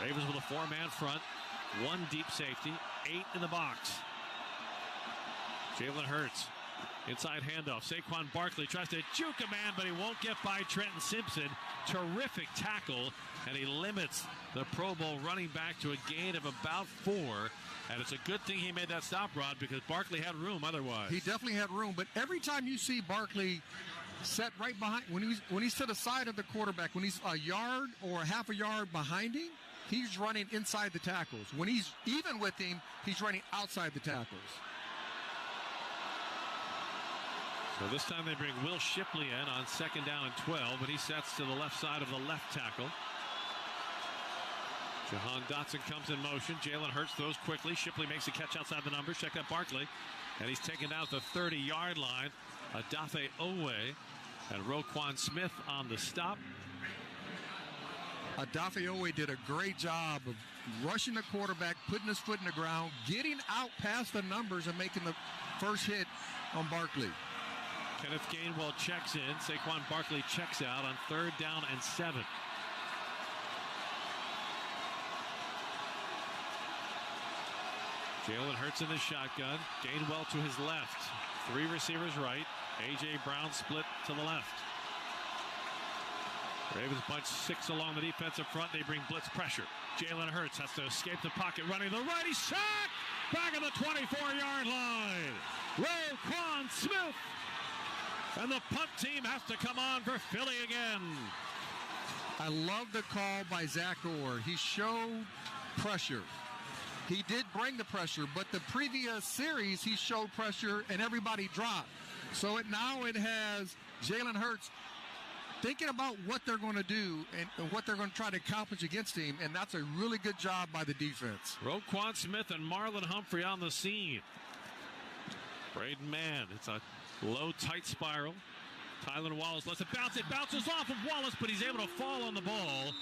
Ravens with a 4-man front, 1 deep safety, 8 in the box. Jalen Hurts, inside handoff. Saquon Barkley tries to juke a man, but he won't get by Trenton Simpson. Terrific tackle, and he limits the Pro Bowl running back to a gain of about 4. And it's a good thing he made that stop, Rod, because Barkley had room otherwise. He definitely had room, but every time you see Barkley set right behind, when he's to the side of the quarterback, when he's a yard or a half a yard behind him, he's running inside the tackles. When he's even with him, he's running outside the tackles. So this time they bring Will Shipley in on 2nd down and 12, but he sets to the left side of the left tackle. Jahan Dotson comes in motion. Jalen Hurts throws quickly. Shipley makes a catch outside the numbers. Check out Barkley. And he's taken down at the 30-yard line. Adafe Owe and Roquan Smith on the stop. Adafe Owe did a great job of rushing the quarterback, putting his foot in the ground, getting out past the numbers and making the first hit on Barkley. Kenneth Gainwell checks in. Saquon Barkley checks out on 3rd down and 7. Jalen Hurts in the shotgun. Gainwell to his left. 3 receivers right. A.J. Brown split to the left. Ravens bunch 6 along the defensive front. They bring blitz pressure. Jalen Hurts has to escape the pocket running the right. He's sacked back at the 24-yard line. Roquan Smith. And the punt team has to come on for Philly again. I love the call by Zach Orr. He showed pressure. He did bring the pressure, but the previous series he showed pressure and everybody dropped. So now it has Jalen Hurts thinking about what they're going to do and what they're going to try to accomplish against him, and that's a really good job by the defense. Roquan Smith and Marlon Humphrey on the scene. Braden Mann, it's a low, tight spiral. Tylan Wallace lets it bounce. It bounces off of Wallace, but he's able to fall on the ball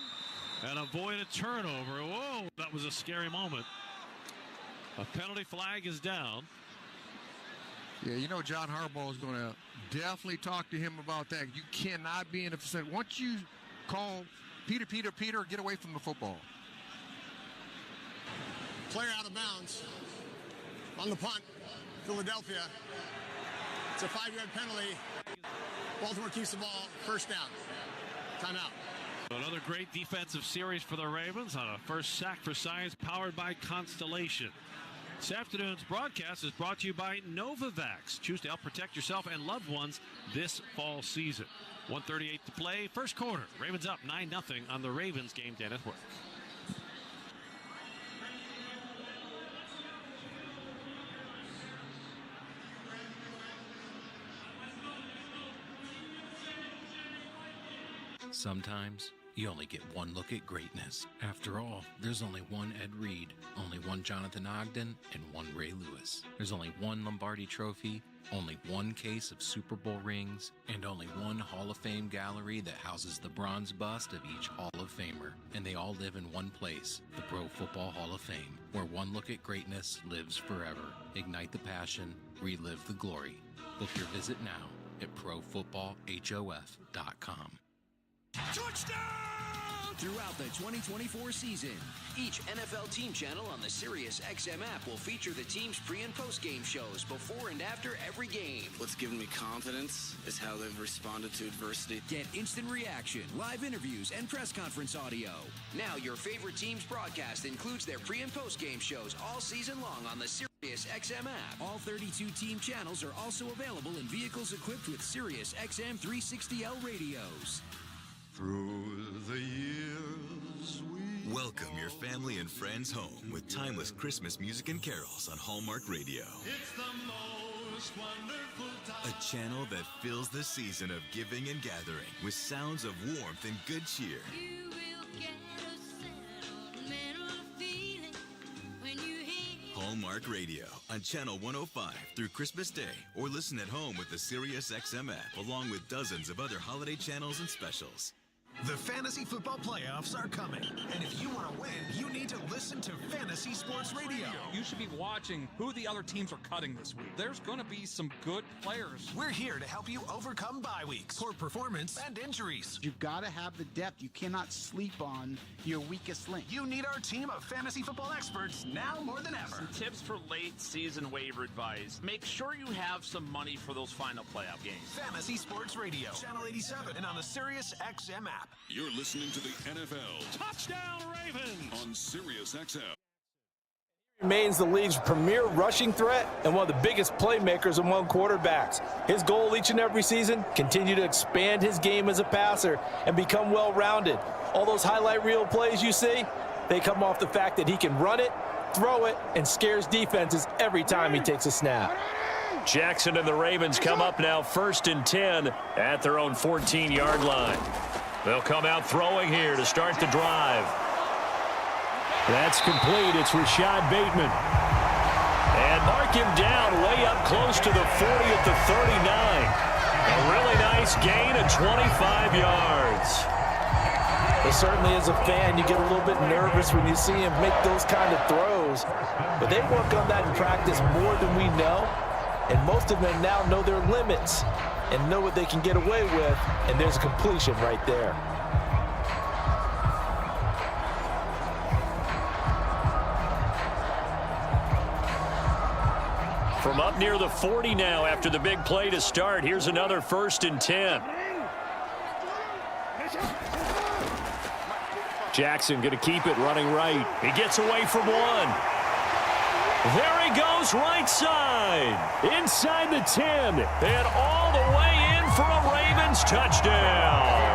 and avoid a turnover. Whoa, that was a scary moment. A penalty flag is down. Yeah, you know John Harbaugh is going to definitely talk to him about that. You cannot be in a percent. Once you call Peter, get away from the football. Player out of bounds on the punt, Philadelphia. It's a 5-yard penalty. Baltimore keeps the ball, 1st down. Timeout. Another great defensive series for the Ravens on a first sack for science powered by Constellation. This afternoon's broadcast is brought to you by Novavax. Choose to help protect yourself and loved ones this fall season. 1:38 to play, first quarter. Ravens up 9-0 on the Ravens Game Day Network. Sometimes you only get one look at greatness. After all, there's only one Ed Reed, only one Jonathan Ogden, and one Ray Lewis. There's only one Lombardi Trophy, only one case of Super Bowl rings, and only one Hall of Fame gallery that houses the bronze bust of each Hall of Famer. And they all live in one place, the Pro Football Hall of Fame, where one look at greatness lives forever. Ignite the passion, relive the glory. Book your visit now at ProFootballHOF.com. Touchdown! Throughout the 2024 season, each NFL team channel on the SiriusXM app will feature the team's pre- and post-game shows before and after every game. What's given me confidence is how they've responded to adversity. Get instant reaction, live interviews, and press conference audio. Now your favorite team's broadcast includes their pre- and post-game shows all season long on the SiriusXM app. All 32 team channels are also available in vehicles equipped with SiriusXM 360L radios. Through the years we... Welcome your family and friends home with timeless Christmas music and carols on Hallmark Radio. It's the most wonderful time. A channel that fills the season of giving and gathering with sounds of warmth and good cheer. You will get a sentimental feeling when you hear Hallmark Radio on Channel 105 through Christmas Day, or listen at home with the SiriusXM app, along with dozens of other holiday channels and specials. The fantasy football playoffs are coming. And if you want to win, you need to listen to Fantasy Sports Radio. You should be watching who the other teams are cutting this week. There's going to be some good players. We're here to help you overcome bye weeks, poor performance, and injuries. You've got to have the depth. You cannot sleep on your weakest link. You need our team of fantasy football experts now more than ever. Some tips for late season waiver advice. Make sure you have some money for those final playoff games. Fantasy Sports Radio, Channel 87, and on the Sirius XM app. You're listening to the NFL Touchdown Ravens on Sirius XM. Remains the league's premier rushing threat and one of the biggest playmakers among quarterbacks. His goal each and every season, continue to expand his game as a passer and become well-rounded. All those highlight reel plays you see, they come off the fact that he can run it, throw it, and scares defenses every time he takes a snap. Jackson and the Ravens come up now 1st and 10 at their own 14-yard line. They'll come out throwing here to start the drive. That's complete. It's Rashad Bateman. And mark him down way up close to the 40 at the 39. A really nice gain of 25 yards. But certainly as a fan, you get a little bit nervous when you see him make those kind of throws. But they work on that in practice more than we know. And most of them now know their limits and know what they can get away with. And there's a completion right there. From up near the 40 now after the big play to start. Here's another 1st and 10. Jackson going to keep it running right. He gets away from one. There he goes right side. Inside the 10. And all the way in for a Ravens touchdown.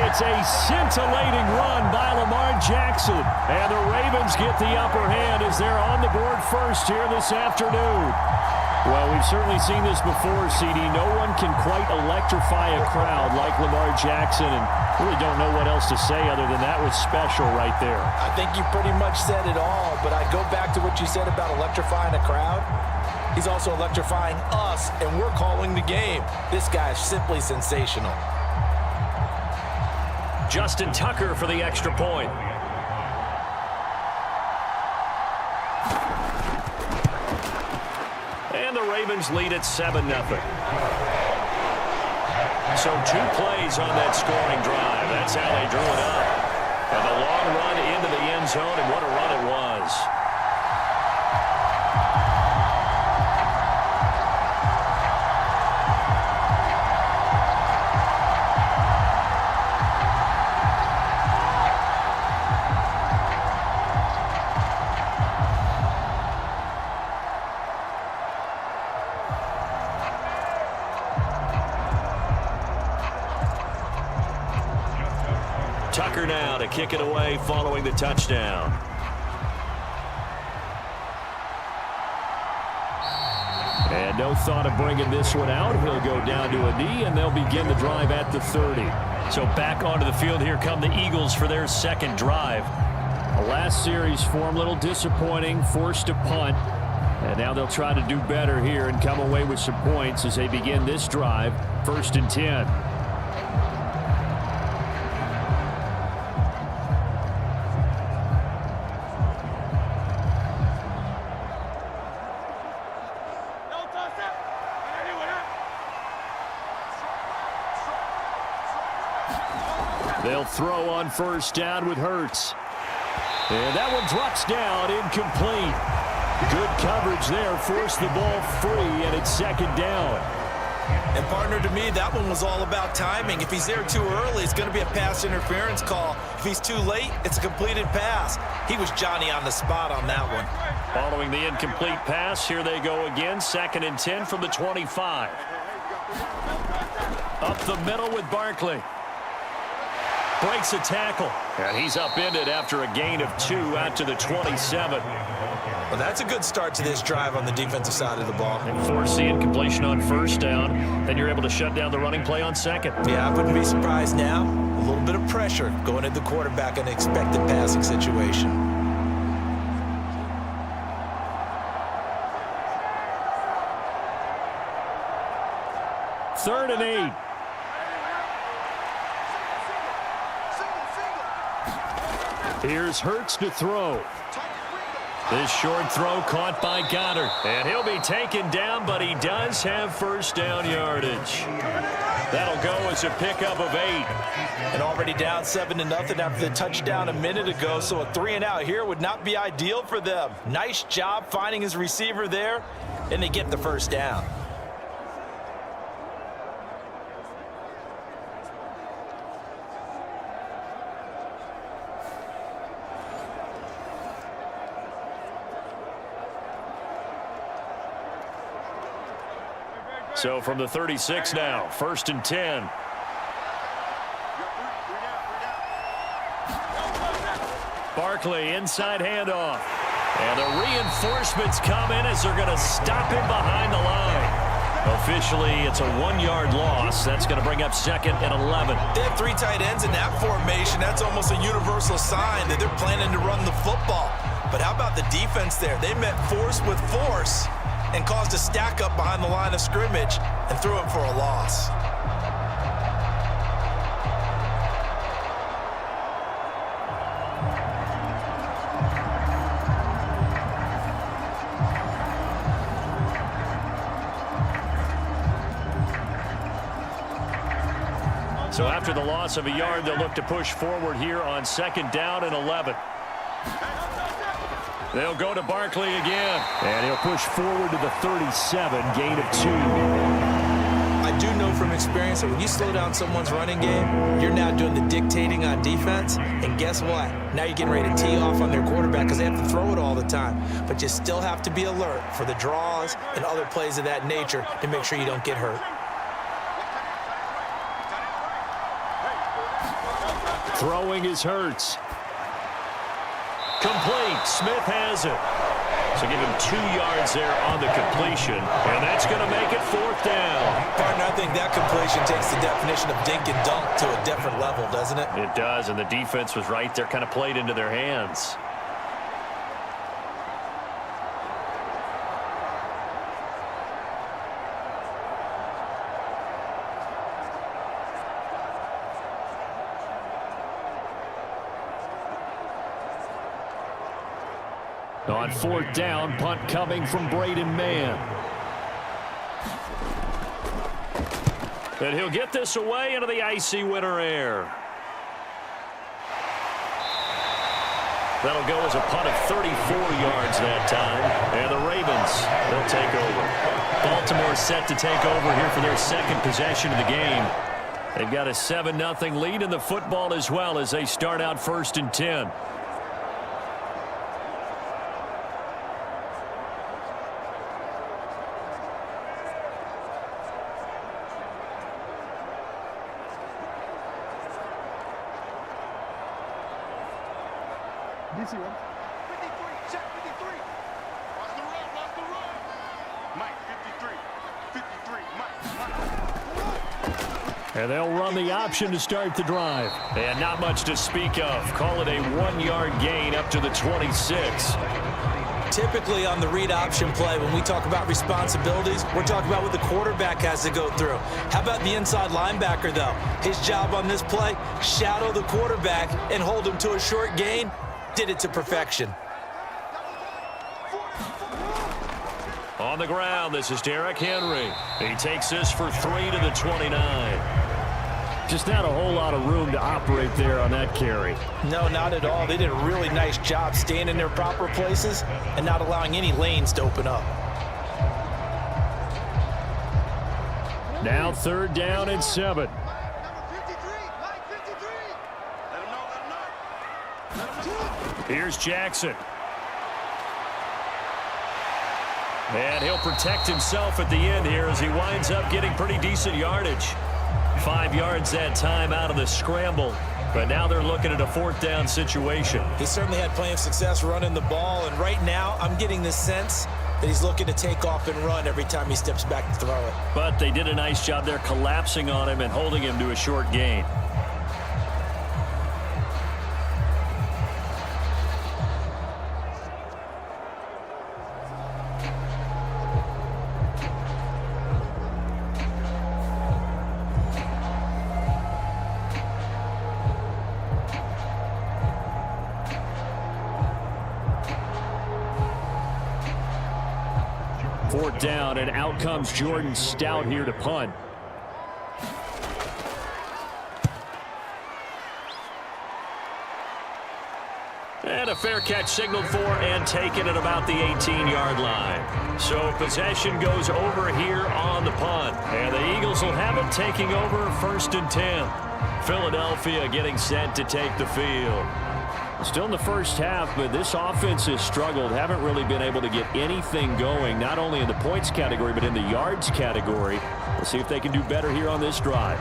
It's a scintillating run by Lamar Jackson. And the Ravens get the upper hand as they're on the board first here this afternoon. Well, we've certainly seen this before, CD. No one can quite electrify a crowd like Lamar Jackson, and really don't know what else to say other than that was special right there. I think you pretty much said it all, but I go back to what you said about electrifying a crowd. He's also electrifying us, and we're calling the game. This guy is simply sensational. Justin Tucker for the extra point. And the Ravens lead at 7-0. So 2 plays on that scoring drive. That's how they drew it up. And a long run into the end zone, and what a run it was. Tucker now to kick it away following the touchdown. And no thought of bringing this one out. He'll go down to a knee, and they'll begin the drive at the 30. So back onto the field, here come the Eagles for their second drive. The last series for them, a little disappointing, forced to punt. And now they'll try to do better here and come away with some points as they begin this drive, 1st and 10. They'll throw on 1st down with Hurts. And that one drops down, incomplete. Good coverage there, forced the ball free, and it's 2nd down. And partner, to me, that one was all about timing. If he's there too early, it's going to be a pass interference call. If he's too late, it's a completed pass. He was Johnny on the spot on that one. Following the incomplete pass, here they go again, 2nd and 10 from the 25. Up the middle with Barkley. Breaks a tackle. And he's upended after a gain of 2 out to the 27. Well, that's a good start to this drive on the defensive side of the ball. And force the incompletion on 1st down. Then you're able to shut down the running play on 2nd. Yeah, I wouldn't be surprised now. A little bit of pressure going at the quarterback in an expected passing situation. Third and 8. Here's Hurts to throw. This short throw caught by Goddard. And he'll be taken down, but he does have first down yardage. That'll go as a pickup of 8. And already down 7-0 after the touchdown a minute ago, so a 3-and-out here would not be ideal for them. Nice job finding his receiver there, and they get the first down. So from the 36 now, 1st and 10. Barkley inside handoff. And the reinforcements come in as they're going to stop him behind the line. Officially, it's a 1-yard loss. That's going to bring up 2nd and 11. They have 3 tight ends in that formation. That's almost a universal sign that they're planning to run the football. But how about the defense there? They met force with force and caused a stack up behind the line of scrimmage and threw him for a loss. So after the loss of a yard, they'll look to push forward here on 2nd down and 11. They'll go to Barkley again. And he'll push forward to the 37, gain of 2. I do know from experience that when you slow down someone's running game, you're now doing the dictating on defense. And guess what? Now you're getting ready to tee off on their quarterback because they have to throw it all the time. But you still have to be alert for the draws and other plays of that nature to make sure you don't get hurt. Throwing is Hurts. Complete. Smith has it. So give him 2 yards there on the completion. And that's going to make it 4th down. Partner, I think that completion takes the definition of dink and dunk to a different level, doesn't it? It does, and the defense was right there, kind of played into their hands. On 4th down, punt coming from Braden Mann. And he'll get this away into the icy winter air. That'll go as a punt of 34 yards that time. And the Ravens, they'll take over. Baltimore set to take over here for their 2nd possession of the game. They've got a 7-0 lead in the football as well as they start out 1st and 10. DC 1. 53, check 53. Watch the run, watch the run. Mike, 53, 53, Mike. And they'll run the option to start the drive. And not much to speak of. Call it a 1-yard gain up to the 26. Typically on the read option play, when we talk about responsibilities, we're talking about what the quarterback has to go through. How about the inside linebacker, though? His job on this play, shadow the quarterback and hold him to a short gain. Did it to perfection. On the ground, this is Derrick Henry. He takes this for 3 to the 29. Just not a whole lot of room to operate there on that carry. No, not at all. They did a really nice job staying in their proper places and not allowing any lanes to open up. Now 3rd down and 7. Here's Jackson. And he'll protect himself at the end here as he winds up getting pretty decent yardage. 5 yards that time out of the scramble. But now they're looking at a 4th down situation. He certainly had plenty of success running the ball. And right now, I'm getting this sense that he's looking to take off and run every time he steps back to throw it. But they did a nice job there collapsing on him and holding him to a short gain. 4th down, and out comes Jordan Stout here to punt. And a fair catch signaled for and taken at about the 18-yard line. So possession goes over here on the punt. And the Eagles will have it taking over 1st and 10. Philadelphia getting set to take the field. Still in the first half, but this offense has struggled. Haven't really been able to get anything going, not only in the points category, but in the yards category. We'll see if they can do better here on this drive.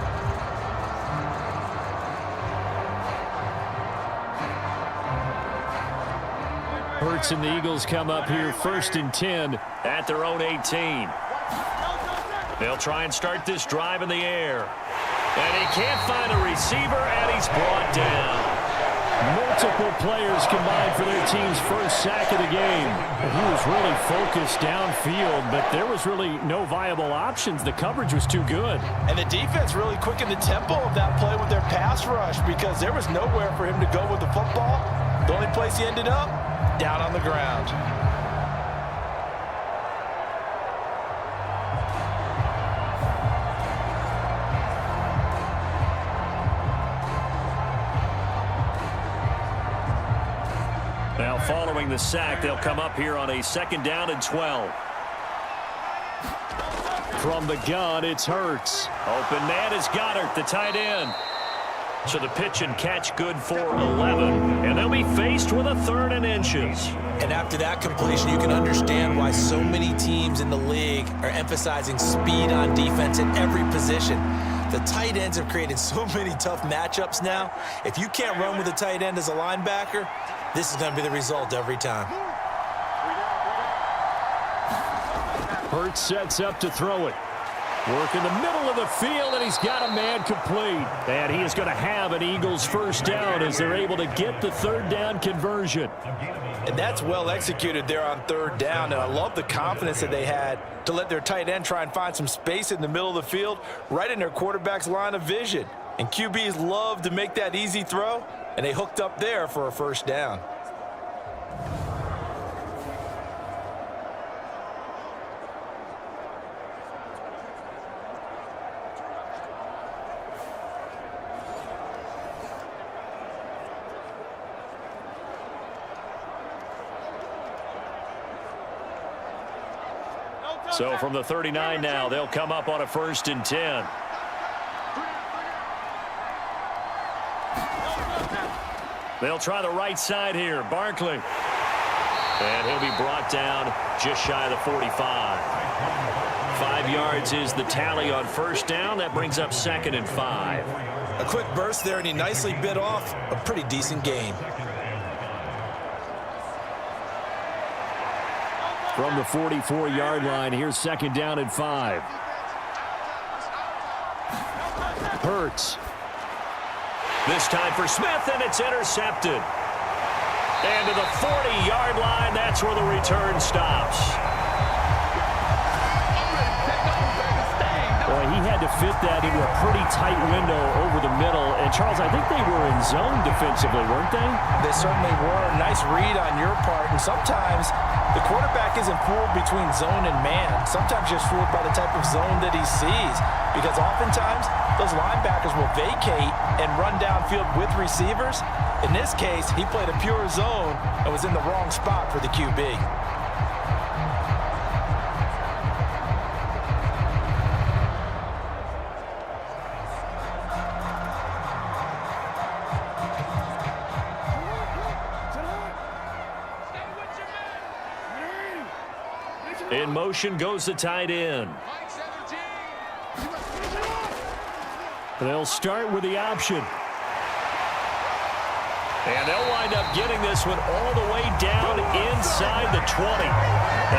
Hurts and the Eagles come up here 1st and 10 at their own 18. They'll try and start this drive in the air. And he can't find a receiver, and he's brought down. Multiple players combined for their team's first sack of the game. He was really focused downfield, but there was really no viable options. The coverage was too good. And the defense really quickened the tempo of that play with their pass rush because there was nowhere for him to go with the football. The only place he ended up, down on the ground. Now following the sack, they'll come up here on a 2nd down and 12. From the gun, it's Hurts. Open man is Goddard, the tight end. So the pitch and catch good for 11. And they'll be faced with a 3rd and inches. And after that completion, you can understand why so many teams in the league are emphasizing speed on defense at every position. The tight ends have created so many tough matchups now. If you can't run with a tight end as a linebacker, this is going to be the result every time. Hurts sets up to throw it. Work in the middle of the field, and he's got a man complete. And he is going to have an Eagles first down as they're able to get the 3rd down conversion. And that's well executed there on 3rd down, and I love the confidence that they had to let their tight end try and find some space in the middle of the field, right in their quarterback's line of vision. And QBs love to make that easy throw, and they hooked up there for a first down. So from the 39 now, they'll come up on a 1st and 10. They'll try the right side here. Barkley. And he'll be brought down just shy of the 45. 5 yards is the tally on 1st down. That brings up 2nd and 5. A quick burst there, and he nicely bit off a pretty decent game. From the 44-yard line, here's 2nd down and 5. Hurts. This time for Smith, and it's intercepted. And to the 40-yard line, that's where the return stops. Well, he had to fit that into a pretty tight window over the middle. And, Charles, I think they were in zone defensively, weren't they? They certainly were. Nice read on your part. And sometimes the quarterback isn't fooled between zone and man. Sometimes just fooled by the type of zone that he sees. Because oftentimes, those linebackers will vacate and run downfield with receivers. In this case, he played a pure zone and was in the wrong spot for the QB. In motion goes the tight end. They'll start with the option. And they'll wind up getting this one all the way down inside the 20.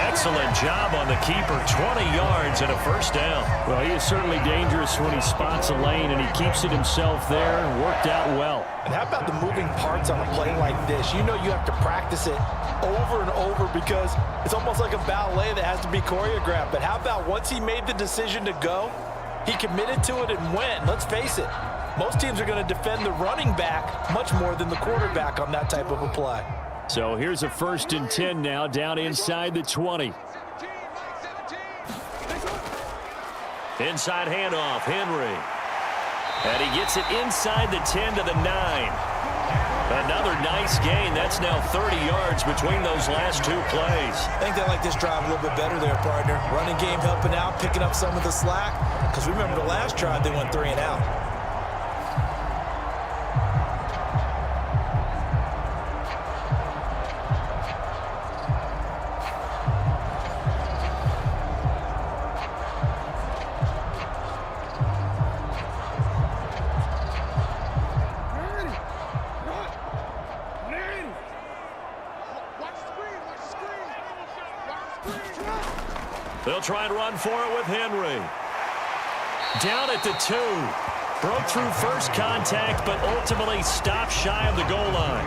Excellent job on the keeper. 20 yards and a first down. Well, he is certainly dangerous when he spots a lane, and he keeps it himself there and worked out well. And how about the moving parts on a play like this? You know you have to practice it over and over because it's almost like a ballet that has to be choreographed. But how about once he made the decision to go, he committed to it and went. Let's face it, most teams are going to defend the running back much more than the quarterback on that type of a play. So here's a 1st and 10 now down inside the 20. Inside handoff, Henry. And he gets it inside the 10 to the 9. Another nice gain. That's now 30 yards between those last two plays. I think they like this drive a little bit better there, partner. Running game helping out, picking up some of the slack. Because remember the last drive, they went 3 and out. They'll try and run for it with Henry. Down at the 2. Broke through first contact, but ultimately stopped shy of the goal line.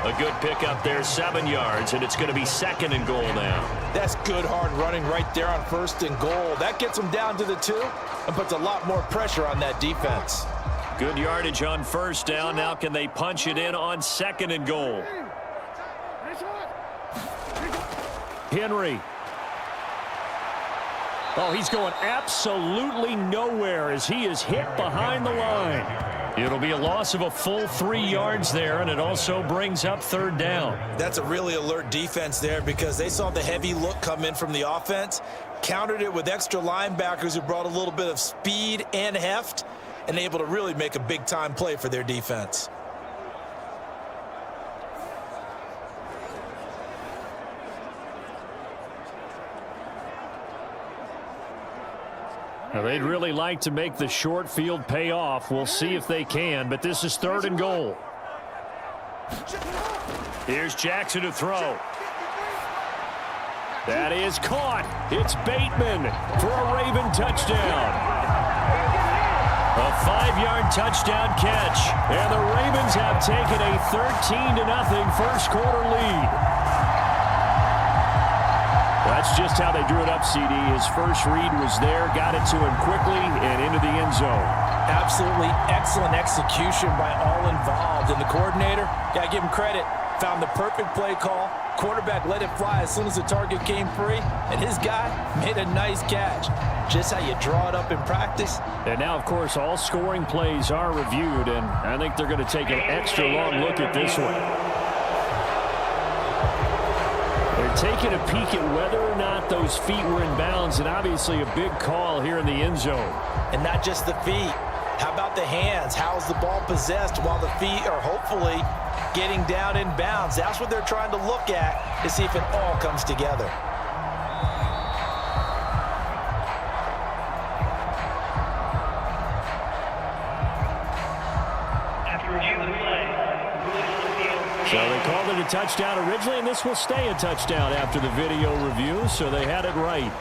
A good pickup there, 7 yards, and it's going to be 2nd and goal now. That's good hard running right there on 1st and goal. That gets them down to the 2 and puts a lot more pressure on that defense. Good yardage on 1st down. Now can they punch it in on 2nd and goal? Henry. Oh, he's going absolutely nowhere as he is hit behind the line. It'll be a loss of a full 3 yards there, and it also brings up 3rd down. That's a really alert defense there because they saw the heavy look come in from the offense, countered it with extra linebackers who brought a little bit of speed and heft, and able to really make a big-time play for their defense. Now, they'd really like to make the short field pay off. We'll see if they can, but this is 3rd and goal. Here's Jackson to throw. That is caught. It's Bateman for a Raven touchdown. A 5-yard touchdown catch, and the Ravens have taken a 13-0 first quarter lead. That's just how they drew it up, CD. His first read was there, got it to him quickly, and into the end zone. Absolutely excellent execution by all involved. And the coordinator, got to give him credit, found the perfect play call. Quarterback let it fly as soon as the target came free, and his guy made a nice catch. Just how you draw it up in practice. And now, of course, all scoring plays are reviewed, and I think they're going to take an extra long look at this one. They're taking a peek at whether or not those feet were in bounds, and obviously a big call here in the end zone. And not just the feet. How about the hands? How's the ball possessed while the feet are hopefully getting down in bounds? That's what they're trying to look at to see if it all comes together. So they called it a touchdown originally, and this will stay a touchdown after the video review, so they had it right.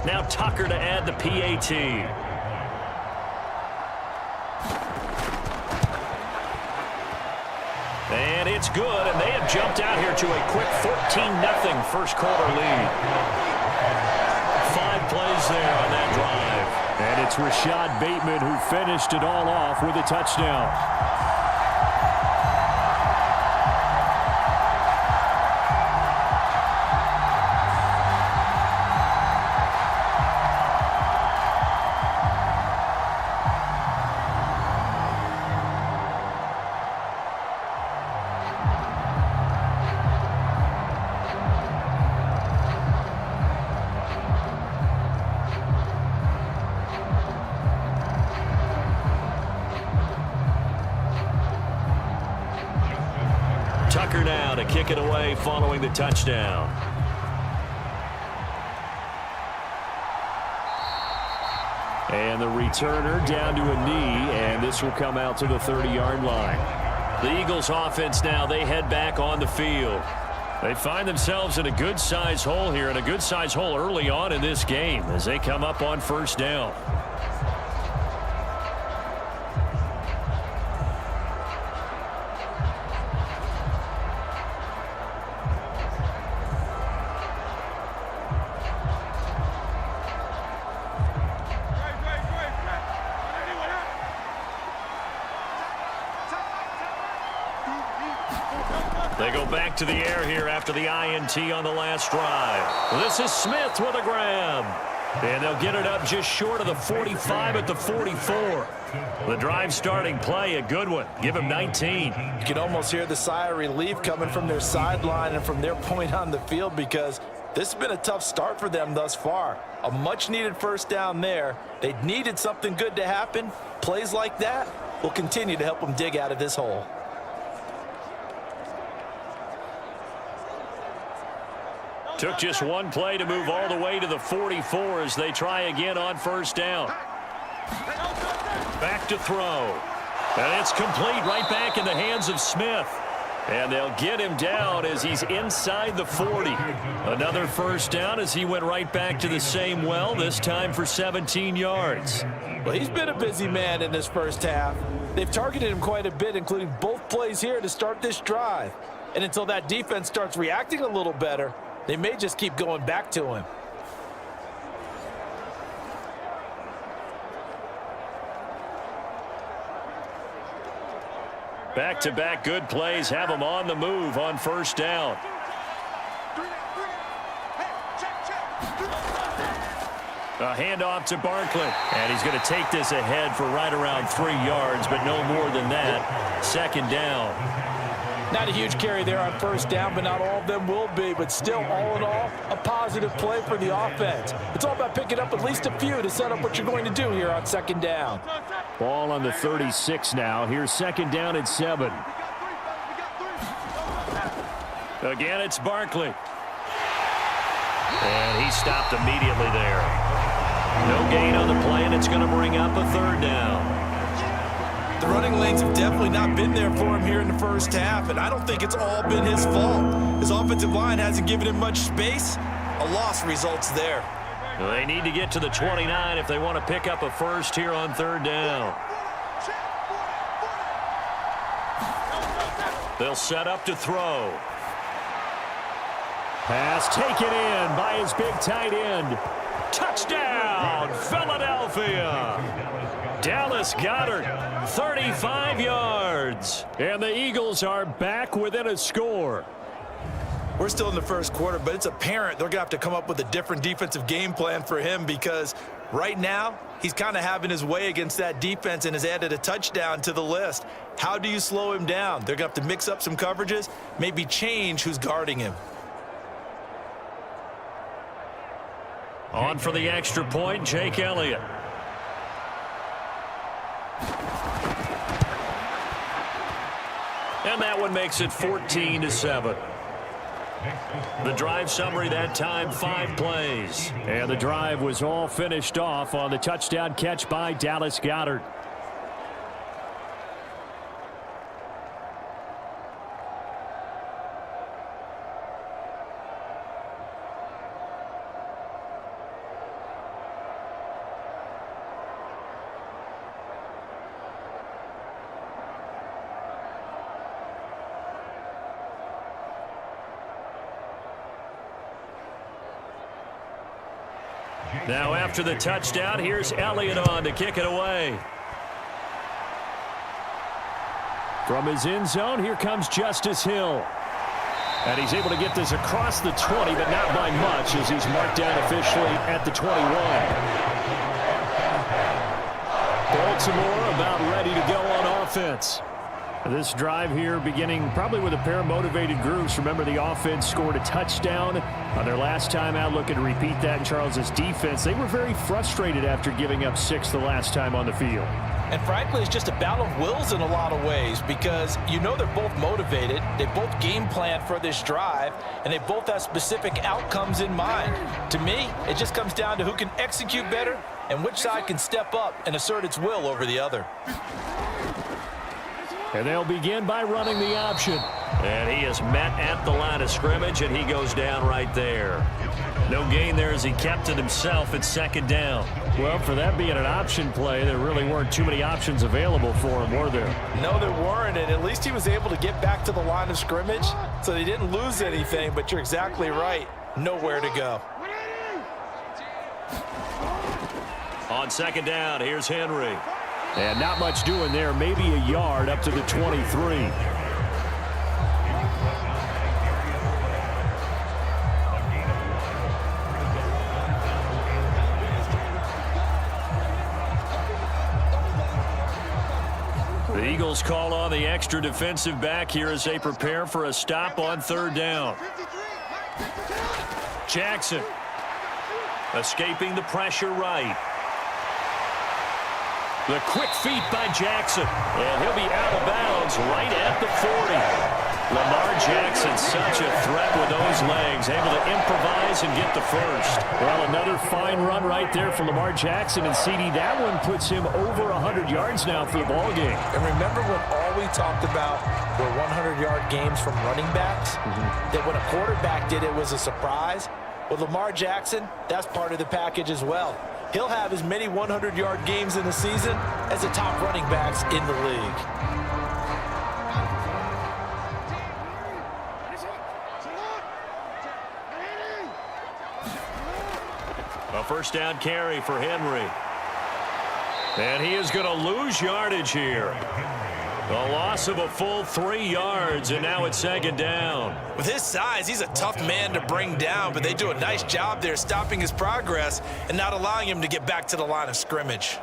Now Tucker to add the PAT. And it's good, and they have jumped out here to a quick 14-0 first quarter lead. 5 plays there on that drive. And it's Rashad Bateman who finished it all off with a touchdown. Tucker now to kick it away following the touchdown. And the returner down to a knee, and this will come out to the 30-yard line. The Eagles offense now, they head back on the field. They find themselves in a good-sized hole here, and a good-sized hole early on in this game as they come up on first down. They go back to the air here after the INT on the last drive. This is Smith with a grab. And they'll get it up just short of the 45 at the 44. The drive starting play, a good one. Give him 19. You can almost hear the sigh of relief coming from their sideline and from their point on the field, because this has been a tough start for them thus far. A much-needed first down there. They needed something good to happen. Plays like that will continue to help them dig out of this hole. Took just one play to move all the way to the 44 as they try again on first down. Back to throw. And it's complete right back in the hands of Smith. And they'll get him down as he's inside the 40. Another first down as he went right back to the same well, this time for 17 yards. Well, he's been a busy man in this first half. They've targeted him quite a bit, including both plays here to start this drive. And until that defense starts reacting a little better, they may just keep going back to him. Back-to-back good plays have him on the move on first down. A handoff to Barkley. And he's going to take this ahead for right around 3 yards, but no more than that. Second down. Not a huge carry there on first down, but not all of them will be. But still, all in all, a positive play for the offense. It's all about picking up at least a few to set up what you're going to do here on second down. Ball on the 36 now. Here's second down at 7. Again, it's Barkley. And he stopped immediately there. No gain on the play, and it's going to bring up a third down. The running lanes have definitely not been there for him here in the first half, and I don't think it's all been his fault. His offensive line hasn't given him much space. A loss results there. They need to get to the 29 if they want to pick up a first here on third down. They'll set up to throw. Pass taken in by his big tight end. Touchdown, Philadelphia. Dallas Goedert, 35 yards. And the Eagles are back within a score. We're still in the first quarter, but it's apparent they're going to have to come up with a different defensive game plan for him, because right now he's kind of having his way against that defense and has added a touchdown to the list. How do you slow him down? They're going to have to mix up some coverages, maybe change who's guarding him. On for the extra point, Jake Elliott. And that one makes it 14-7. The drive summary that time, 5 plays. And the drive was all finished off on the touchdown catch by Dallas Goedert. Now after the touchdown, here's Elliott on to kick it away. From his end zone, here comes Justice Hill. And he's able to get this across the 20, but not by much, as he's marked down officially at the 21. Baltimore about ready to go on offense. This drive here beginning probably with a pair of motivated groups. Remember, the offense scored a touchdown on their last time out. Looking to repeat that in Charles's defense. They were very frustrated after giving up 6 the last time on the field. And frankly, it's just a battle of wills in a lot of ways, because you know they're both motivated. They both game plan for this drive, and they both have specific outcomes in mind. To me, it just comes down to who can execute better and which side can step up and assert its will over the other. And they'll begin by running the option. And he is met at the line of scrimmage, and he goes down right there. No gain there as he kept it himself at second down. Well, for that being an option play, there really weren't too many options available for him, were there? No, there weren't, and at least he was able to get back to the line of scrimmage, so they didn't lose anything, but you're exactly right. Nowhere to go. On second down, here's Henry. And not much doing there, maybe a yard up to the 23. The Eagles call on the extra defensive back here as they prepare for a stop on 3rd down. Jackson escaping the pressure right. The quick feet by Jackson, and he'll be out of bounds right at the 40. Lamar Jackson, such a threat with those legs, able to improvise and get the first. Well, another fine run right there for Lamar Jackson, and CD, that one puts him over 100 yards now for the ball game. And remember when all we talked about were 100-yard games from running backs? That when a quarterback did it was a surprise? With Lamar Jackson, that's part of the package as well. He'll have as many 100-yard games in a season as the top running backs in the league. A first down carry for Henry. And he is going to lose yardage here. A loss of a full 3 yards, and now it's 2nd down. With his size, he's a tough man to bring down, but they do a nice job there stopping his progress and not allowing him to get back to the line of scrimmage.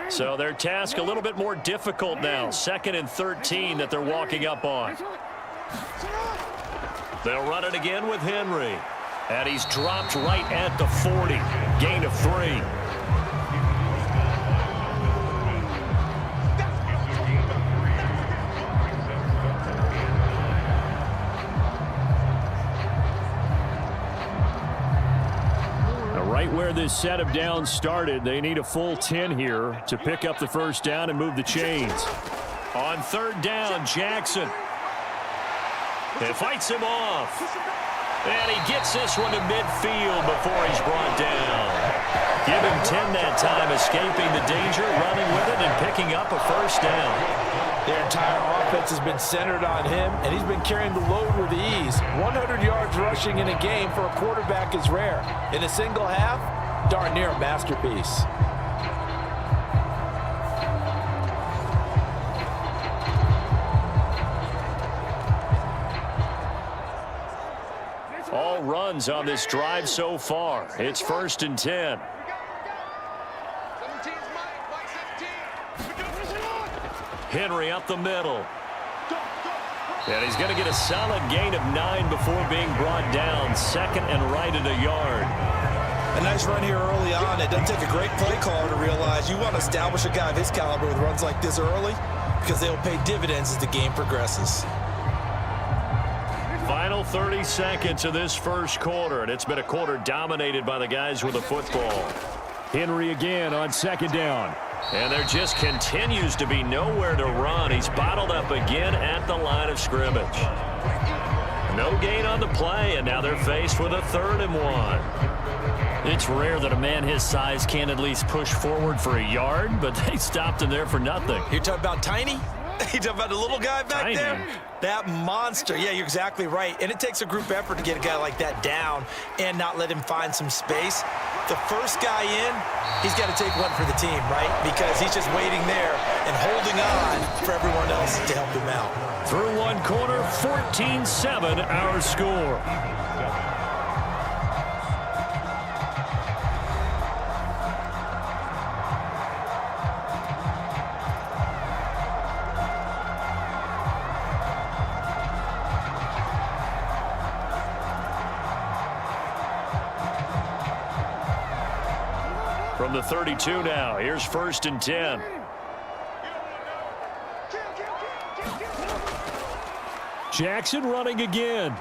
So their task a little bit more difficult now. 2nd and 13 that they're walking up on. They'll run it again with Henry. And he's dropped right at the 40. Gain of 3. Right where this set of downs started, they need a full 10 here to pick up the first down and move the chains. On 3rd down, Jackson. It fights him off. And he gets this one to midfield before he's brought down. Give him 10 that time, escaping the danger, running with it, and picking up a first down. Their entire offense has been centered on him, and he's been carrying the load with ease. 100 yards rushing in a game for a quarterback is rare. In a single half, darn near a masterpiece. All runs on this drive so far. It's 1st and 10. Henry up the middle. And he's going to get a solid gain of 9 before being brought down. 2nd and right at a yard. A nice run here early on. It doesn't take a great play caller to realize you want to establish a guy of his caliber with runs like this early because they'll pay dividends as the game progresses. Final 30 seconds of this first quarter, and it's been a quarter dominated by the guys with the football. Henry again on 2nd down. And there just continues to be nowhere to run. He's bottled up again at the line of scrimmage. No gain on the play, and now they're faced with a 3rd and 1. It's rare that a man his size can at least push forward for a yard, but they stopped him there for nothing. You're talking about tiny? You're talking about the little guy back there? That monster. Yeah, you're exactly right. And it takes a group effort to get a guy like that down and not let him find some space. The first guy in, he's got to take one for the team, right? Because he's just waiting there and holding on for everyone else to help him out. Through one quarter, 14-7 our score. From the 32 now, here's 1st and 10. Jackson running again.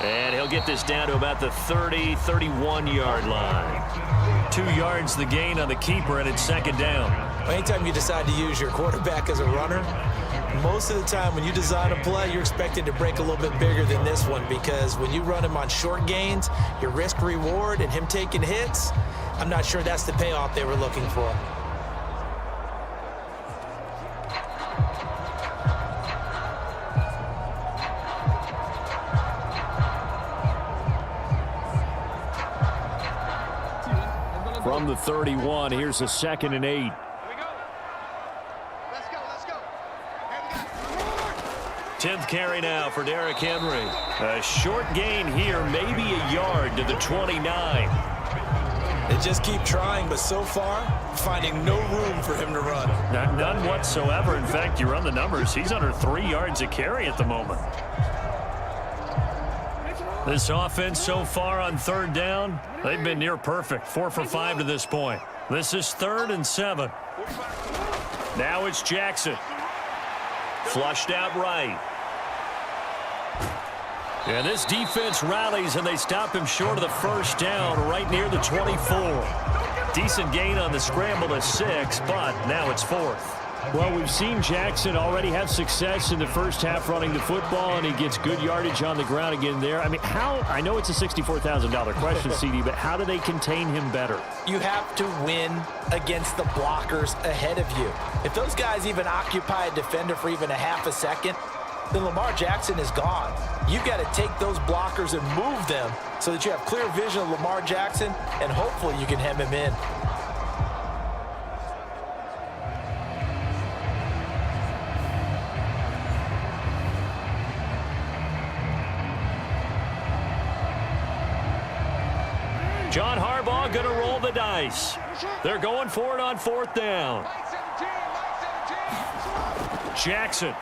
And he'll get this down to about the 30, 31-yard line. 2 yards the gain on the keeper, and it's 2nd down. Anytime you decide to use your quarterback as a runner, most of the time when you design a play, you're expected to break a little bit bigger than this one because when you run him on short gains, your risk-reward and him taking hits, I'm not sure that's the payoff they were looking for. from the 31. Here's a 2nd and 8. 10th carry now for Derrick Henry. A short gain here, maybe a yard to the 29. They just keep trying, but so far, finding no room for him to run. None whatsoever. In fact, you run the numbers. He's under 3 yards a carry at the moment. This offense so far on 3rd down, they've been near perfect. 4 for 5 to this point. This is 3rd and 7. Now it's Jackson. Flushed out right. And this defense rallies, and they stop him short of the 1st down right near the 24. Decent gain on the scramble to 6, but now it's 4th. Well, we've seen Jackson already have success in the first half running the football, and he gets good yardage on the ground again there. I mean, I know it's a $64,000 question, CD, but how do they contain him better? You have to win against the blockers ahead of you. If those guys even occupy a defender for even a half a second, then Lamar Jackson is gone. You've got to take those blockers and move them so that you have clear vision of Lamar Jackson, and hopefully you can hem him in. John Harbaugh going to roll the dice. They're going for it on 4th down. Jackson.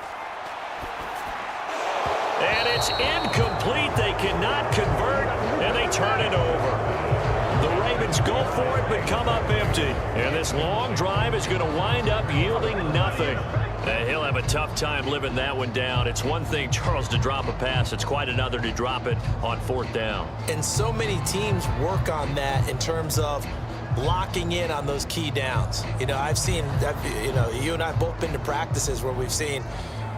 And it's incomplete. They cannot convert, and they turn it over. The Ravens go for it, but come up empty. And this long drive is going to wind up yielding nothing. And he'll have a tough time living that one down. It's one thing, Charles, to drop a pass. It's quite another to drop it on 4th down. And so many teams work on that in terms of locking in on those key downs. You know, I've seen, you and I have both been to practices where we've seen,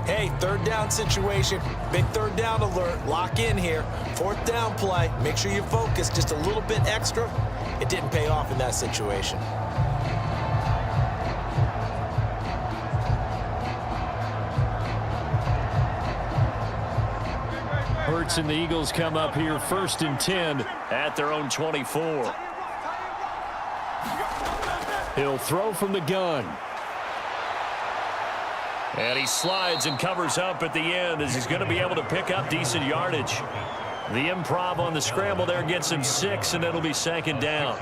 hey, 3rd down situation, big 3rd down alert, lock in here, 4th down play, make sure you focus just a little bit extra. It didn't pay off in that situation. Hurts and the Eagles come up here 1st and 10 at their own 24. He'll throw from the gun. And he slides and covers up at the end as he's going to be able to pick up decent yardage. The improv on the scramble there gets him 6, and it'll be 2nd down.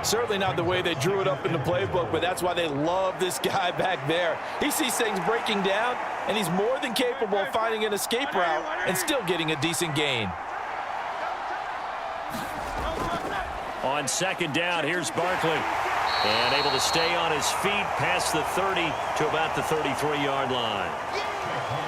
Certainly not the way they drew it up in the playbook, but that's why they love this guy back there. He sees things breaking down, and he's more than capable of finding an escape route and still getting a decent gain. On 2nd down, here's Barkley. And able to stay on his feet past the 30 to about the 33-yard line.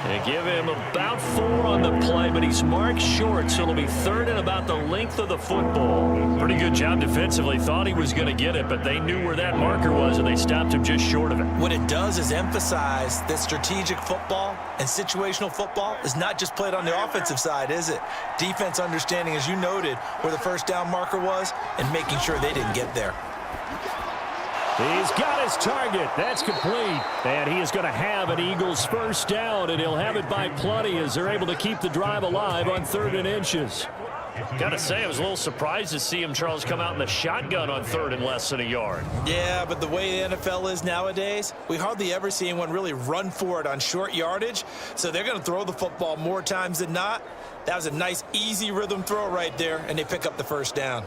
They give him about 4 on the play, but he's marked short, so it'll be 3rd and about the length of the football. Pretty good job defensively. Thought he was going to get it, but they knew where that marker was, and they stopped him just short of it. What it does is emphasize that strategic football and situational football is not just played on the offensive side, is it? Defense understanding, as you noted, where the 1st down marker was and making sure they didn't get there. He's got his target. That's complete. And he is going to have an Eagles 1st down, and he'll have it by plenty as they're able to keep the drive alive on 3rd and inches. Got to say, I was a little surprised to see him, Charles, come out in the shotgun on 3rd and less than a yard. Yeah, but the way the NFL is nowadays, we hardly ever see anyone really run for it on short yardage. So they're going to throw the football more times than not. That was a nice, easy rhythm throw right there, and they pick up the 1st down.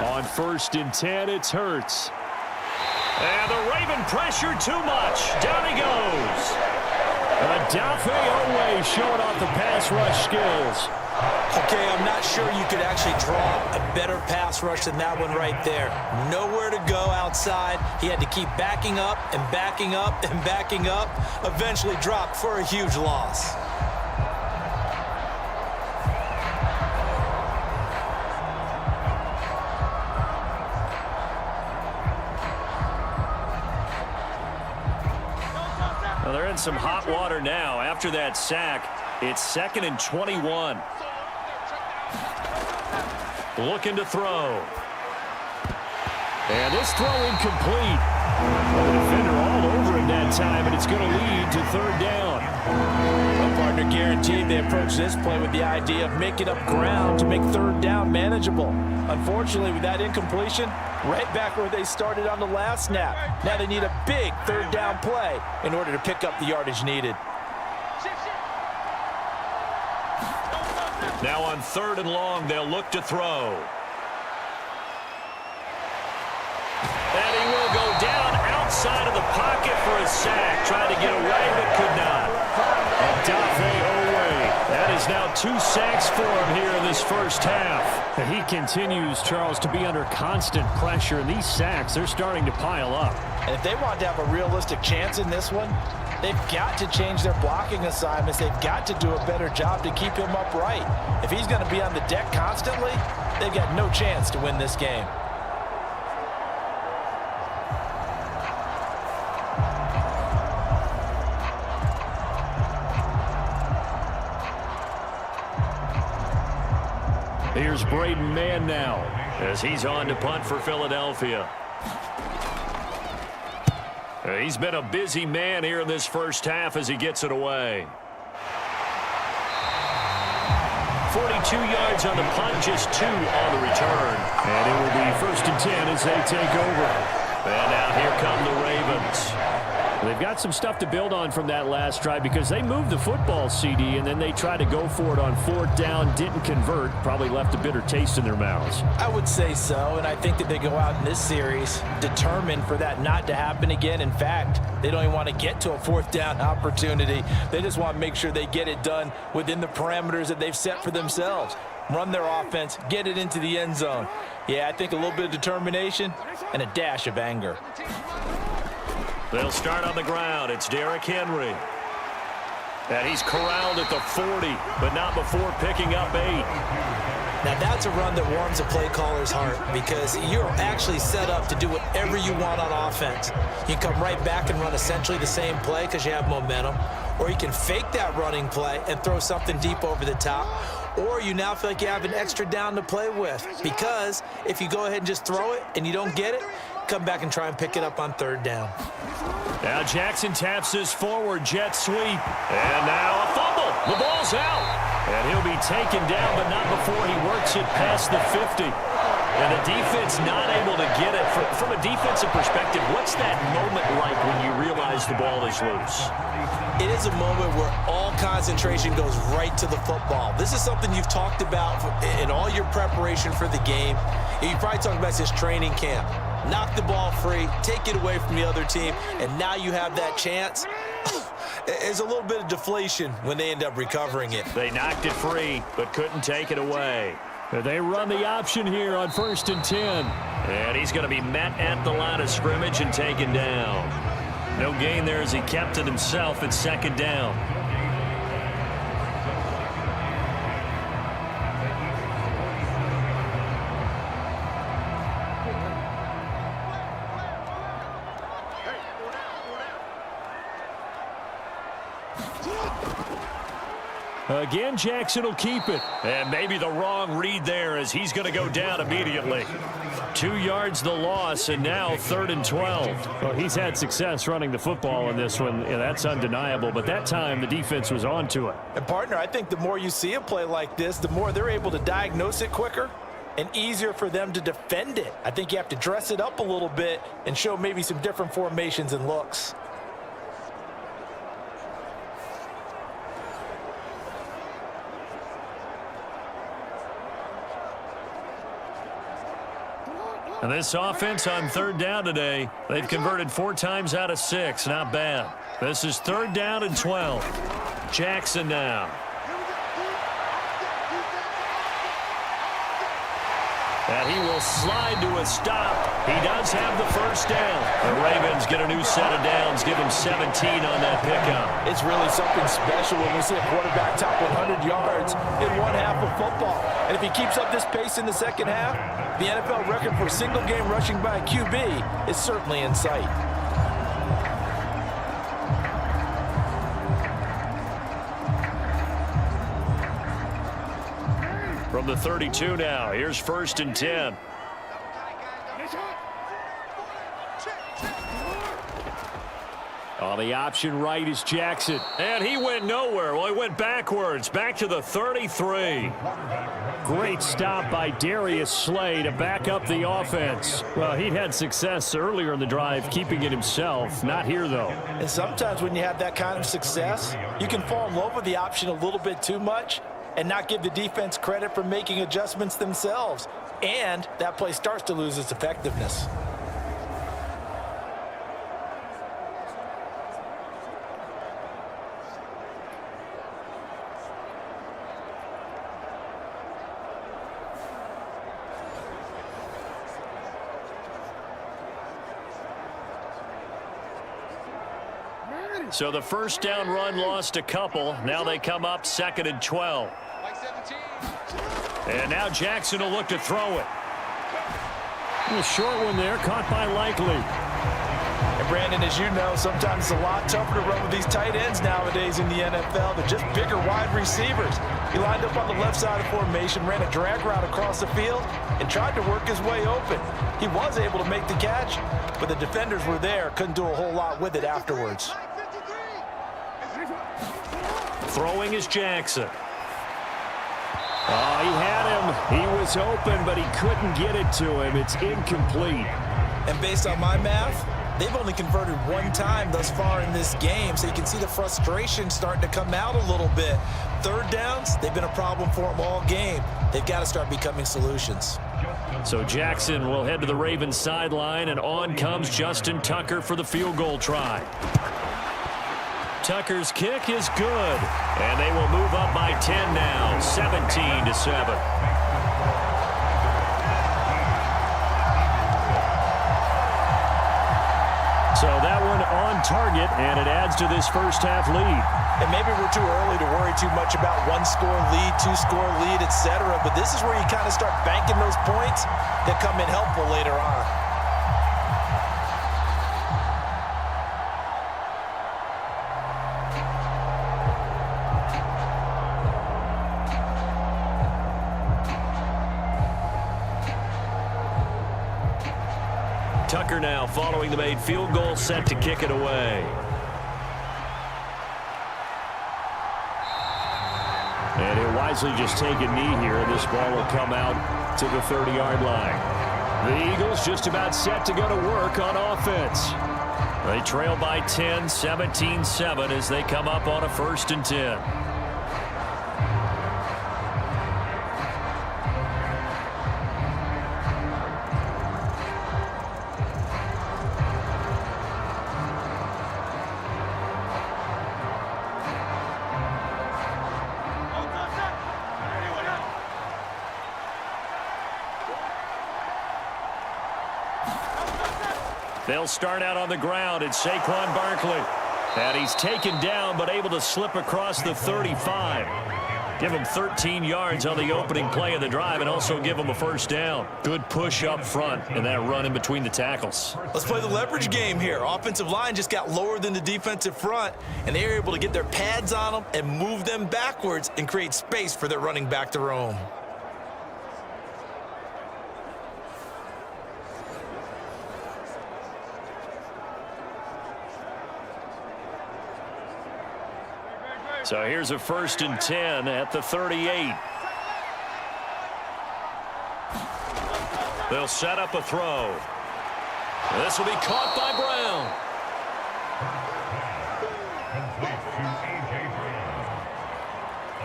On 1st and 10, it's Hurts. And the Raven pressure too much. Down he goes. Adafe Owe showing off the pass rush skills. Okay, I'm not sure you could actually draw a better pass rush than that one right there. Nowhere to go outside. He had to keep backing up and backing up and backing up. Eventually dropped for a huge loss. Well, they're in some hot water now. After that sack, it's 2nd and 21. Looking to throw. And this throw incomplete. The defender all over it that time, and it's going to lead to third down. Well, partner, guaranteed they approach this play with the idea of making up ground to make third down manageable. Unfortunately, with that incompletion, right back where they started on the last snap. Now they need a big third down play in order to pick up the yardage needed. Now on 3rd and long, they'll look to throw. And he will go down outside of the pocket for a sack. Tried to get away, but could not. That is now 2 sacks for him here in this first half. And he continues, Charles, to be under constant pressure. And these sacks, they're starting to pile up. And if they want to have a realistic chance in this one, they've got to change their blocking assignments. They've got to do a better job to keep him upright. If he's going to be on the deck constantly, they've got no chance to win this game. Here's Braden Mann now as he's on to punt for Philadelphia. He's been a busy man here in this first half as he gets it away. 42 yards on the punt, just 2 on the return. And it will be 1st and 10 as they take over. And now here come the Ravens. They've got some stuff to build on from that last drive because they moved the football, CD, and then they tried to go for it on 4th down, didn't convert, probably left a bitter taste in their mouths. I would say so, and I think that they go out in this series determined for that not to happen again. In fact, they don't even want to get to a 4th down opportunity. They just want to make sure they get it done within the parameters that they've set for themselves. Run their offense, get it into the end zone. Yeah, I think a little bit of determination and a dash of anger. They'll start on the ground. It's Derrick Henry. And he's corralled at the 40, but not before picking up 8. Now that's a run that warms a play caller's heart because you're actually set up to do whatever you want on offense. You can come right back and run essentially the same play because you have momentum, or you can fake that running play and throw something deep over the top, or you now feel like you have an extra down to play with because if you go ahead and just throw it and you don't get it, come back and try and pick it up on 3rd down. Now Jackson taps his forward jet sweep. And now a fumble. The ball's out. And he'll be taken down, but not before he works it past the 50. And the defense not able to get it. From a defensive perspective, what's that moment like when you realize the ball is loose? It is a moment where all concentration goes right to the football. This is something you've talked about in all your preparation for the game. You probably talked about this training camp. Knock the ball free, take it away from the other team, and now you have that chance. There's a little bit of deflation when they end up recovering it. They knocked it free, but couldn't take it away. They run the option here on 1st and 10. And he's going to be met at the line of scrimmage and taken down. No gain there as he kept it himself at 2nd down. Again, Jackson will keep it. And maybe the wrong read there as he's going to go down immediately. 2 yards the loss, and now 3rd and 12. Well, he's had success running the football in this one. Yeah, that's undeniable. But that time, the defense was on to it. And, partner, I think the more you see a play like this, the more they're able to diagnose it quicker and easier for them to defend it. I think you have to dress it up a little bit and show maybe some different formations and looks. And this offense on 3rd down today, they've converted 4 times out of 6. Not bad. This is 3rd down and 12. Jackson now. And he will slide to a stop. He does have the 1st down. The Ravens get a new set of downs, give him 17 on that pickup. It's really something special when we see a quarterback top 100 yards in one half of football. And if he keeps up this pace in the 2nd half, the NFL record for single-game rushing by a QB is certainly in sight. From the 32 now, here's 1st and 10. Oh, the option right is Jackson. And he went nowhere. Well, he went backwards, back to the 33. Great stop by Darius Slay to back up the offense. Well, he'd had success earlier in the drive, keeping it himself. Not here, though. And sometimes when you have that kind of success, you can fall in love with the option a little bit too much and not give the defense credit for making adjustments themselves. And that play starts to lose its effectiveness. So the first down run lost a couple. Now they come up 2nd and 12. And now Jackson will look to throw it. A short one there, caught by Likely. And Brandon, as you know, sometimes it's a lot tougher to run with these tight ends nowadays in the NFL. They're just bigger wide receivers. He lined up on the left side of formation, ran a drag route across the field, and tried to work his way open. He was able to make the catch, but the defenders were there, couldn't do a whole lot with it afterwards. Throwing is Jackson. Oh, he had him. He was open, but he couldn't get it to him. It's incomplete. And based on my math, they've only converted one time thus far in this game, so you can see the frustration starting to come out a little bit. Third downs, they've been a problem for them all game. They've got to start becoming solutions. So Jackson will head to the Ravens sideline, and on comes Justin Tucker for the field goal try. Tucker's kick is good, and they will move up by 10 now, 17-7. So that one on target, and it adds to this first half lead. And maybe we're too early to worry too much about one-score lead, two-score lead, etc. But this is where you kind of start banking those points that come in helpful later on. Tucker now following the made field goal, set to kick it away. And he'll wisely just take a knee here, and this ball will come out to the 30-yard line. The Eagles just about set to go to work on offense. They trail by 10, 17-7 as they come up on a 1st and 10. They'll start out on the ground. It's Saquon Barkley. And he's taken down, but able to slip across the 35. Give him 13 yards on the opening play of the drive and also give him a 1st down. Good push up front and that run in between the tackles. Let's play the leverage game here. Offensive line just got lower than the defensive front, and they were able to get their pads on them and move them backwards and create space for their running back to roam. So here's a 1st and 10 at the 38. They'll set up a throw. This will be caught by Brown.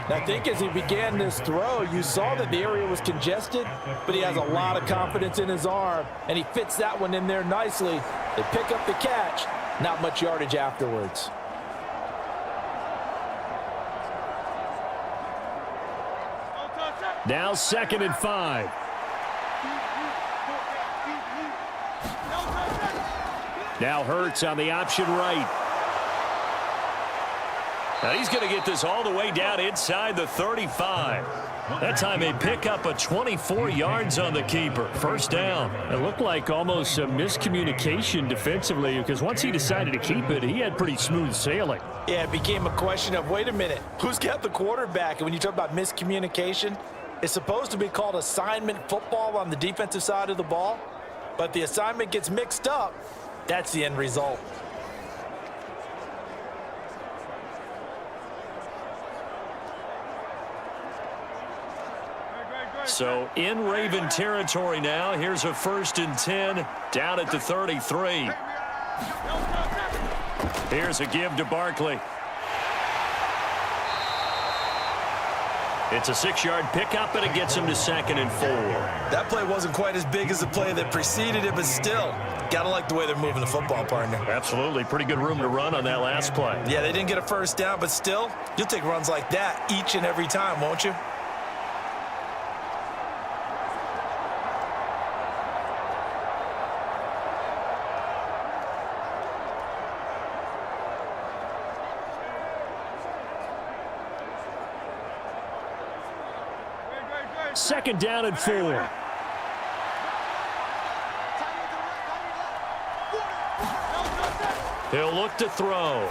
Now, I think as he began this throw, you saw that the area was congested, but he has a lot of confidence in his arm, and he fits that one in there nicely. They pick up the catch, not much yardage afterwards. Now 2nd and 5. Now Hurts on the option right. Now he's going to get this all the way down inside the 35. That time they pick up a 24 yards on the keeper. 1st down. It looked like almost a miscommunication defensively because once he decided to keep it, he had pretty smooth sailing. Yeah, it became a question of, wait a minute, who's got the quarterback? And when you talk about miscommunication, it's supposed to be called assignment football on the defensive side of the ball, but the assignment gets mixed up. That's the end result. So in Raven territory now. Here's a 1st and 10 down at the 33. Here's a give to Barkley. It's a 6-yard pickup, and it gets him to 2nd and 4. That play wasn't quite as big as the play that preceded it, but still, got to like the way they're moving the football, partner. Absolutely. Pretty good room to run on that last play. Yeah, they didn't get a first down, but still, you'll take runs like that each and every time, won't you? Second down and 4. He'll look to throw.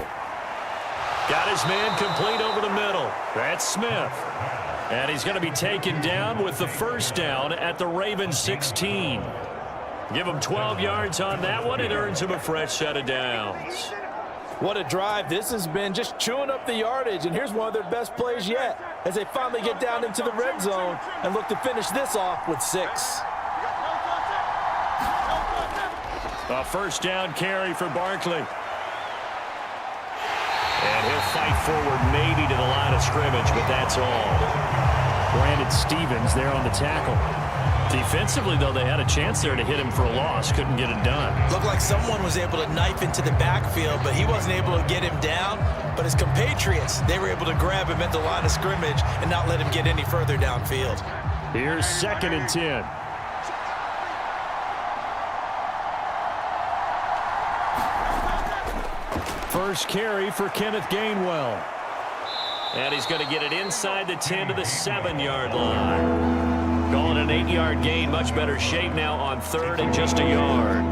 Got his man complete over the middle. That's Smith. And he's going to be taken down with the 1st down at the Ravens 16. Give him 12 yards on that one. It earns him a fresh set of downs. What a drive. This has been just chewing up the yardage, and here's one of their best plays yet as they finally get down into the red zone and look to finish this off with 6. A 1st down carry for Barkley. And he'll fight forward maybe to the line of scrimmage, but that's all. Brandon Stevens there on the tackle. Defensively, though, they had a chance there to hit him for a loss. Couldn't get it done. Looked like someone was able to knife into the backfield, but he wasn't able to get him down. But his compatriots, they were able to grab him at the line of scrimmage and not let him get any further downfield. Here's 2nd and 10. First carry for Kenneth Gainwell. And he's going to get it inside the 10 to the 7-yard line. Calling an 8-yard gain. Much better shape now on 3rd and just a yard.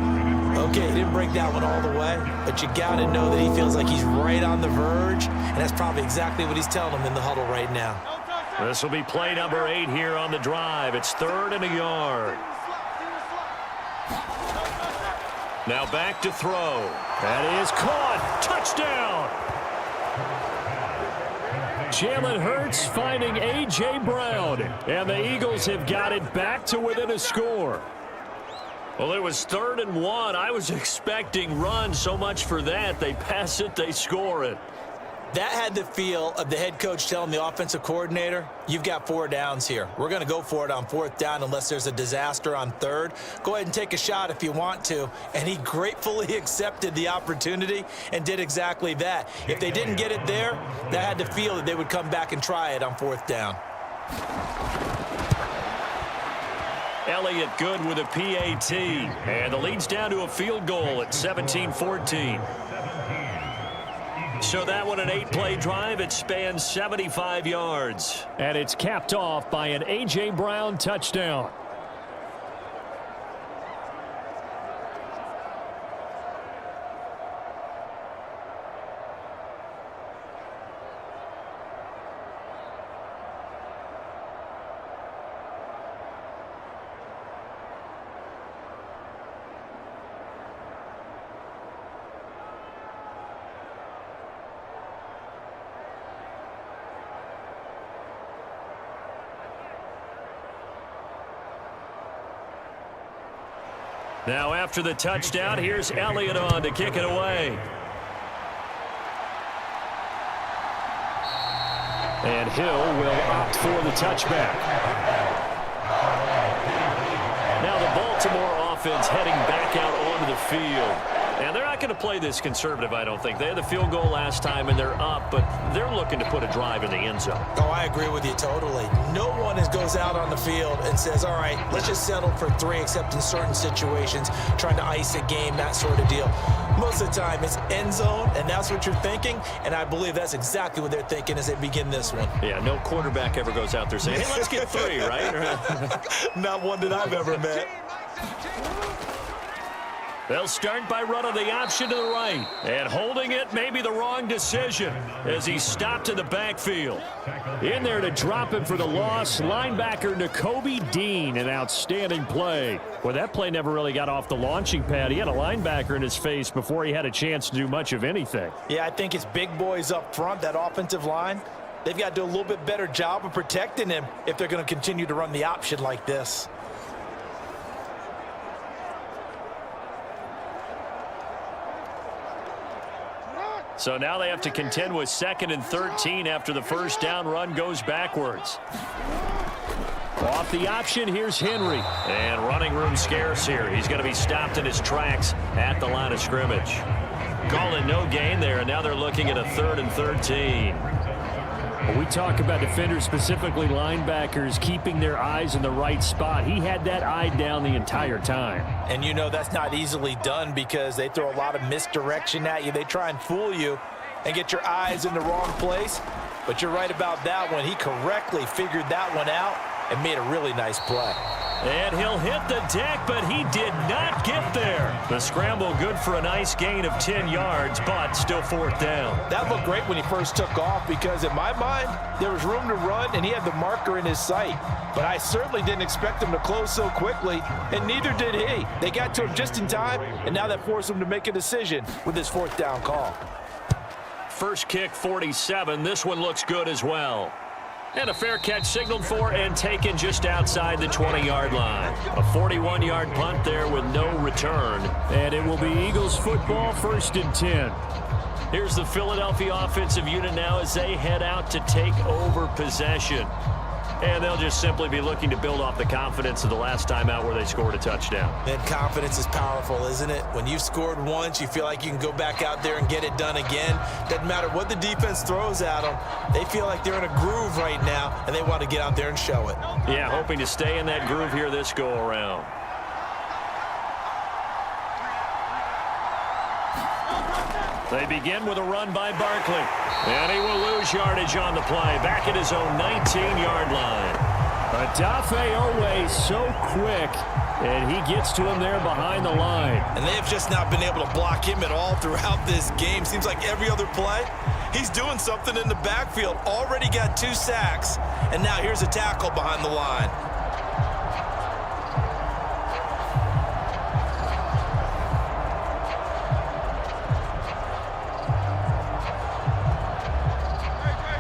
Okay, he didn't break that one all the way, but you got to know that he feels like he's right on the verge, and that's probably exactly what he's telling him in the huddle right now. This will be play number 8 here on the drive. It's 3rd and a yard. Now back to throw. That is caught. Touchdown. Jalen Hurts finding A.J. Brown, and the Eagles have got it back to within a score. Well, it was 3rd and 1. I was expecting run. So much for that. They pass it, they score it. That had the feel of the head coach telling the offensive coordinator, you've got 4 downs here. We're going to go for it on 4th down unless there's a disaster on 3rd. Go ahead and take a shot if you want to. And he gratefully accepted the opportunity and did exactly that. If they didn't get it there, that had the feel that they would come back and try it on 4th down. Elliott good with a PAT. And the lead's down to a field goal at 17-14. So that one, an 8-play drive. It spans 75 yards. And it's capped off by an A.J. Brown touchdown. Now after the touchdown, here's Elliott on to kick it away. And Hill will opt for the touchback. Now the Baltimore offense heading back out onto the field. And they're not going to play this conservative, I don't think. They had the field goal last time, and they're up, but they're looking to put a drive in the end zone. Oh, I agree with you totally. No one goes out on the field and says, all right, let's just settle for 3, except in certain situations, trying to ice a game, that sort of deal. Most of the time, it's end zone, and that's what you're thinking, and I believe that's exactly what they're thinking as they begin this one. Yeah, no quarterback ever goes out there saying, hey, let's get 3, right? Not one that I've ever met. They'll start by running the option to the right. And holding it may be the wrong decision as he stopped in the backfield. In there to drop him for the loss, linebacker Nakobe Dean, an outstanding play. Well, that play never really got off the launching pad. He had a linebacker in his face before he had a chance to do much of anything. Yeah, I think it's big boys up front, that offensive line. they've got to do a little bit better job of protecting him if they're going to continue to run the option like this. So now they have to contend with 2nd and 13 after the first down run goes backwards. Off the option, here's Henry. And running room scarce here. He's going to be stopped in his tracks at the line of scrimmage. Calling no gain there, and now they're looking at a 3rd and 13. When we talk about defenders, specifically linebackers, keeping their eyes in the right spot. He had that eye down the entire time. And you know that's not easily done because they throw a lot of misdirection at you. They try and fool you and get your eyes in the wrong place. But you're right about that one. He correctly figured that one out and made a really nice play. And he'll hit the deck, but he did not get there. The scramble good for a nice gain of 10 yards, but still 4th down. That looked great when he first took off because in my mind, there was room to run and he had the marker in his sight. But I certainly didn't expect him to close so quickly, and neither did he. They got to him just in time, and now that forced him to make a decision with his 4th down call. First kick, 47. This one looks good as well. And a fair catch signaled for and taken just outside the 20-yard line. A 41-yard punt there with no return. And it will be Eagles football, 1st and 10. Here's the Philadelphia offensive unit now as they head out to take over possession. And they'll just simply be looking to build off the confidence of the last time out where they scored a touchdown. And confidence is powerful, isn't it? When you've scored once, you feel like you can go back out there and get it done again. Doesn't matter what the defense throws at them. They feel like they're in a groove right now, and they want to get out there and show it. Yeah, hoping to stay in that groove here this go-around. They begin with a run by Barkley. And he will lose yardage on the play. Back at his own 19-yard line. Odafe Owe so quick, and he gets to him there behind the line. And they have just not been able to block him at all throughout this game. Seems like every other play, he's doing something in the backfield. Already got 2 sacks, and now here's a tackle behind the line.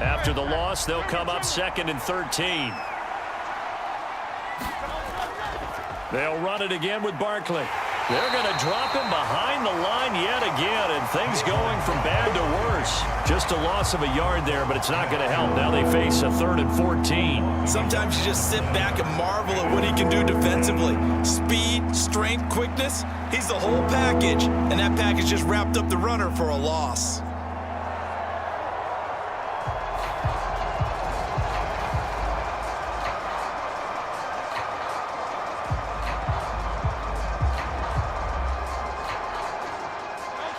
After the loss, they'll come up 2nd and 13. They'll run it again with Barkley. They're going to drop him behind the line yet again, and things going from bad to worse. Just a loss of a yard there, but it's not going to help. Now they face a 3rd and 14. Sometimes you just sit back and marvel at what he can do defensively. Speed, strength, quickness, he's the whole package, and that package just wrapped up the runner for a loss.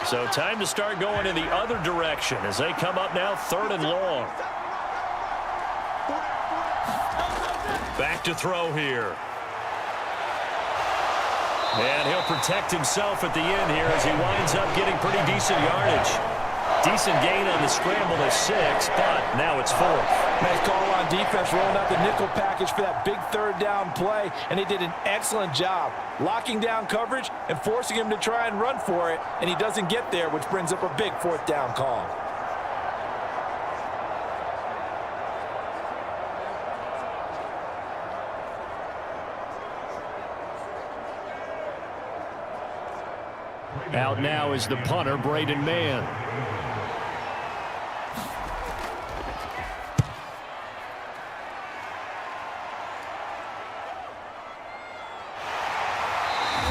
So time to start going in the other direction as they come up now 3rd and long. Back to throw here. And he'll protect himself at the end here as he winds up getting pretty decent yardage. Decent gain on the scramble to 6, but now it's 4th. Nice call on defense, rolling out the nickel package for that big 3rd down play, and they did an excellent job locking down coverage and forcing him to try and run for it, and he doesn't get there, which brings up a big 4th down call. Out now is the punter, Braden Mann.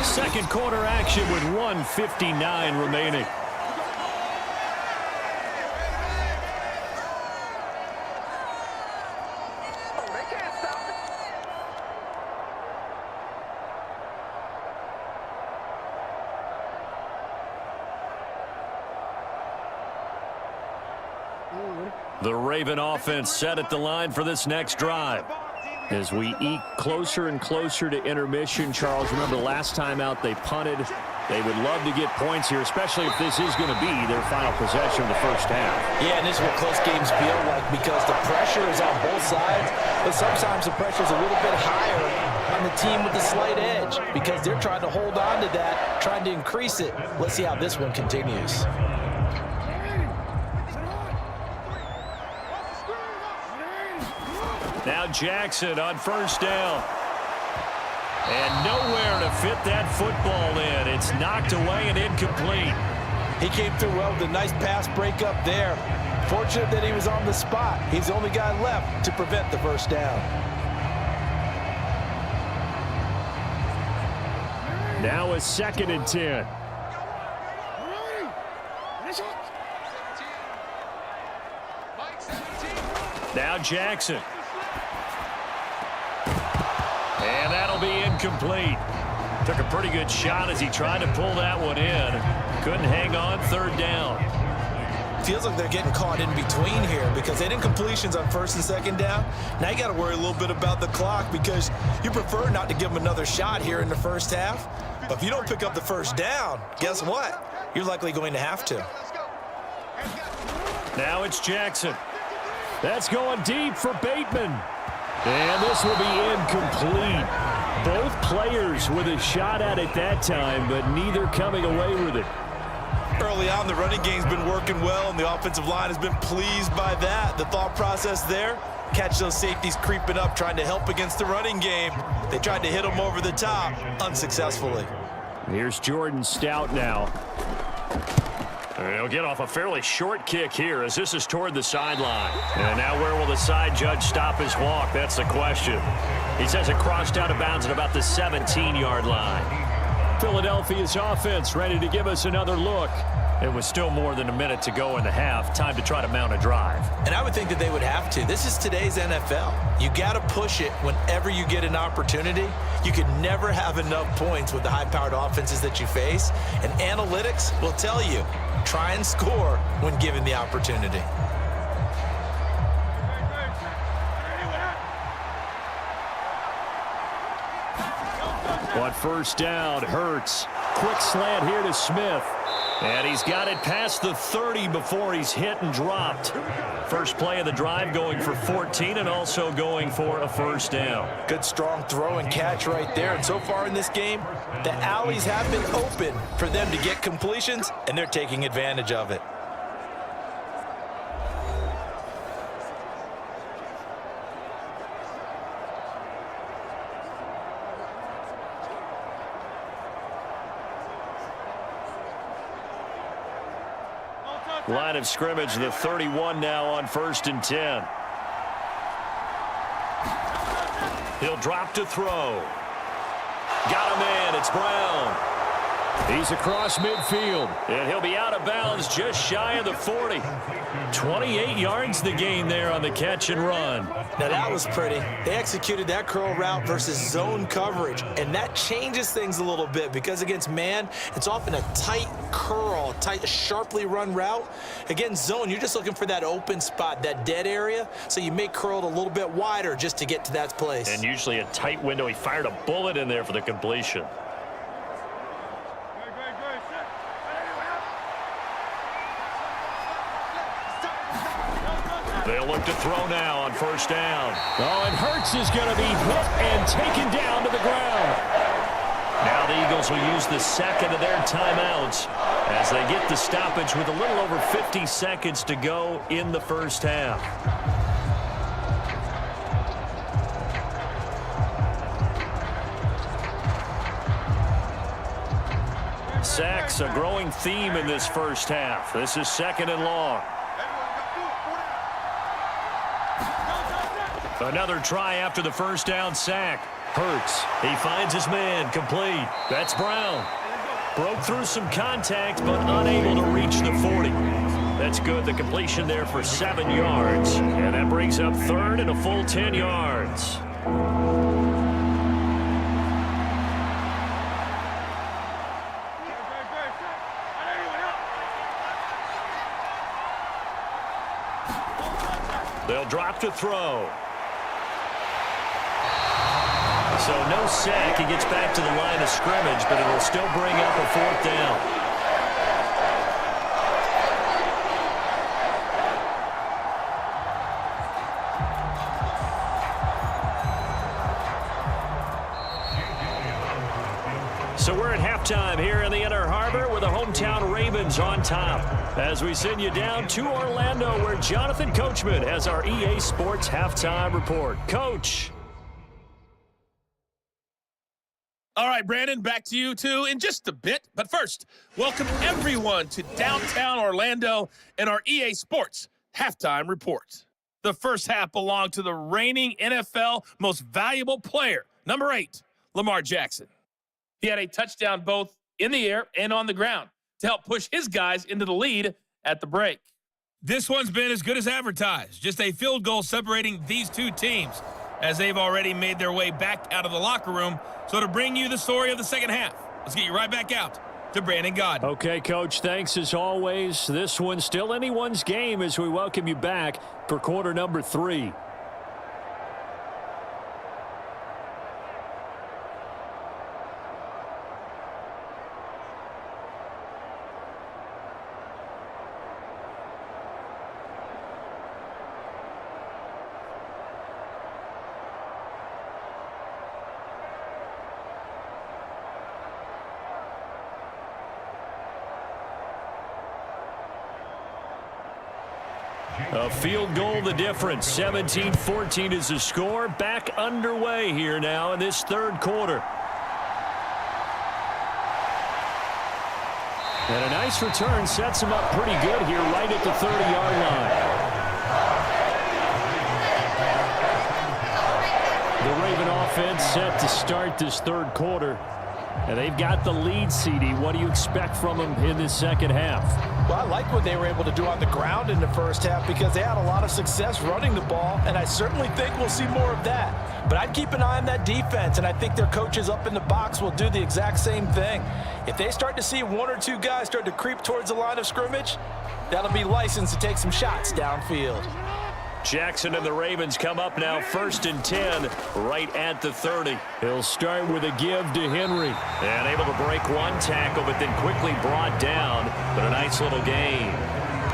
Second quarter action with 1:59 remaining. The Raven offense set at the line for this next drive. As we eke closer and closer to intermission, Charles, remember last time out they punted. They would love to get points here, especially if this is going to be their final possession of the first half. Yeah, and this is what close games feel like because the pressure is on both sides, but sometimes the pressure is a little bit higher on the team with the slight edge because they're trying to hold on to that, trying to increase it. Let's see how this one continues. Now Jackson on first down. And nowhere to fit that football in. It's knocked away and incomplete. He came through well with a nice pass breakup there. Fortunate that he was on the spot. He's the only guy left to prevent the first down. Now a 2nd and 10. Now Jackson. And that'll be incomplete. Took a pretty good shot as he tried to pull that one in. Couldn't hang on, 3rd down. Feels like they're getting caught in between here because they did incompletions on 1st and 2nd down. Now you got to worry a little bit about the clock because you prefer not to give them another shot here in the first half. But if you don't pick up the first down, guess what? You're likely going to have to. Now it's Jackson. That's going deep for Bateman. And this will be incomplete. Both players with a shot at it that time, but neither coming away with it. Early on, the running game's been working well, and the offensive line has been pleased by that. The thought process there, catch those safeties creeping up, trying to help against the running game. They tried to hit them over the top, unsuccessfully. Here's Jordan Stout now. He'll get off a fairly short kick here as this is toward the sideline. And now where will the side judge stop his walk? That's the question. He says it crossed out of bounds at about the 17-yard line. Philadelphia's offense ready to give us another look. It was still more than a minute to go in the half. Time to try to mount a drive. And I would think that they would have to. This is today's NFL. You got to push it whenever you get an opportunity. You can never have enough points with the high-powered offenses that you face. And analytics will tell you, try and score when given the opportunity. On first down, Hurts. Quick slant here to Smith. And he's got it past the 30 before he's hit and dropped. First play of the drive going for 14 and also going for a first down. Good strong throw and catch right there. And so far in this game, the alleys have been open for them to get completions, and they're taking advantage of it. Line of scrimmage, the 31 now on 1st and 10. He'll drop to throw. Got him in. It's Brown. He's across midfield, and he'll be out of bounds just shy of the 40. 28 yards the gain there on the catch and run. Now that was pretty. They executed that curl route versus zone coverage, and that changes things a little bit because against man, it's often a tight curl, tight, sharply run route. Against zone, you're just looking for that open spot, that dead area, so you make curl a little bit wider just to get to that place. And usually a tight window. He fired a bullet in there for the completion. They'll look to throw now on first down. Oh, and Hurts is going to be hit and taken down to the ground. Now the Eagles will use the second of their timeouts as they get the stoppage with a little over 50 seconds to go in the first half. Sacks, a growing theme in this first half. This is 2nd and long. Another try after the first down sack. Hurts. He finds his man. Complete. That's Brown. Broke through some contact, but unable to reach the 40. That's good. The completion there for 7 yards. And that brings up 3rd and a full 10 yards. They'll drop to throw. So no sack. He gets back to the line of scrimmage, but it'll still bring up a 4th down. So we're at halftime here in the Inner Harbor with the hometown Ravens on top. As we send you down to Orlando where Jonathan Coachman has our EA Sports Halftime Report. Coach. All right, Brandon, back to you, too, in just a bit. But first, welcome everyone to downtown Orlando and our EA Sports Halftime Report. The first half belonged to the reigning NFL most valuable player, number 8, Lamar Jackson. He had a touchdown both in the air and on the ground to help push his guys into the lead at the break. This one's been as good as advertised, just a field goal separating these two teams, as they've already made their way back out of the locker room. So to bring you the story of the second half, let's get you right back out to Brandon Godden. Okay, Coach, thanks as always. This one's still anyone's game as we welcome you back for quarter number 3. A field goal the difference. 17-14 is the score. Back underway here now in this third quarter. And a nice return sets him up pretty good here right at the 30-yard line. The Raven offense set to start this third quarter. And they've got the lead, CD. What do you expect from them in this second half? Well, I like what they were able to do on the ground in the first half because they had a lot of success running the ball, and I certainly think we'll see more of that. But I'd keep an eye on that defense, and I think their coaches up in the box will do the exact same thing. If they start to see one or two guys start to creep towards the line of scrimmage, that'll be licensed to take some shots downfield. Jackson and the Ravens come up now 1st and 10 right at the 30. He'll start with a give to Henry. And able to break one tackle, but then quickly brought down. But a nice little gain.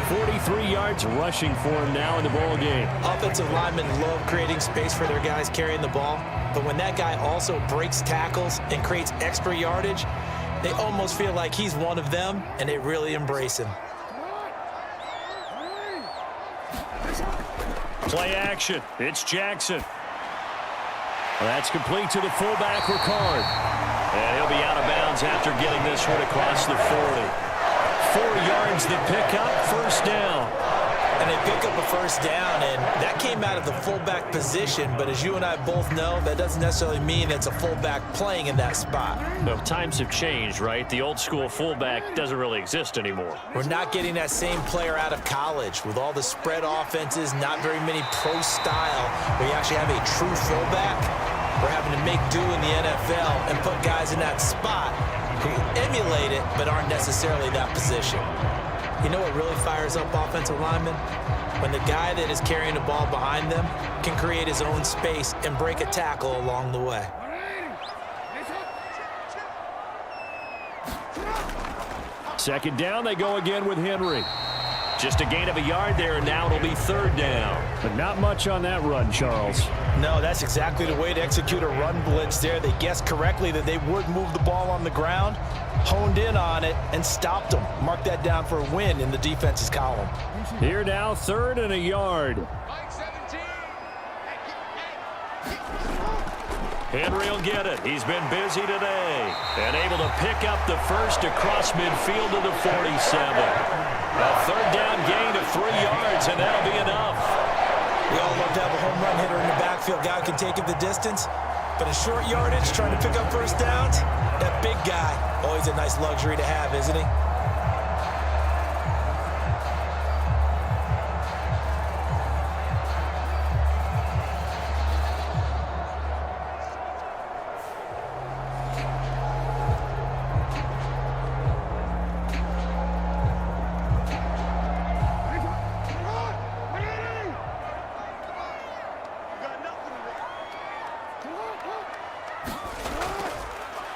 43 yards rushing for him now in the ball game. Offensive linemen love creating space for their guys carrying the ball. But when that guy also breaks tackles and creates extra yardage, they almost feel like he's one of them, and they really embrace him. Play action. It's Jackson. That's complete to the fullback, Ricard. And he'll be out of bounds after getting this one across the 40. 4 yards the pickup, first down. And they pick up a first down, and that came out of the fullback position. But as you and I both know, that doesn't necessarily mean it's a fullback playing in that spot. No, times have changed, right? The old school fullback doesn't really exist anymore. We're not getting that same player out of college with all the spread offenses, not very many pro style, where you actually have a true fullback. We're having to make do in the NFL and put guys in that spot who emulate it but aren't necessarily that position. You know what really fires up offensive linemen? When the guy that is carrying the ball behind them can create his own space and break a tackle along the way. Second down, they go again with Henry. Just a gain of a yard there, and now it'll be third down. But not much on that run, Charles. No, that's exactly the way to execute a run blitz there. They guessed correctly that they would move the ball on the ground, honed in on it, and stopped them. Mark that down for a win in the defense's column. Here now, 3rd and a yard. Henry will get it. He's been busy today and able to pick up the first across midfield to the 47. A third down gain of 3 yards, and that'll be enough. We all love to have a home run hitter in the backfield. Guy can take it the distance, but in short yardage, trying to pick up first downs, that big guy, always a nice luxury to have, isn't he?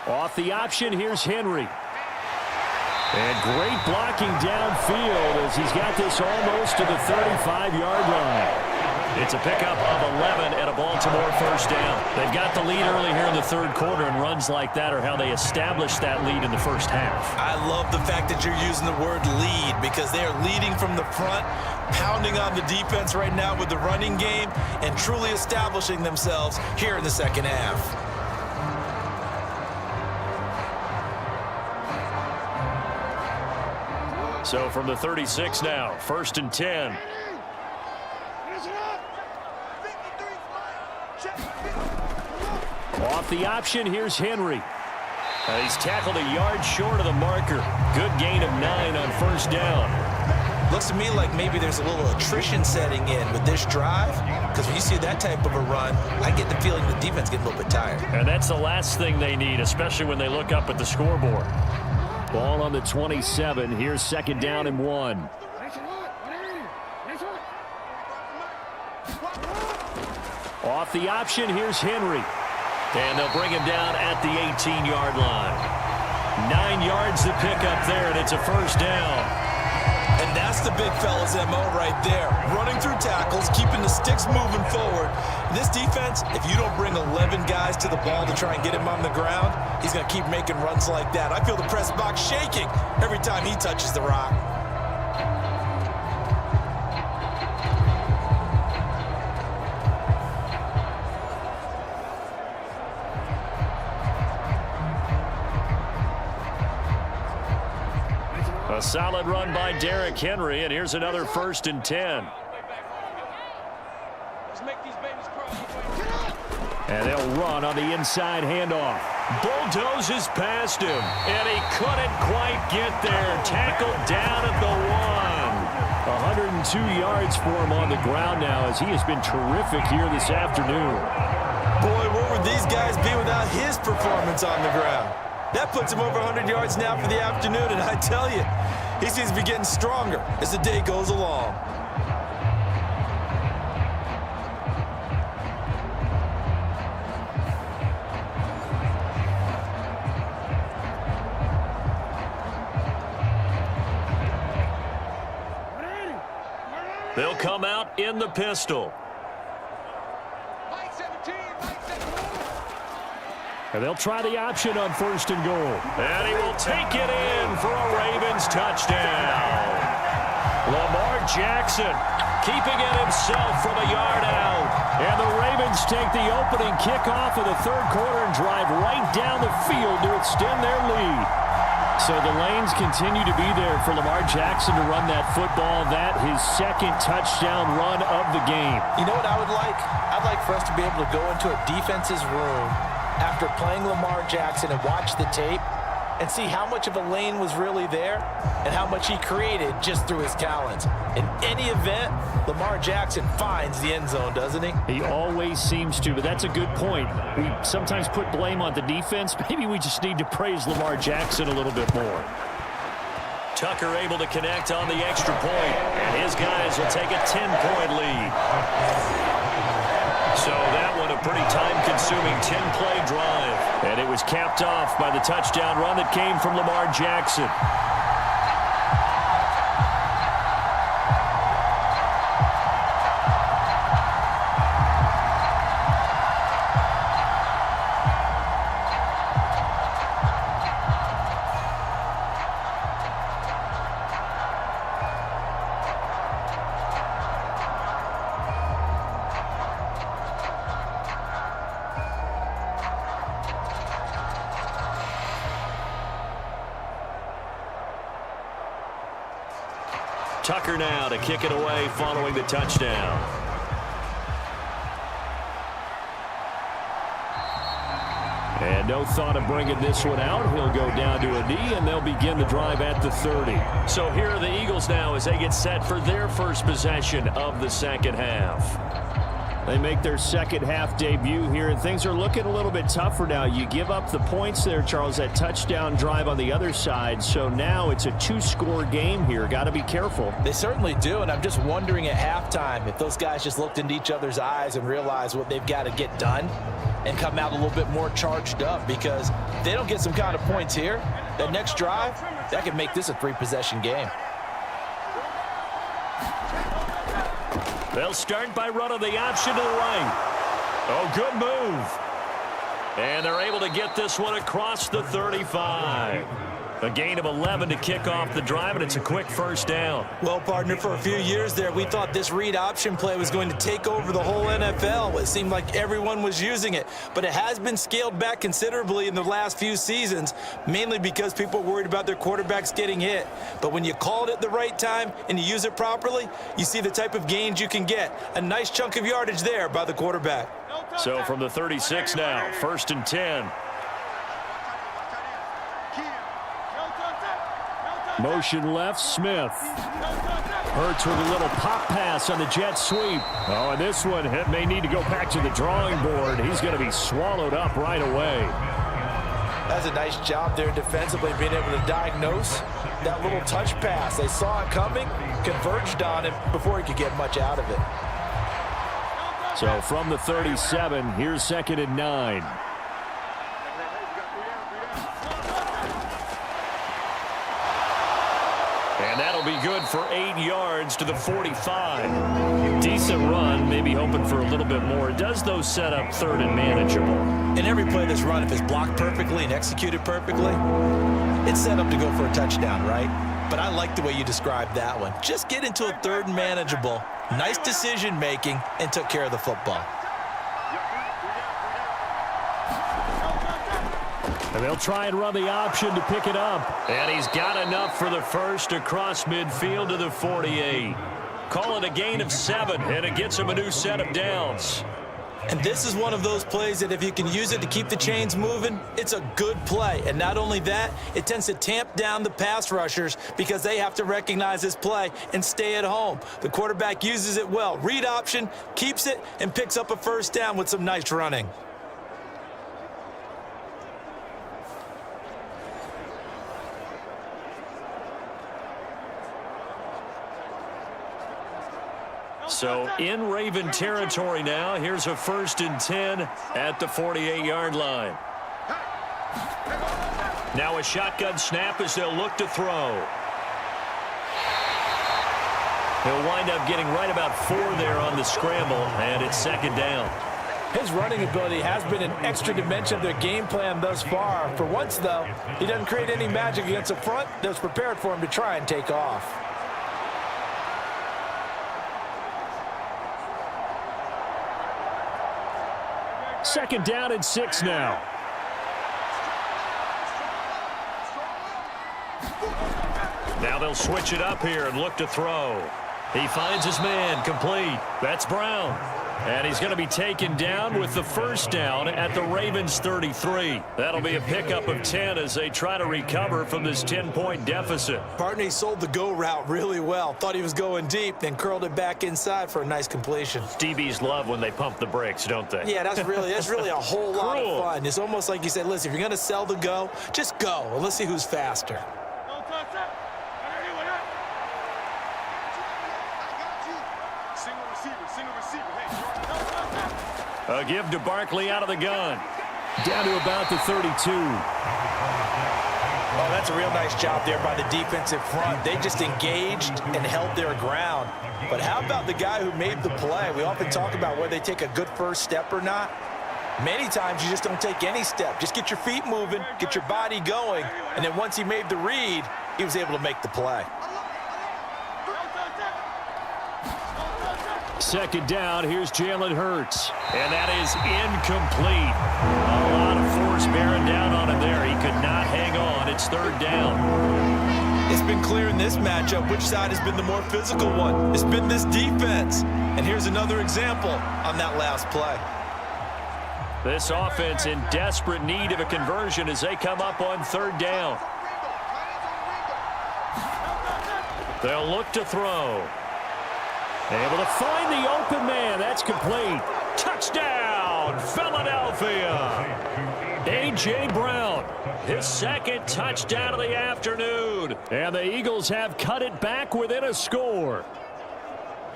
Off the option, here's Henry. And great blocking downfield as he's got this almost to the 35-yard line. It's a pickup of 11 and a ball Baltimore first down. They've got the lead early here in the third quarter, and runs like that are how they establish that lead in the first half. I love the fact that you're using the word lead because they are leading from the front, pounding on the defense right now with the running game, and truly establishing themselves here in the second half. So from the 36 now, 1st and 10. Off the option, here's Henry. He's tackled a yard short of the marker. Good gain of 9 on first down. Looks to me like maybe there's a little attrition setting in with this drive, because when you see that type of a run, I get the feeling the defense getting a little bit tired. And that's the last thing they need, especially when they look up at the scoreboard. Ball on the 27. Here's 2nd down and 1. Off the option, here's Henry. And they'll bring him down at the 18-yard line. 9 yards to pick up there, and it's a first down. And that's the big fella's MO right there. Running through tackles, keeping the sticks moving forward. This defense, if you don't bring 11 guys to the ball to try and get him on the ground, he's going to keep making runs like that. I feel the press box shaking every time he touches the rock. A solid run by Derrick Henry, and here's another 1st and 10. And they'll run on the inside handoff. Bulldozes past him, and he couldn't quite get there. Tackled down at the 1. 102 yards for him on the ground now, as he has been terrific here this afternoon. Boy, where would these guys be without his performance on the ground? That puts him over 100 yards now for the afternoon, and I tell you, he seems to be getting stronger as the day goes along. They'll come out in the pistol. And they'll try the option on 1st and goal. And he will take it in for a Ravens touchdown. Lamar Jackson keeping it himself from a yard out. And the Ravens take the opening kickoff of the third quarter and drive right down the field to extend their lead. So the lanes continue to be there for Lamar Jackson to run that football. That his 2nd touchdown run of the game. You know what I would like? I'd like for us to be able to go into a defense's room after playing Lamar Jackson and watch the tape and see how much of a lane was really there and how much he created just through his talents. In any event, Lamar Jackson finds the end zone, doesn't he? He always seems to, but that's a good point. We sometimes put blame on the defense. Maybe we just need to praise Lamar Jackson a little bit more. Tucker able to connect on the extra point, and his guys will take a 10-point lead. So that one a pretty time-consuming 10-play drive. And it was capped off by the touchdown run that came from Lamar Jackson. Tucker now to kick it away following the touchdown. And no thought of bringing this one out. He'll go down to a knee, and they'll begin the drive at the 30. So here are the Eagles now as they get set for their first possession of the second half. They make their second half debut here, and things are looking a little bit tougher now. You give up the points there, Charles, that touchdown drive on the other side. So now it's a 2-score game here. Got to be careful. They certainly do, and I'm just wondering at halftime if those guys just looked into each other's eyes and realized what they've got to get done and come out a little bit more charged up, because if they don't get some kind of points here, that next drive, that could make this a 3-possession game. They'll start by running the option to the right. Oh, good move. And they're able to get this one across the 35. A gain of 11 to kick off the drive, and it's a quick first down. Well, partner, for a few years there, we thought this read option play was going to take over the whole NFL. It seemed like everyone was using it, but it has been scaled back considerably in the last few seasons, mainly because people are worried about their quarterbacks getting hit. But when you call it at the right time and you use it properly, you see the type of gains you can get. A nice chunk of yardage there by the quarterback. So from the 36 now, 1st and 10. Motion left, Smith. Hurts with a little pop pass on the jet sweep. Oh, and this one may need to go back to the drawing board. He's going to be swallowed up right away. That's a nice job there defensively, being able to diagnose that little touch pass. They saw it coming, converged on him before he could get much out of it. So from the 37, here's 2nd and 9. And that'll be good for 8 yards to the 45. Decent run, maybe hoping for a little bit more. It does, though, set up 3rd and manageable. In every play that's run, if it's blocked perfectly and executed perfectly, it's set up to go for a touchdown, right? But I like the way you described that one. Just get into a 3rd and manageable, nice decision-making, and took care of the football. And they'll try and run the option to pick it up. And he's got enough for the first across midfield to the 48. Call it a gain of 7, and it gets him a new set of downs. And this is one of those plays that if you can use it to keep the chains moving, it's a good play. And not only that, it tends to tamp down the pass rushers because they have to recognize this play and stay at home. The quarterback uses it well. Read option, keeps it, and picks up a first down with some nice running. So in Raven territory now. Here's a 1st and 10 at the 48-yard line. Now a shotgun snap as they'll look to throw. He'll wind up getting right about 4 there on the scramble, and it's 2nd down. His running ability has been an extra dimension of their game plan thus far. For once, though, he doesn't create any magic against the front that's prepared for him to try and take off. 2nd down and 6 now. Now they'll switch it up here and look to throw. He finds his man, complete. That's Brown. And he's going to be taken down with the first down at the Ravens 33. That'll be a pickup of 10 as they try to recover from this 10-point deficit. Partner, he sold the go route really well. Thought he was going deep, then curled it back inside for a nice completion. DBs love when they pump the brakes, don't they? Yeah, that's really a whole lot of fun. It's almost like you said, listen, if you're going to sell the go, just go. And let's see who's faster. A give to Barkley out of the gun. Down to about the 32. Oh, that's a real nice job there by the defensive front. They just engaged and held their ground. But how about the guy who made the play? We often talk about whether they take a good first step or not. Many times you just don't take any step. Just get your feet moving, get your body going, and then once he made the read, he was able to make the play. 2nd down, here's Jalen Hurts. And that is incomplete. A lot of force bearing down on him there. He could not hang on. It's 3rd down. It's been clear in this matchup which side has been the more physical one. It's been this defense. And here's another example on that last play. This offense in desperate need of a conversion as they come up on 3rd down. They'll look to throw. Able to find the open man. That's complete. Touchdown, Philadelphia. A.J. Brown, his 2nd touchdown of the afternoon. And the Eagles have cut it back within a score.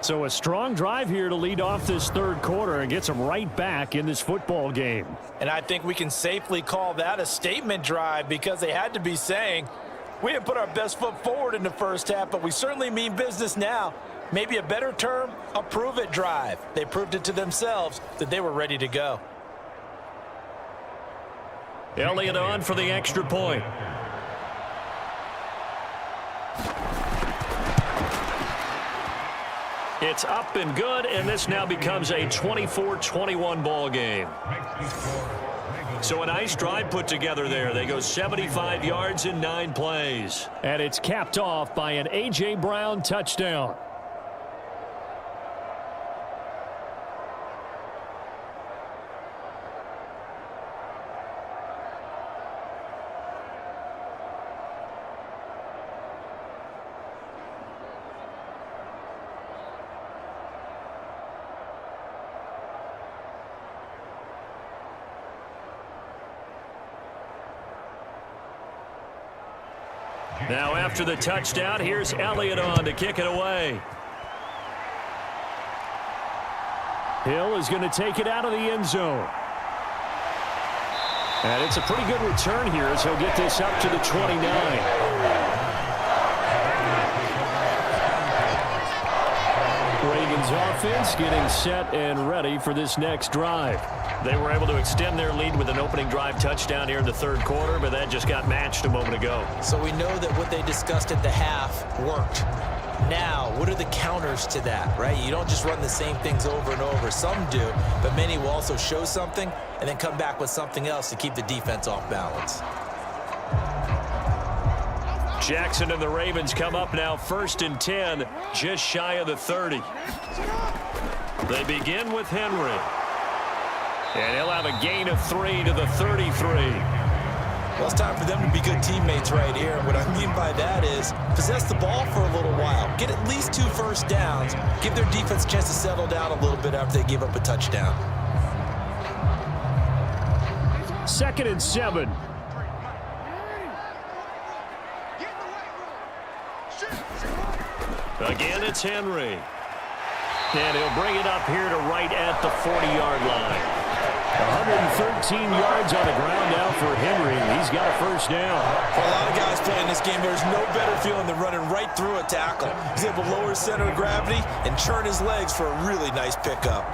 So a strong drive here to lead off this 3rd quarter and gets them right back in this football game. And I think we can safely call that a statement drive because they had to be saying, we didn't put our best foot forward in the first half, but we certainly mean business now. Maybe a better term, a prove-it drive. They proved it to themselves that they were ready to go. Elliott on for the extra point. It's up and good, and this now becomes a 24-21 ball game. So a nice drive put together there. They go 75 yards in 9 plays. And it's capped off by an A.J. Brown touchdown. Now after the touchdown, here's Elliott on to kick it away. Hill is going to take it out of the end zone. And it's a pretty good return here as he'll get this up to the 29. Ravens offense getting set and ready for this next drive. They were able to extend their lead with an opening drive touchdown here in the 3rd quarter, but that just got matched a moment ago. So we know that what they discussed at the half worked. Now, what are the counters to that, right? You don't just run the same things over and over. Some do, but many will also show something and then come back with something else to keep the defense off balance. Jackson and the Ravens come up now 1st and 10, just shy of the 30. They begin with Henry. And he'll have a gain of 3 to the 33. Well, it's time for them to be good teammates right here. What I mean by that is possess the ball for a little while. Get at least 2 first downs. Give their defense a chance to settle down a little bit after they give up a touchdown. 2nd and 7. Again, it's Henry. And he'll bring it up here to right at the 40-yard line. 113 yards on the ground now for Henry. He's got a first down. For a lot of guys playing this game, there's no better feeling than running right through a tackle. He's able to lower his center of gravity and churn his legs for a really nice pickup.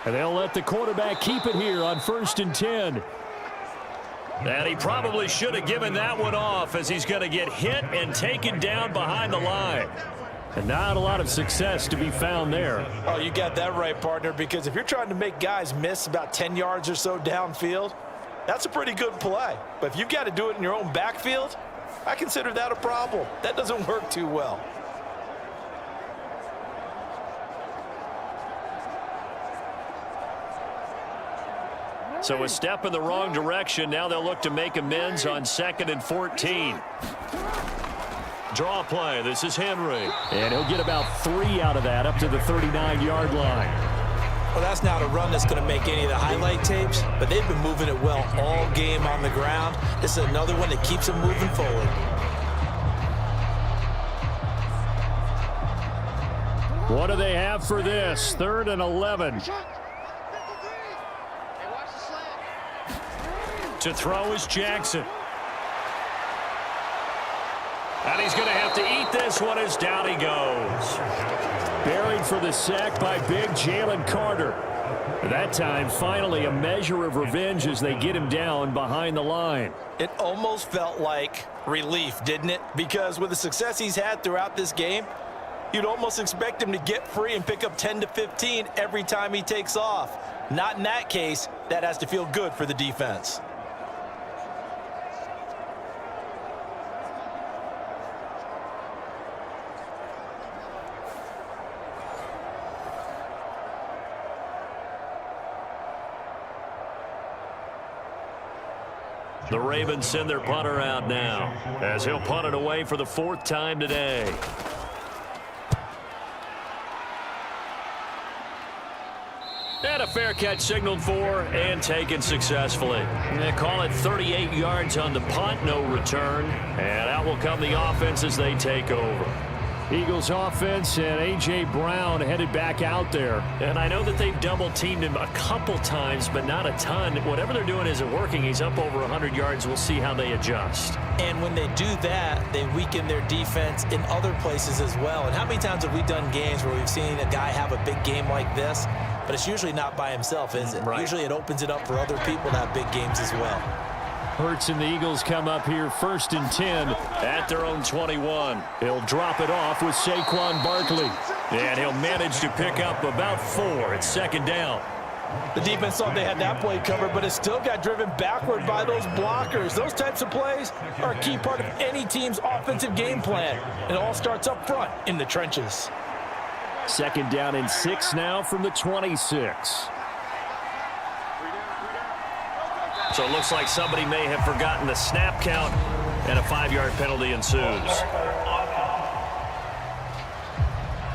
And they'll let the quarterback keep it here on 1st and 10. And he probably should have given that one off as he's going to get hit and taken down behind the line. And not a lot of success to be found there. Oh, you got that right, partner, because if you're trying to make guys miss about 10 yards or so downfield, that's a pretty good play. But if you've got to do it in your own backfield, I consider that a problem. That doesn't work too well. So a step in the wrong direction. Now they'll look to make amends on 2nd and 14. Draw play. This is Henry. And he'll get about 3 out of that up to the 39-yard line. Well, that's not a run that's going to make any of the highlight tapes, but they've been moving it well all game on the ground. This is another one that keeps them moving forward. What do they have for this? 3rd and 11. To throw is Jackson. And he's going to have to eat this one as down he goes. Buried for the sack by big Jalen Carter. That time, finally, a measure of revenge as they get him down behind the line. It almost felt like relief, didn't it? Because with the success he's had throughout this game, you'd almost expect him to get free and pick up 10 to 15 every time he takes off. Not in that case. That has to feel good for the defense. The Ravens send their punter out now as he'll punt it away for the 4th time today. And a fair catch signaled for and taken successfully. And they call it 38 yards on the punt, no return. And out will come the offense as they take over. Eagles offense and A.J. Brown headed back out there. And I know that they've double-teamed him a couple times, but not a ton. Whatever they're doing isn't working. He's up over 100 yards. We'll see how they adjust. And when they do that, they weaken their defense in other places as well. And how many times have we done games where we've seen a guy have a big game like this, but it's usually not by himself, is it? Right. Usually it opens it up for other people to have big games as well. Hurts and the Eagles come up here 1st and 10 at their own 21. He'll drop it off with Saquon Barkley. And he'll manage to pick up about 4. It's 2nd down. The defense thought they had that play covered, but it still got driven backward by those blockers. Those types of plays are a key part of any team's offensive game plan. It all starts up front in the trenches. 2nd down and 6 now from the 26. So it looks like somebody may have forgotten the snap count, and a 5-yard penalty ensues.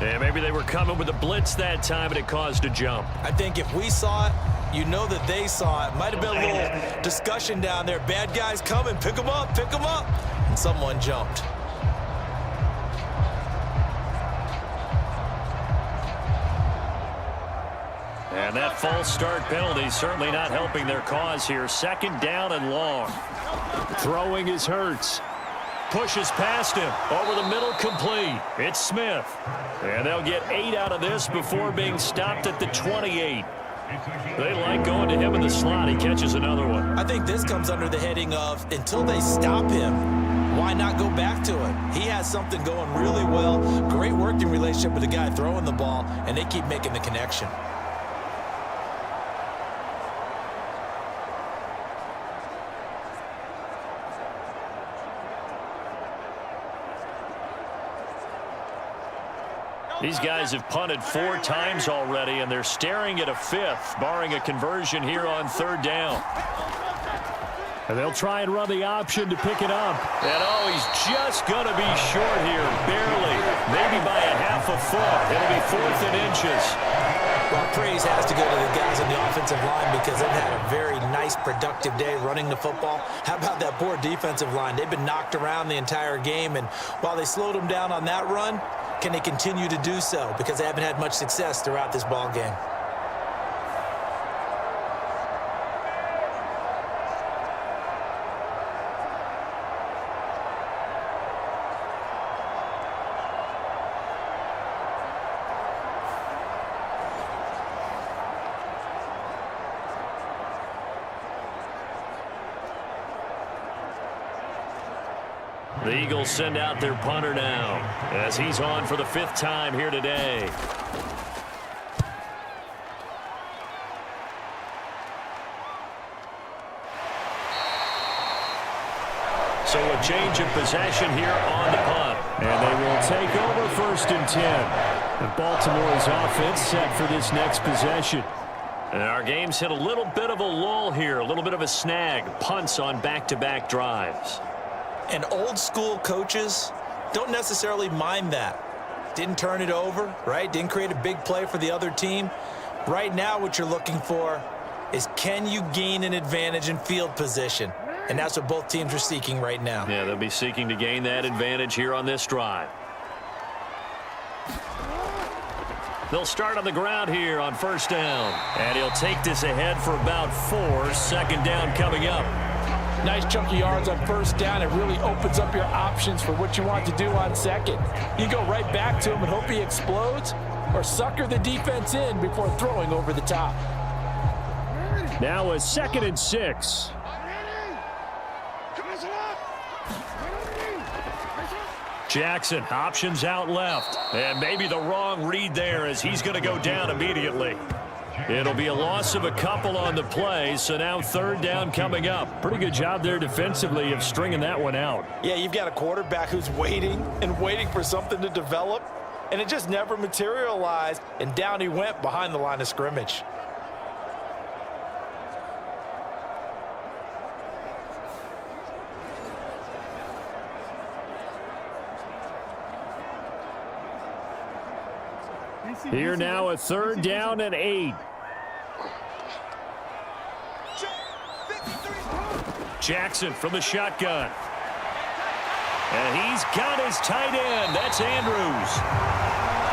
And maybe they were coming with a blitz that time, and it caused a jump. I think if we saw it, you know that they saw it. Might have been a little discussion down there. Bad guys coming, pick them up, pick them up. And someone jumped. And that false start penalty certainly not helping their cause here. 2nd down and long. Throwing is Hurts. Pushes past him. Over the middle, complete. It's Smith. And they'll get 8 out of this before being stopped at the 28. They like going to him in the slot. He catches another one. I think this comes under the heading of, until they stop him, why not go back to it? He has something going really well. Great working relationship with the guy throwing the ball, and they keep making the connection. These guys have punted 4 times already, and they're staring at a 5th, barring a conversion here on 3rd down. And they'll try and run the option to pick it up. And oh, he's just going to be short here, barely, maybe by a half a foot. It'll be 4th and inches. Well, praise has to go to the guys on the offensive line because they've had a very nice, productive day running the football. How about that poor defensive line? They've been knocked around the entire game, and while they slowed them down on that run, can they continue to do so? Because they haven't had much success throughout this ball game. The Eagles send out their punter now as he's on for the 5th time here today. So a change of possession here on the punt. And they will take over 1st and 10. And Baltimore's offense set for this next possession. And our game's hit a little bit of a lull here, a little bit of a snag. Punts on back-to-back drives. And old school coaches don't necessarily mind that. Didn't turn it over, right? Didn't create a big play for the other team. Right now what you're looking for is, can you gain an advantage in field position? And that's what both teams are seeking right now. Yeah, they'll be seeking to gain that advantage here on this drive. They'll start on the ground here on 1st down. And he'll take this ahead for about 4. 2nd down coming up. Nice chunky yards on 1st down. It really opens up your options for what you want to do on 2nd. You go right back to him and hope he explodes, or sucker the defense in before throwing over the top. Now a 2nd and 6. Jackson options out left. And maybe the wrong read there as he's going to go down immediately. It'll be a loss of a couple on the play, so now 3rd down coming up. Pretty good job there defensively of stringing that one out. Yeah, you've got a quarterback who's waiting and waiting for something to develop, and it just never materialized, and down he went behind the line of scrimmage. Here now a 3rd down and 8. Jackson from the shotgun. And he's got his tight end. That's Andrews.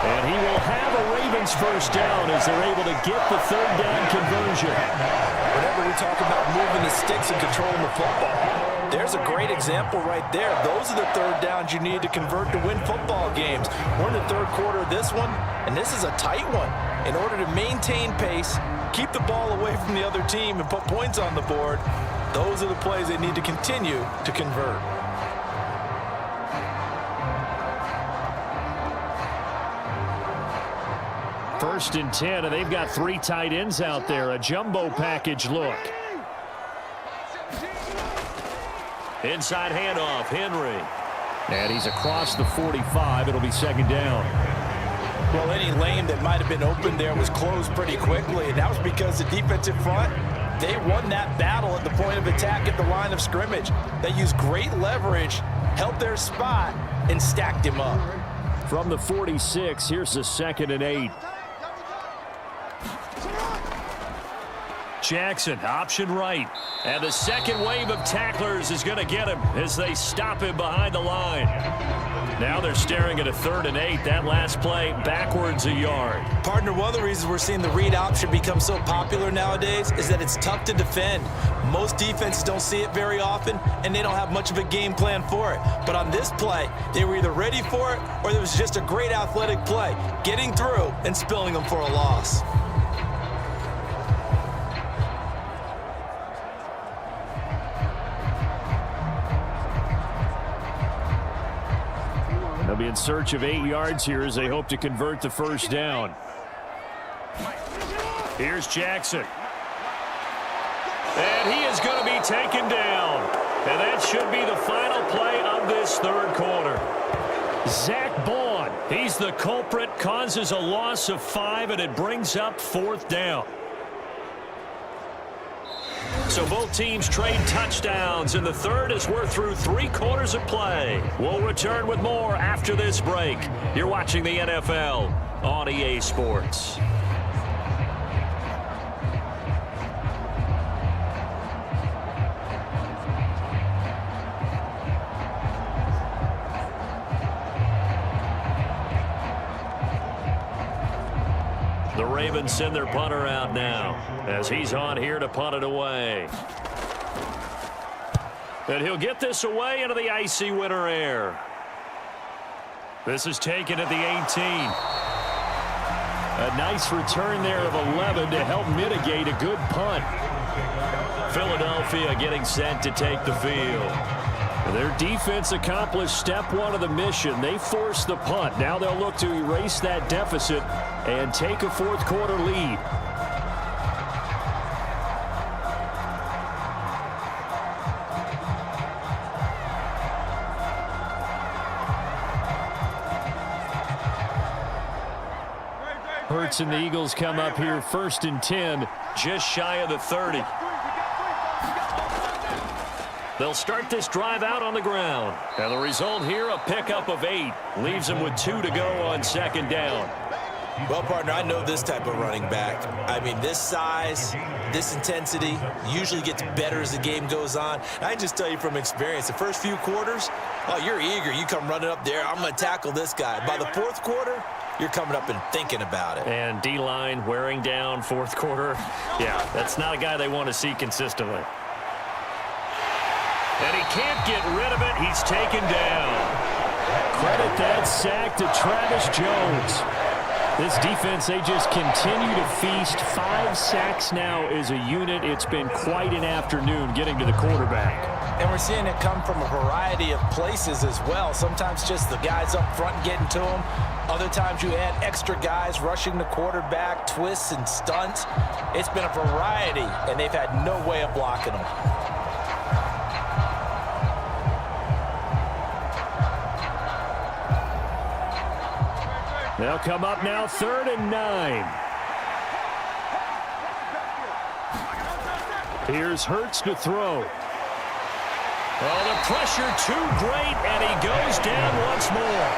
And he will have a Ravens first down as they're able to get the third down conversion. Whenever we talk about moving the sticks and controlling the football, there's a great example right there. Those are the third downs you need to convert to win football games. We're in the third quarter of this one, and this is a tight one. In order to maintain pace, keep the ball away from the other team, and put points on the board, those are the plays they need to continue to convert. First and 10, and they've got 3 tight ends out there. A jumbo package look. Inside handoff, Henry. And he's across the 45. It'll be second down. Well, any lane that might have been open there was closed pretty quickly, and that was because the defensive front, they won that battle at the point of attack at the line of scrimmage. They used great leverage, held their spot, and stacked him up. From the 46, here's the 2nd and 8. Jackson, option right. And the second wave of tacklers is going to get him as they stop him behind the line. Now they're staring at a 3rd and 8. That last play backwards a yard. Partner, one of the reasons we're seeing the read option become so popular nowadays is that it's tough to defend. Most defenses don't see it very often, and they don't have much of a game plan for it. But on this play, they were either ready for it or there was just a great athletic play, getting through and spilling them for a loss. They'll be in search of 8 yards here as they hope to convert the first down. Here's Jackson. And he is going to be taken down. And that should be the final play of this third quarter. Zach Baun, he's the culprit, causes a loss of 5, and it brings up 4th down. So both teams trade touchdowns in the third as we're through 3 quarters of play. We'll return with more after this break. You're watching the NFL on EA Sports. The Ravens send their punter out now as he's on here to punt it away. And he'll get this away into the icy winter air. This is taken at the 18. A nice return there of 11 to help mitigate a good punt. Philadelphia getting set to take the field. Their defense accomplished step 1 of the mission. They forced the punt. Now they'll look to erase that deficit and take a 4th quarter lead. Hurts and the Eagles come up here 1st and 10, just shy of the 30. They'll start this drive out on the ground. And the result here, a pickup of 8. Leaves them with 2 to go on 2nd down. Well, partner, I know this type of running back. I mean, this size, this intensity usually gets better as the game goes on. And I can just tell you from experience, the first few quarters, oh, you're eager. You come running up there, I'm going to tackle this guy. By the 4th quarter, you're coming up and thinking about it. And D-line wearing down 4th quarter. Yeah, that's not a guy they want to see consistently. And he can't get rid of it. He's taken down. Credit that sack to Travis Jones. This defense, they just continue to feast. 5 sacks now as a unit. It's been quite an afternoon getting to the quarterback. And we're seeing it come from a variety of places as well. Sometimes just the guys up front getting to him. Other times you add extra guys rushing the quarterback, twists and stunts. It's been a variety, and they've had no way of blocking them. They'll come up now 3rd and 9. Here's Hurts to throw. Oh, the pressure too great, and he goes down once more.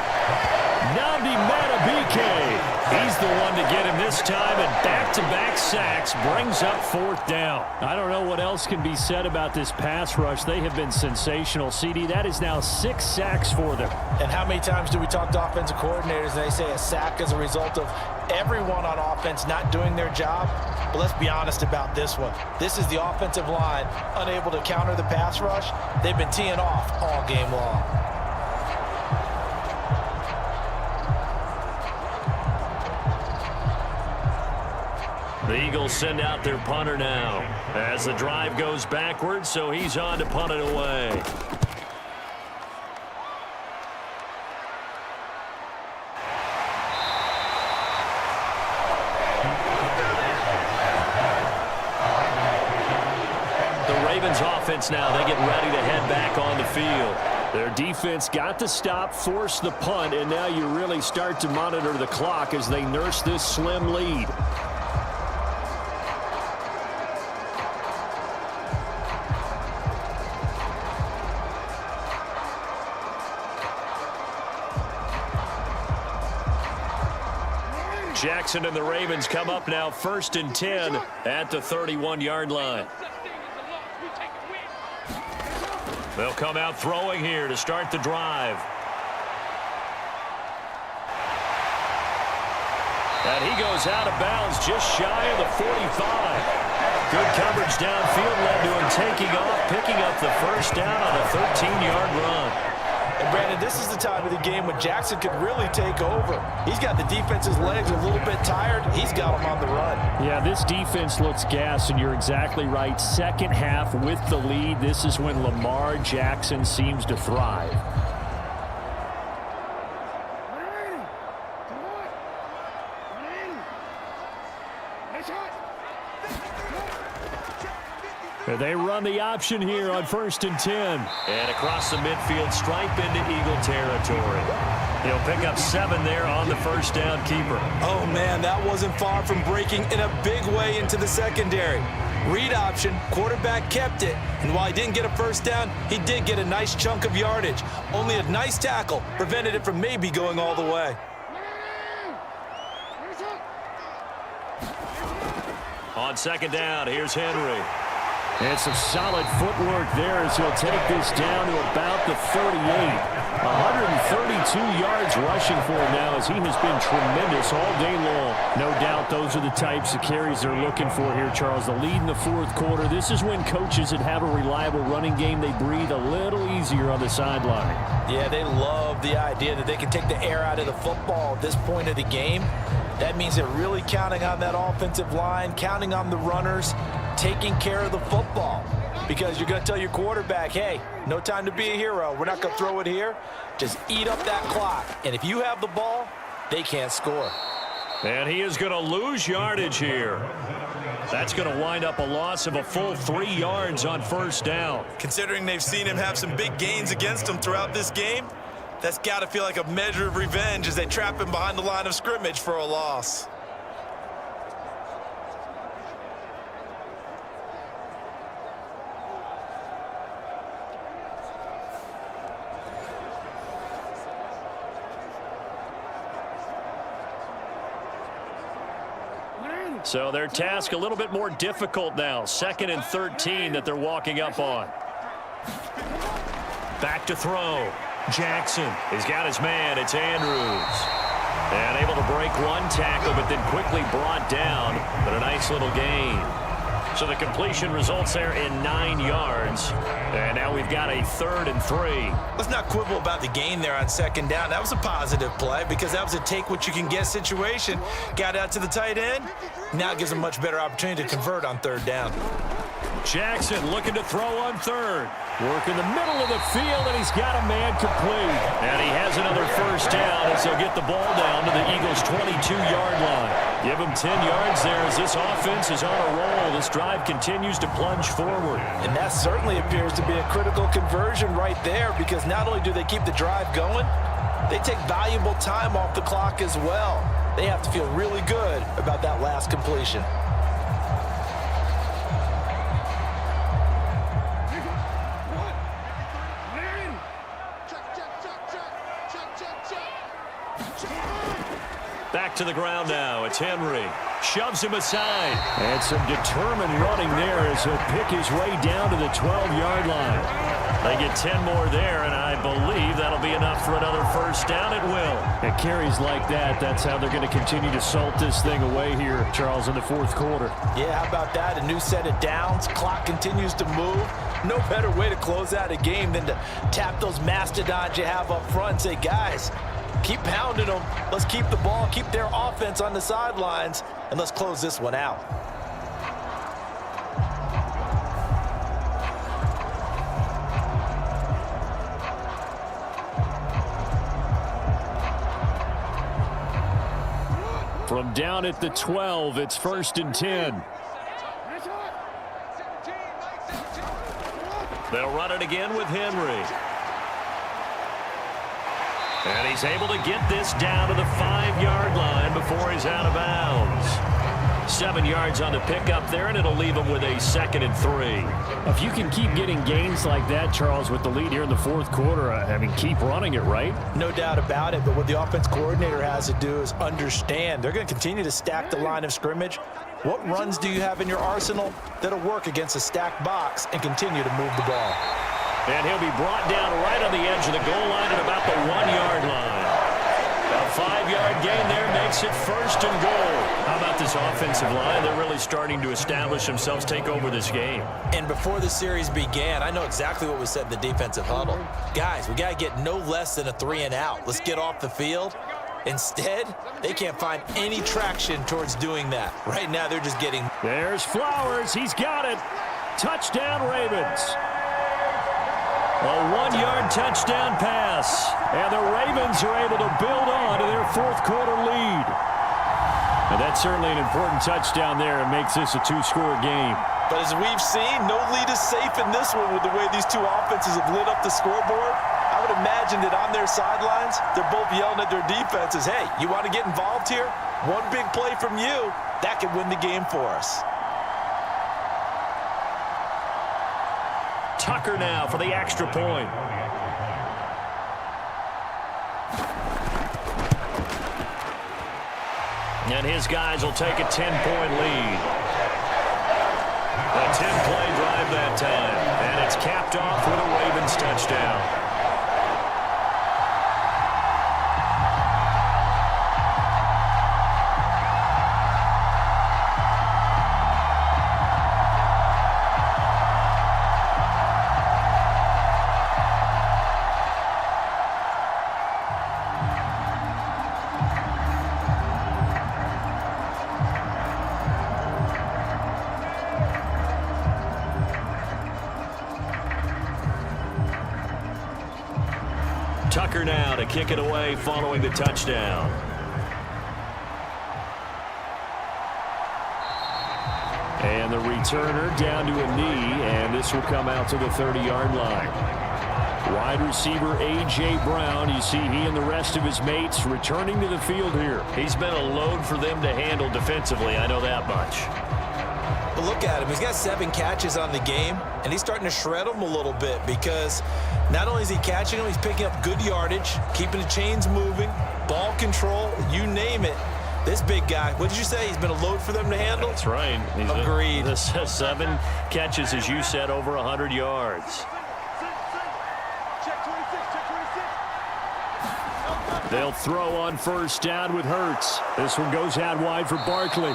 Nnamdi Madubuike. He's the one to get him this time, and back-to-back sacks brings up 4th down. I don't know what else can be said about this pass rush. They have been sensational. CD, that is now 6 sacks for them. And how many times do we talk to offensive coordinators and they say a sack is a result of everyone on offense not doing their job? But let's be honest about this one. This is the offensive line unable to counter the pass rush. They've been teeing off all game long. The Eagles send out their punter now as the drive goes backwards, so he's on to punt it away. The Ravens offense now, they get ready to head back on the field. Their defense got the stop, forced the punt, and now you really start to monitor the clock as they nurse this slim lead. Jackson and the Ravens come up now 1st and 10 at the 31-yard line. They'll come out throwing here to start the drive. And he goes out of bounds just shy of the 45. Good coverage downfield led to him taking off, picking up the 1st down on a 13-yard run. And Brandon, this is the time of the game when Jackson could really take over. He's got the defense's legs a little bit tired. He's got them on the run. Yeah, this defense looks gassed, and you're exactly right. Second half with the lead, this is when Lamar Jackson seems to thrive. They run the option here on 1st and 10. And across the midfield, stripe into Eagle territory. He'll pick up 7 there on the 1st down keeper. Oh, man, that wasn't far from breaking in a big way into the secondary. Read option, quarterback kept it, and while he didn't get a 1st down, he did get a nice chunk of yardage. Only a nice tackle prevented it from maybe going all the way. On 2nd down, here's Henry. And some solid footwork there as he'll take this down to about the 38. 132 yards rushing for him now as he has been tremendous all day long. No doubt those are the types of carries they're looking for here, Charles. The lead in the 4th quarter. This is when coaches that have a reliable running game, they breathe a little easier on the sideline. Yeah, they love the idea that they can take the air out of the football at this point of the game. That means they're really counting on that offensive line, counting on the runners, taking care of the football. Because you're going to tell your quarterback, hey, no time to be a hero. We're not going to throw it here. Just eat up that clock. And if you have the ball, they can't score. And he is going to lose yardage here. That's going to wind up a loss of a full 3 yards on 1st down. Considering they've seen him have some big gains against them throughout this game, that's got to feel like a measure of revenge as they trap him behind the line of scrimmage for a loss. So their task a little bit more difficult now. 2nd and 13 that they're walking up on. Back to throw. Jackson has got his man. It's Andrews. And able to break one tackle, but then quickly brought down. But a nice little gain. So the completion results there in 9 yards. And now we've got a 3rd and 3. Let's not quibble about the gain there on 2nd down. That was a positive play because that was a take-what-you-can-get situation. Got out to the tight end. Now it gives a much better opportunity to convert on 3rd down. Jackson looking to throw on 3rd. Work in the middle of the field, and he's got a man complete. And he has another 1st down as he'll get the ball down to the Eagles' 22-yard line. Give him 10 yards there as this offense is on a roll. This drive continues to plunge forward. And that certainly appears to be a critical conversion right there because not only do they keep the drive going, they take valuable time off the clock as well. They have to feel really good about that last completion. Back to the ground now. It's Henry. Shoves him aside. And some determined running there as he'll pick his way down to the 12-yard line. They get 10 more there, and I believe that'll be enough for another first down. It will. It carries like that. That's how they're going to continue to salt this thing away here, Charles, in the fourth quarter. Yeah, how about that? A new set of downs. Clock continues to move. No better way to close out a game than to tap those mastodons you have up front and say, guys, keep pounding them. Let's keep the ball, keep their offense on the sidelines, and let's close this one out. From down at the 12, it's 1st and 10. They'll run it again with Henry. And he's able to get this down to the 5-yard line before he's out of bounds. 7 yards on the pickup there, and it'll leave him with a 2nd and 3. If you can keep getting gains like that, Charles, with the lead here in the fourth quarter, I mean, keep running it, right? No doubt about it, but what the offense coordinator has to do is understand they're going to continue to stack the line of scrimmage. What runs do you have in your arsenal that'll work against a stacked box and continue to move the ball? And he'll be brought down right on the edge of the goal line at about the 1-yard line. A 5-yard gain there makes it 1st and goal. How about this offensive line? They're really starting to establish themselves, take over this game. And before the series began, I know exactly what was said in the defensive huddle. Guys, we got to get no less than a 3-and-out. Let's get off the field. Instead, they can't find any traction towards doing that. Right now, they're just getting... There's Flowers. He's got it. Touchdown, Ravens. A 1-yard touchdown pass. And the Ravens are able to build on to their fourth quarter lead. And that's certainly an important touchdown there. It makes this a 2-score game. But as we've seen, no lead is safe in this one with the way these two offenses have lit up the scoreboard. I would imagine that on their sidelines, they're both yelling at their defenses, hey, you want to get involved here? One big play from you, that could win the game for us. Tucker now for the extra point. And his guys will take a 10-point lead. A 10-play drive that time. And it's capped off with a Ravens touchdown. Tucker now to kick it away following the touchdown. And the returner down to a knee, and this will come out to the 30-yard line. Wide receiver A.J. Brown, you see he and the rest of his mates returning to the field here. He's been a load for them to handle defensively, I know that much. But look at him. He's got 7 catches on the game, and he's starting to shred them a little bit because not only is he catching them, he's picking up good yardage, keeping the chains moving, ball control, you name it. This big guy, what did you say? He's been a load for them to handle? That's right. Agreed. 7 catches, as you said, over 100 yards. They'll throw on first down with Hurts. This one goes out wide for Barkley.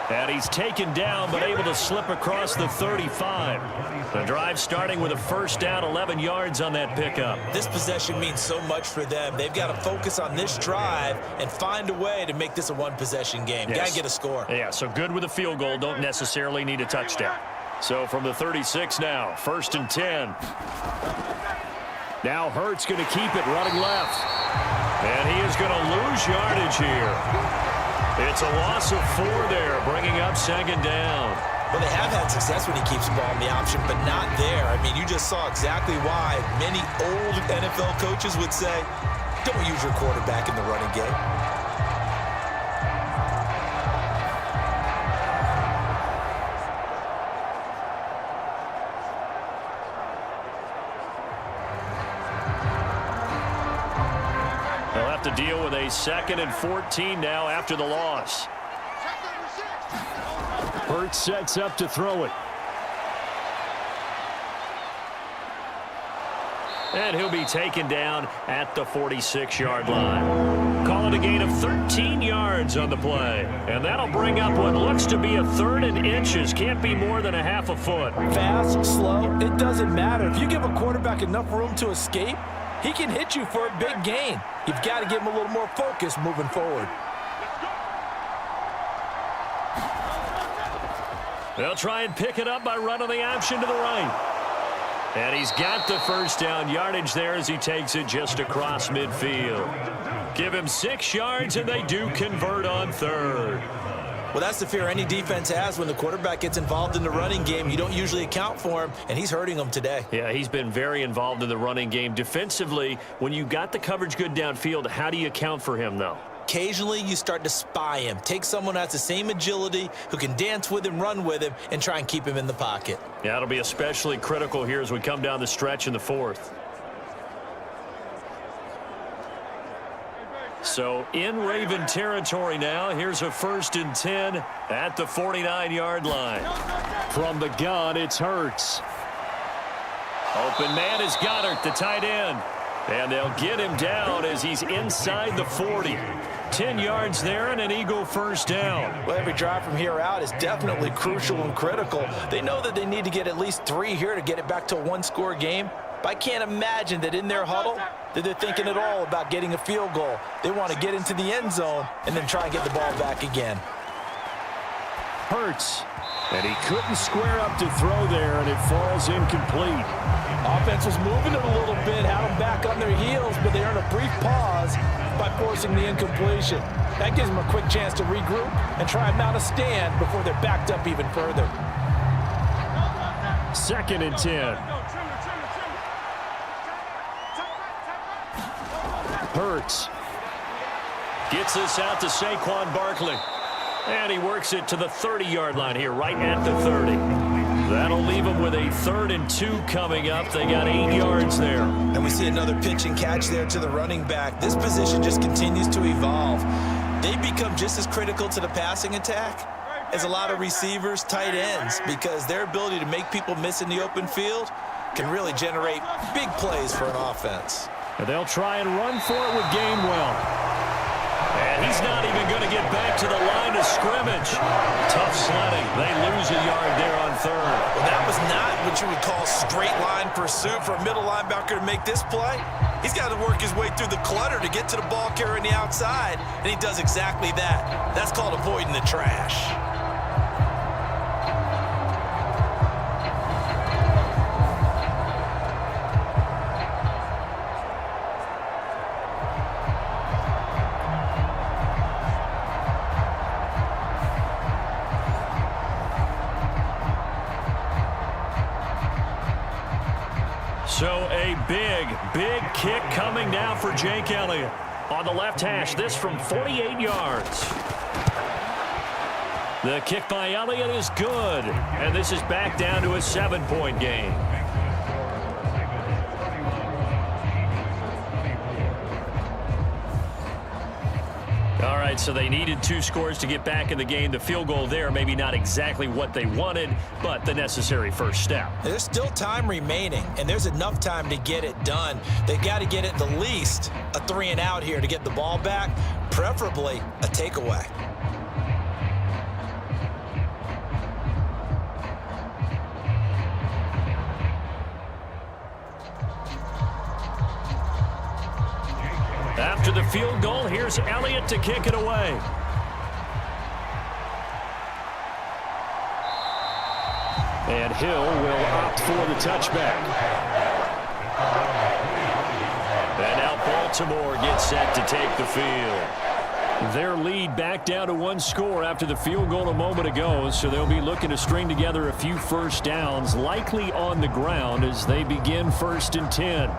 And he's taken down, but able to slip across the 35. The drive starting with a first down, 11 yards on that pickup. This possession means so much for them. They've got to focus on this drive and find a way to make this a one-possession game. Yes. Got to get a score. Yeah, so good with a field goal. Don't necessarily need a touchdown. So from the 36 now, 1st and 10. Now Hurts going to keep it running left. And he is going to lose yardage here. It's a loss of 4 there, bringing up 2nd down. Well, they have had success when he keeps the ball in the option, but not there. I mean, you just saw exactly why many old NFL coaches would say, don't use your quarterback in the running game. have to deal with a 2nd and 14 now after the loss. Hurts sets up to throw it. And he'll be taken down at the 46-yard line. Call it a gain of 13 yards on the play. And that'll bring up what looks to be a 3rd and inches. Can't be more than a half a foot. Fast, slow, it doesn't matter. If you give a quarterback enough room to escape, he can hit you for a big gain. You've got to give him a little more focus moving forward. They'll try and pick it up by running the option to the right. And he's got the first down yardage there as he takes it just across midfield. Give him 6 yards, and they do convert on 3rd. Well, that's the fear any defense has when the quarterback gets involved in the running game. You don't usually account for him, and he's hurting them today. Yeah, he's been very involved in the running game. Defensively, when you got the coverage good downfield, how do you account for him, though? Occasionally, you start to spy him. Take someone who has the same agility, who can dance with him, run with him, and try and keep him in the pocket. Yeah, it'll be especially critical here as we come down the stretch in the 4th. So in Raven territory now, here's a 1st and 10 at the 49-yard line. From the gun, it's Hurts. Open man is Goddard, the tight end. And they'll get him down as he's inside the 40. 10 yards there and an Eagle first down. Well, every drive from here out is definitely crucial and critical. They know that they need to get at least 3 here to get it back to a 1-score game. But I can't imagine that in their huddle that they're thinking at all about getting a field goal. They want to get into the end zone and then try and get the ball back again. Hurts. And he couldn't square up to throw there, and it falls incomplete. Offense was moving it a little bit, had them back on their heels, but they earned a brief pause by forcing the incompletion. That gives them a quick chance to regroup and try and mount a stand before they're backed up even further. 2nd and 10. Hurts. Gets this out to Saquon Barkley. And he works it to the 30-yard line here, right at the 30. That'll leave them with a 3rd and 2 coming up. They got 8 yards there. And we see another pitch and catch there to the running back. This position just continues to evolve. They become just as critical to the passing attack as a lot of receivers, tight ends, because their ability to make people miss in the open field can really generate big plays for an offense. And they'll try and run for it with Gainwell. And he's not even going to get back to the line of scrimmage. Tough sledding. They lose a yard there on 3rd. Well, that was not what you would call straight line pursuit for a middle linebacker to make this play. He's got to work his way through the clutter to get to the ball carrier on the outside, and he does exactly that. That's called avoiding the trash. So a big kick coming now for Jake Elliott. On the left hash, this from 48 yards. The kick by Elliott is good. And this is back down to a 7-point game. All right, so they needed 2 scores to get back in the game. The field goal there, maybe not exactly what they wanted, but the necessary first step. There's still time remaining, and there's enough time to get it done. They got to get at the least a 3 and out here to get the ball back, preferably a takeaway. After the field goal, here's Elliott to kick it away. And Hill will opt for the touchback. And now Baltimore gets set to take the field. Their lead back down to 1 score after the field goal a moment ago, so they'll be looking to string together a few first downs, likely on the ground as they begin 1st and 10.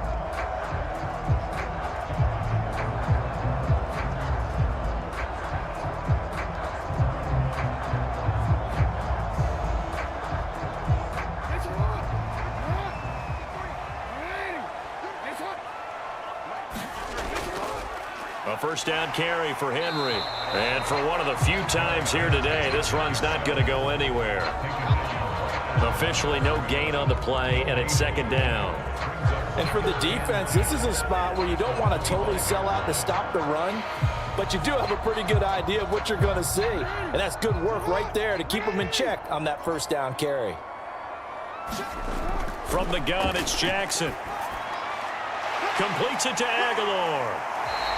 A first down carry for Henry. And for one of the few times here today, this run's not going to go anywhere. Officially no gain on the play, and it's second down. And for the defense, this is a spot where you don't want to totally sell out to stop the run, but you do have a pretty good idea of what you're going to see. And that's good work right there to keep them in check on that first down carry. From the gun, it's Jackson. Completes it to Aguilar.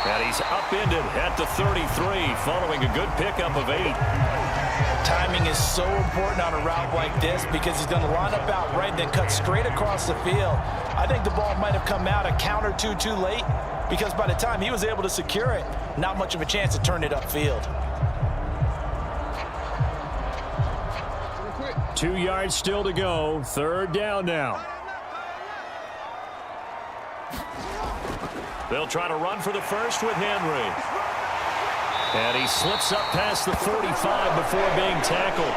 And he's upended at the 33, following a good pickup of 8. Timing is so important on a route like this because he's going to line up out right and then cut straight across the field. I think the ball might have come out a count or two too late because by the time he was able to secure it, not much of a chance to turn it upfield. 2 yards still to go. Third down now. They'll try to run for the first with Henry. And he slips up past the 45 before being tackled.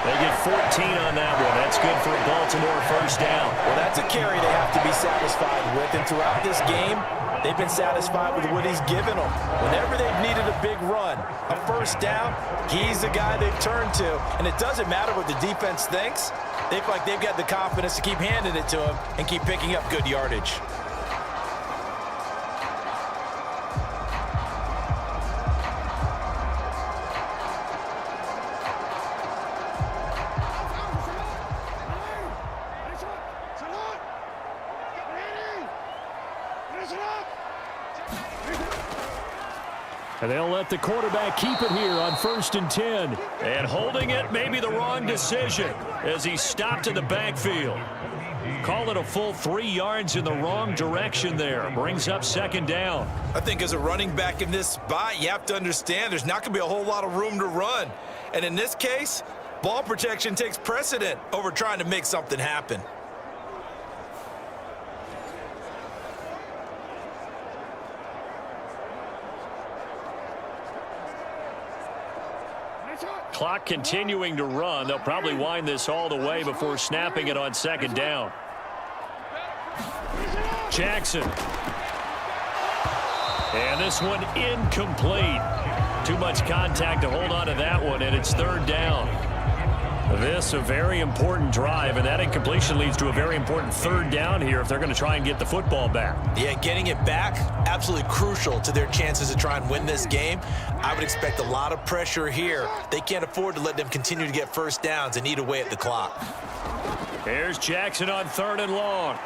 They get 14 on that one. That's good for a Baltimore first down. Well, that's a carry they have to be satisfied with. And throughout this game, they've been satisfied with what he's given them. Whenever they've needed a big run, a first down, he's the guy they've turned to. And it doesn't matter what the defense thinks. They feel like they've got the confidence to keep handing it to him and keep picking up good yardage. And they'll let the quarterback keep it here on 1st and 10. And holding it may be the wrong decision as he stopped in the backfield. Call it a full 3 yards in the wrong direction there. Brings up second down. I think as a running back in this spot, you have to understand there's not going to be a whole lot of room to run. And in this case, ball protection takes precedent over trying to make something happen. Clock continuing to run. They'll probably wind this all the way before snapping it on second down. Jackson. And this one incomplete. Too much contact to hold on to that one, and it's third down. This a very important drive, and that incompletion leads to a very important third down here if they're going to try and get the football back. Yeah, getting it back, absolutely crucial to their chances to try and win this game. I would expect a lot of pressure here. They can't afford to let them continue to get first downs and eat away at the clock. Here's Jackson on 3rd and long.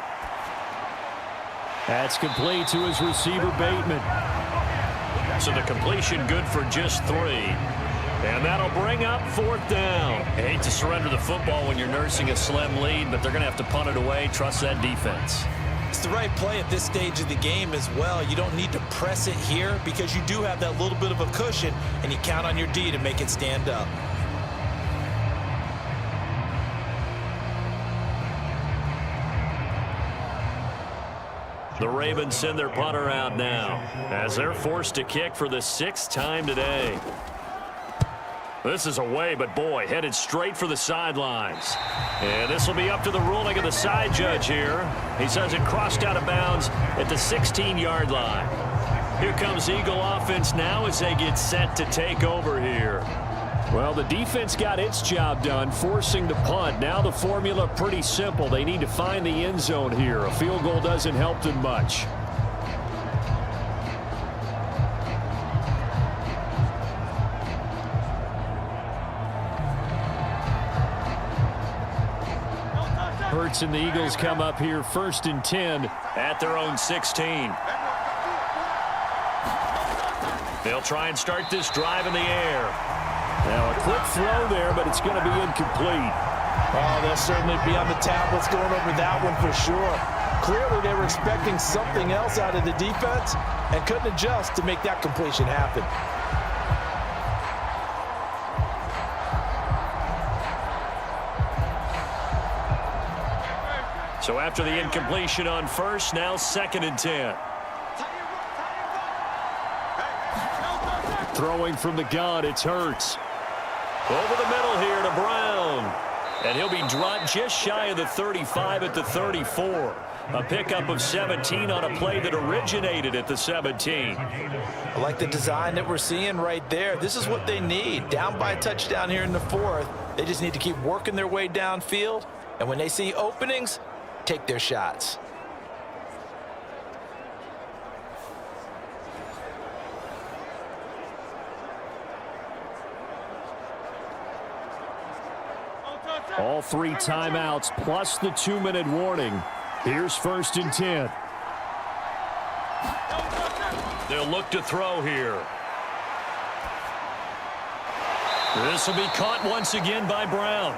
That's complete to his receiver, Bateman. So the completion good for just 3. And that'll bring up 4th down. I hate to surrender the football when you're nursing a slim lead, but they're going to have to punt it away. Trust that defense. It's the right play at this stage of the game as well. You don't need to press it here because you do have that little bit of a cushion, and you count on your D to make it stand up. The Ravens send their punter out now as they're forced to kick for the 6th time today. This is away, but boy, headed straight for the sidelines. And this will be up to the ruling of the side judge here. He says it crossed out of bounds at the 16-yard line. Here comes Eagle offense now as they get set to take over here. Well, the defense got its job done, forcing the punt. Now the formula pretty simple. They need to find the end zone here. A field goal doesn't help them much. Hurts and the Eagles come up here 1st and 10 at their own 16. They'll try and start this drive in the air. Now a quick throw there, but it's going to be incomplete. Oh, they'll certainly be on the tablets going over that one for sure. Clearly they were expecting something else out of the defense and couldn't adjust to make that completion happen. So after the incompletion on 1st, now 2nd and 10. Throwing from the gun, it's Hurts. Over the middle here to Brown. And he'll be dropped just shy of the 35 at the 34. A pickup of 17 on a play that originated at the 17. I like the design that we're seeing right there. This is what they need. Down by a touchdown here in the 4th. They just need to keep working their way downfield. And when they see openings, take their shots. All 3 timeouts plus the 2-minute warning. Here's 1st and 10. They'll look to throw here. This will be caught once again by Brown.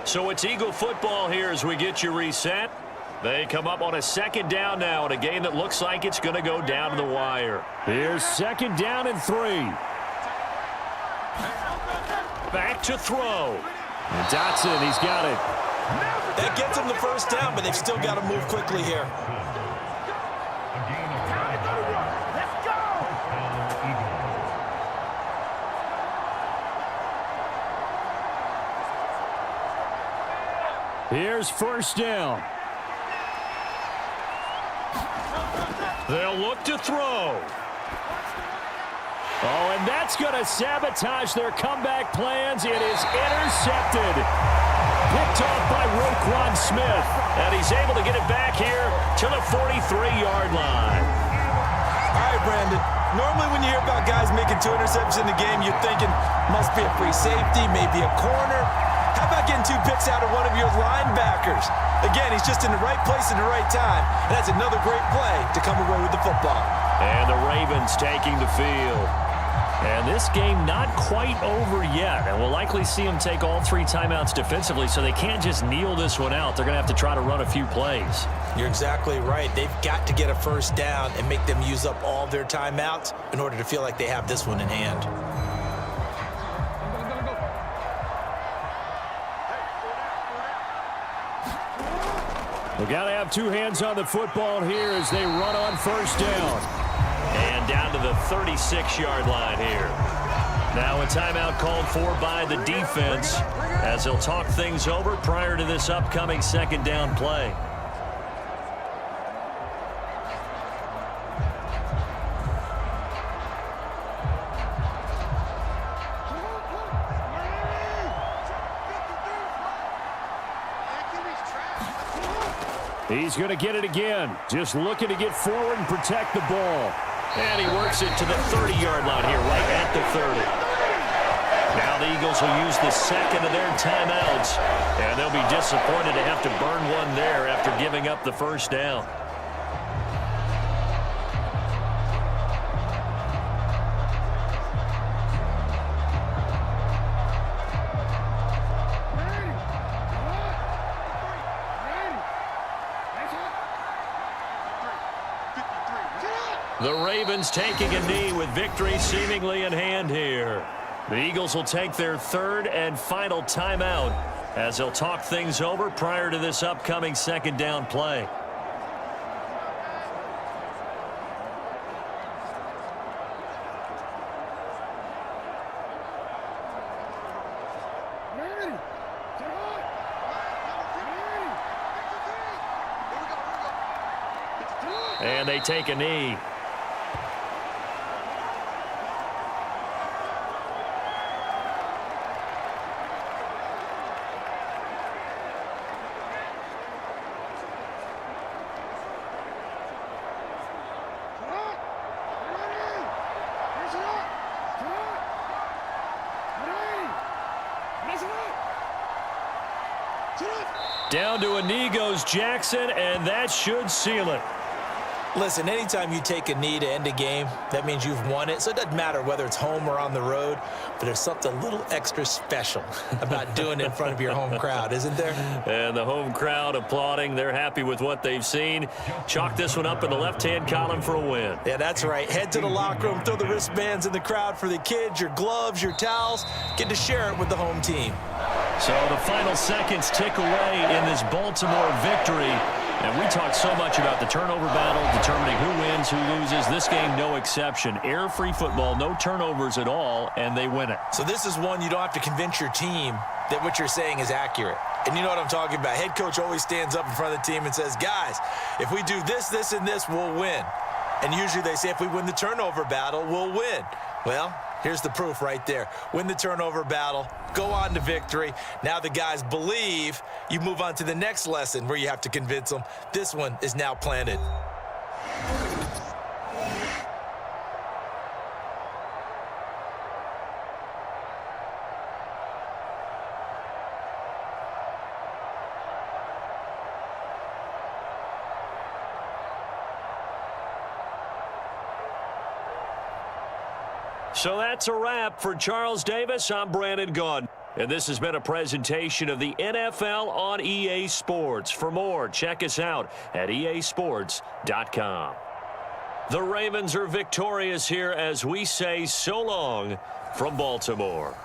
So it's Eagle football here as we get you reset. They come up on a 2nd down now in a game that looks like it's going to go down to the wire. Here's 2nd down and 3. Back to throw. And Dotson, he's got it. That gets them the 1st down, but they've still got to move quickly here. Here's 1st down. They'll look to throw. Oh, and that's going to sabotage their comeback plans. It is intercepted. Picked off by Roquan Smith. And he's able to get it back here to the 43-yard line. All right, Brandon. Normally when you hear about guys making 2 interceptions in the game, you're thinking must be a free safety, maybe a corner. How about getting 2 picks out of one of your linebackers? Again, he's just in the right place at the right time. And that's another great play to come away with the football. And the Ravens taking the field. And this game not quite over yet. And we'll likely see them take all 3 timeouts defensively, so they can't just kneel this one out. They're going to have to try to run a few plays. You're exactly right. They've got to get a 1st down and make them use up all their timeouts in order to feel like they have this one in hand. They got to have 2 hands on the football here as they run on 1st down. And down to the 36-yard line here. Now a timeout called for by the defense as they'll talk things over prior to this upcoming 2nd down play. He's going to get it again. Just looking to get forward and protect the ball. And he works it to the 30-yard line here, right at the 30. Now the Eagles will use the 2nd of their timeouts, and they'll be disappointed to have to burn one there after giving up the 1st down. The Ravens taking a knee with victory seemingly in hand here. The Eagles will take their 3rd and final timeout as they'll talk things over prior to this upcoming 2nd down play. And they take a knee. Down to a knee goes Jackson, and that should seal it. Listen, anytime you take a knee to end a game, that means you've won it. So it doesn't matter whether it's home or on the road, but there's something a little extra special about doing it in front of your home crowd, isn't there? And the home crowd applauding. They're happy with what they've seen. Chalk this one up in the left-hand column for a win. Yeah, that's right. Head to the locker room, throw the wristbands in the crowd for the kids, your gloves, your towels. Get to share it with the home team. So the final seconds tick away in this Baltimore victory. And we talked so much about the turnover battle, determining who wins, who loses. This game, no exception. Error-free football, no turnovers at all, and they win it. So this is one you don't have to convince your team that what you're saying is accurate. And you know what I'm talking about. Head coach always stands up in front of the team and says, guys, if we do this, this, and this, we'll win. And usually they say if we win the turnover battle, we'll win. Well, here's the proof right there. Win the turnover battle, go on to victory. Now the guys believe. You move on to the next lesson where you have to convince them. This one is now planted. So that's a wrap for Charles Davis. I'm Brandon Gaudin. And this has been a presentation of the NFL on EA Sports. For more, check us out at easports.com. The Ravens are victorious here as we say so long from Baltimore.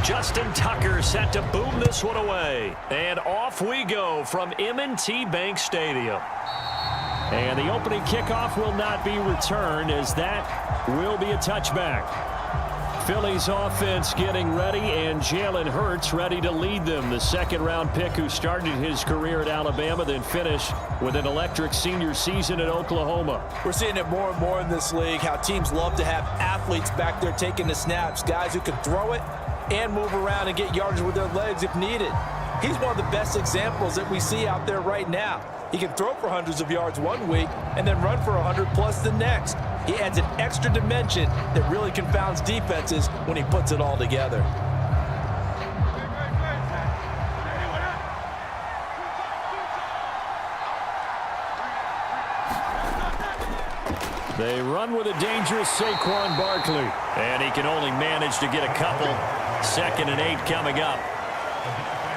Justin Tucker set to boom this one away. And off we go from M&T Bank Stadium. And the opening kickoff will not be returned, as that will be a touchback. Phillies offense getting ready, and Jalen Hurts ready to lead them. The second-round pick who started his career at Alabama, then finished with an electric senior season at Oklahoma. We're seeing it more and more in this league, how teams love to have athletes back there taking the snaps, guys who can throw it and move around and get yardage with their legs if needed. He's one of the best examples that we see out there right now. He can throw for hundreds of yards one week and then run for 100+ the next. He adds an extra dimension that really confounds defenses when he puts it all together. They run with a dangerous Saquon Barkley, and he can only manage to get a couple. 2nd and 8 coming up.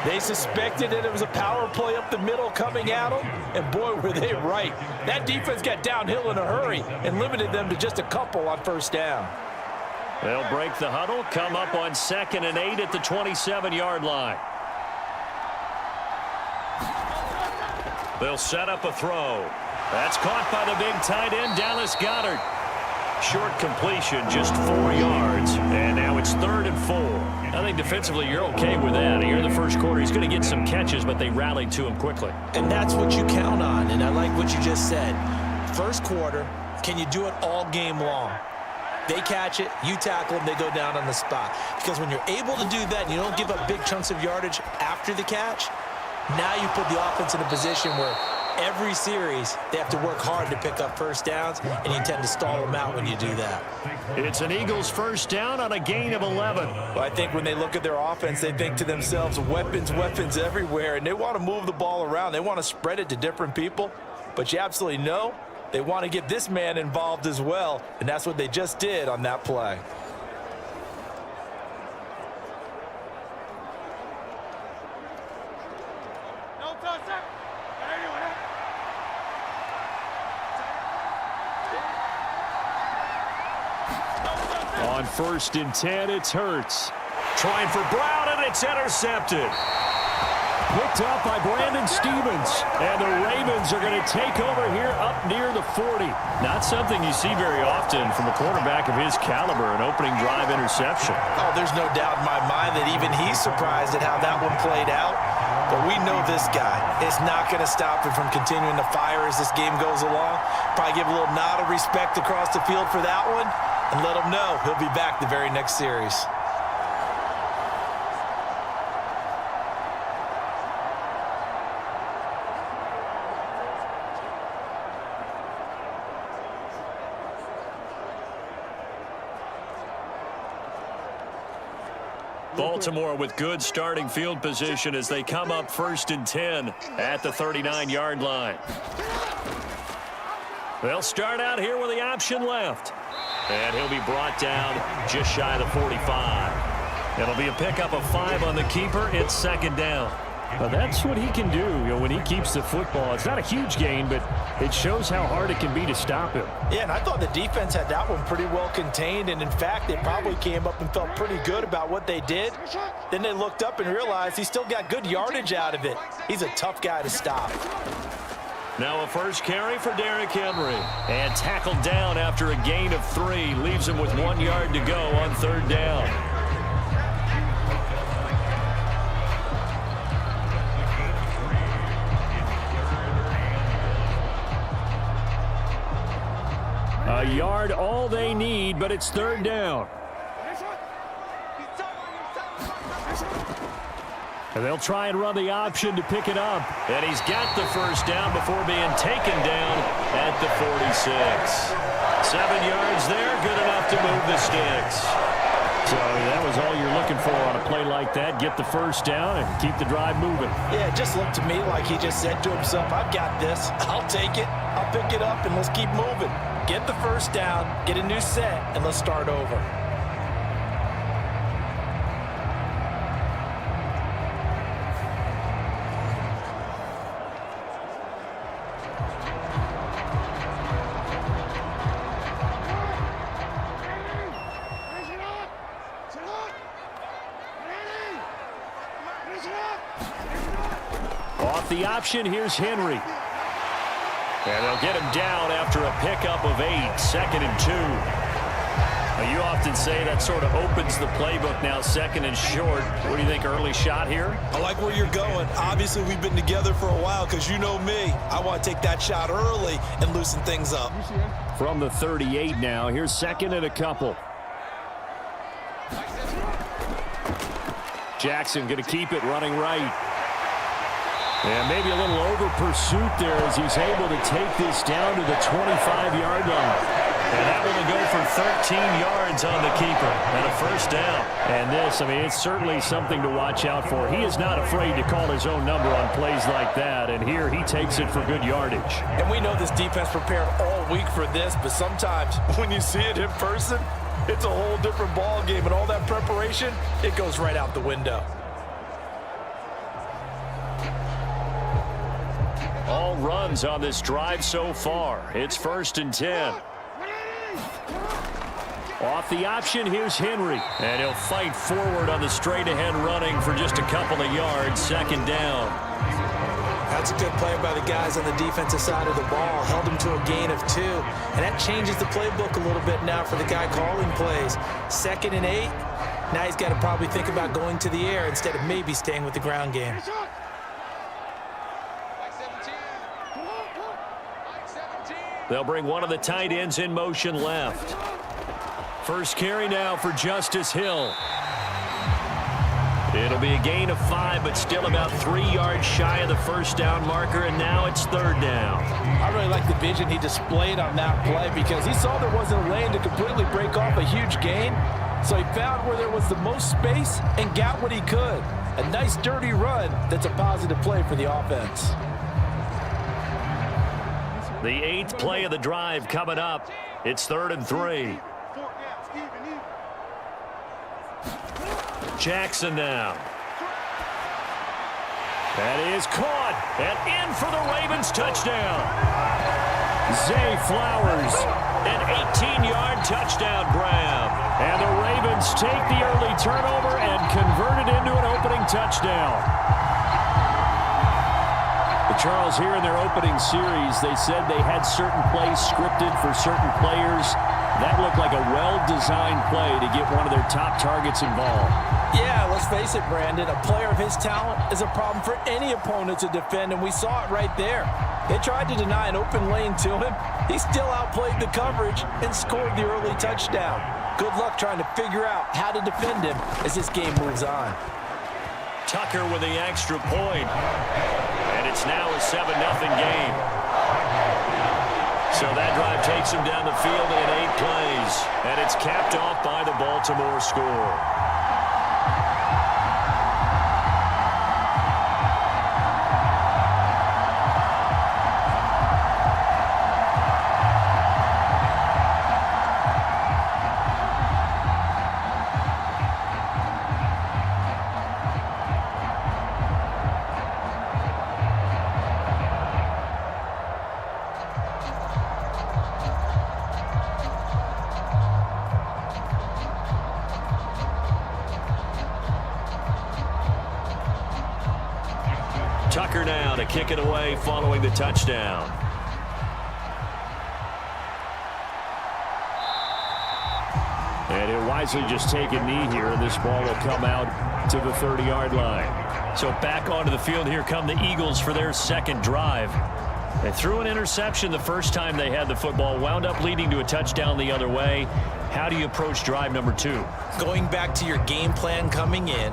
They suspected that it was a power play up the middle coming at them, and boy, were they right. That defense got downhill in a hurry and limited them to just a couple on first down. They'll break the huddle, come up on 2nd and 8 at the 27-yard line. They'll set up a throw. That's caught by the big tight end, Dallas Goedert. Short completion, just 4 yards, and now it's 3rd and 4. I think defensively you're okay with that. Here in the first quarter, he's going to get some catches, but they rallied to him quickly. And that's what you count on, and I like what you just said. First quarter, can you do it all game long? They catch it, you tackle them, they go down on the spot. Because when you're able to do that and you don't give up big chunks of yardage after the catch, now you put the offense in a position where every series they have to work hard to pick up first downs, and you tend to stall them out when you do that. It's an Eagles first down on a gain of 11. Well, I think when they look at their offense, they think to themselves, weapons everywhere, and they want to move the ball around. They want to spread it to different people, but you absolutely know they want to get this man involved as well, and that's what they just did on that play. On 1st and 10, it's Hurts. Trying for Brown, and it's intercepted. Picked up by Brandon Stevens. And the Ravens are going to take over here up near the 40. Not something you see very often from a quarterback of his caliber, an opening drive interception. Oh, there's no doubt in my mind that even he's surprised at how that one played out. But we know this guy is not going to stop him from continuing to fire as this game goes along. Probably give a little nod of respect across the field for that one, and let him know he'll be back the very next series. Baltimore with good starting field position as they come up 1st and 10 at the 39-yard line. They'll start out here with the option left. And he'll be brought down just shy of the 45. It'll be a pickup of 5 on the keeper. It's 2nd down. Well, that's what he can do, when he keeps the football. It's not a huge gain, but it shows how hard it can be to stop him. Yeah, and I thought the defense had that one pretty well contained, and in fact, they probably came up and felt pretty good about what they did. Then they looked up and realized he still got good yardage out of it. He's a tough guy to stop. Now a first carry for Derrick Henry. And tackled down after a gain of 3. Leaves him with 1 yard to go on 3rd down. A yard all they need, but it's 3rd down. And they'll try and run the option to pick it up. And he's got the first down before being taken down at the 46. 7 yards there, good enough to move the sticks. So that was all you're looking for on a play like that. Get the first down and keep the drive moving. Yeah, it just looked to me like he just said to himself, I've got this. I'll take it. I'll pick it up, and let's keep moving. Get the first down, get a new set, and let's start over. Off the option, here's Henry. And they'll get him down after a pickup of 8, 2nd and 2. Now, you often say that sort of opens the playbook now, 2nd and short. What do you think, early shot here? I like where you're going. Obviously, we've been together for a while because you know me. I want to take that shot early and loosen things up. From the 38 now, here's 2nd and a couple. Jackson going to keep it running right. And maybe a little over pursuit there as he's able to take this down to the 25-yard line. And that will go for 13 yards on the keeper and a first down. And this, I mean, it's certainly something to watch out for. He is not afraid to call his own number on plays like that. And here he takes it for good yardage. And we know this defense prepared all week for this, but sometimes when you see it in person, it's a whole different ball game. And all that preparation, it goes right out the window. All runs on this drive so far. It's 1st and 10. Off the option, here's Henry. And he'll fight forward on the straight-ahead running for just a couple of yards. 2nd down. That's a good play by the guys on the defensive side of the ball. Held him to a gain of 2. And that changes the playbook a little bit now for the guy calling plays. 2nd and 8. Now he's got to probably think about going to the air instead of maybe staying with the ground game. They'll bring one of the tight ends in motion left. First carry now for Justice Hill. It'll be a gain of 5, but still about 3 yards shy of the first down marker, and now it's 3rd down. I really like the vision he displayed on that play because he saw there wasn't a lane to completely break off a huge gain. So he found where there was the most space and got what he could. A nice dirty run that's a positive play for the offense. The 8th play of the drive coming up. It's 3rd and 3. Jackson now. That is caught and in for the Ravens touchdown. Zay Flowers, an 18-yard touchdown grab. And the Ravens take the early turnover and convert it into an opening touchdown. Charles, here in their opening series, they said they had certain plays scripted for certain players. That looked like a well-designed play to get one of their top targets involved. Yeah, let's face it, Brandon. A player of his talent is a problem for any opponent to defend, and we saw it right there. They tried to deny an open lane to him. He still outplayed the coverage and scored the early touchdown. Good luck trying to figure out how to defend him as this game moves on. Tucker with the extra point. And it's now a 7-0 game. So that drive takes him down the field in 8 plays. And it's capped off by the Baltimore score. Tucker now to kick it away following the touchdown. And he'll wisely just take a knee here, and this ball will come out to the 30-yard line. So back onto the field, here come the Eagles for their 2nd drive. They threw an interception the first time they had the football, wound up leading to a touchdown the other way. How do you approach drive number 2? Going back to your game plan coming in,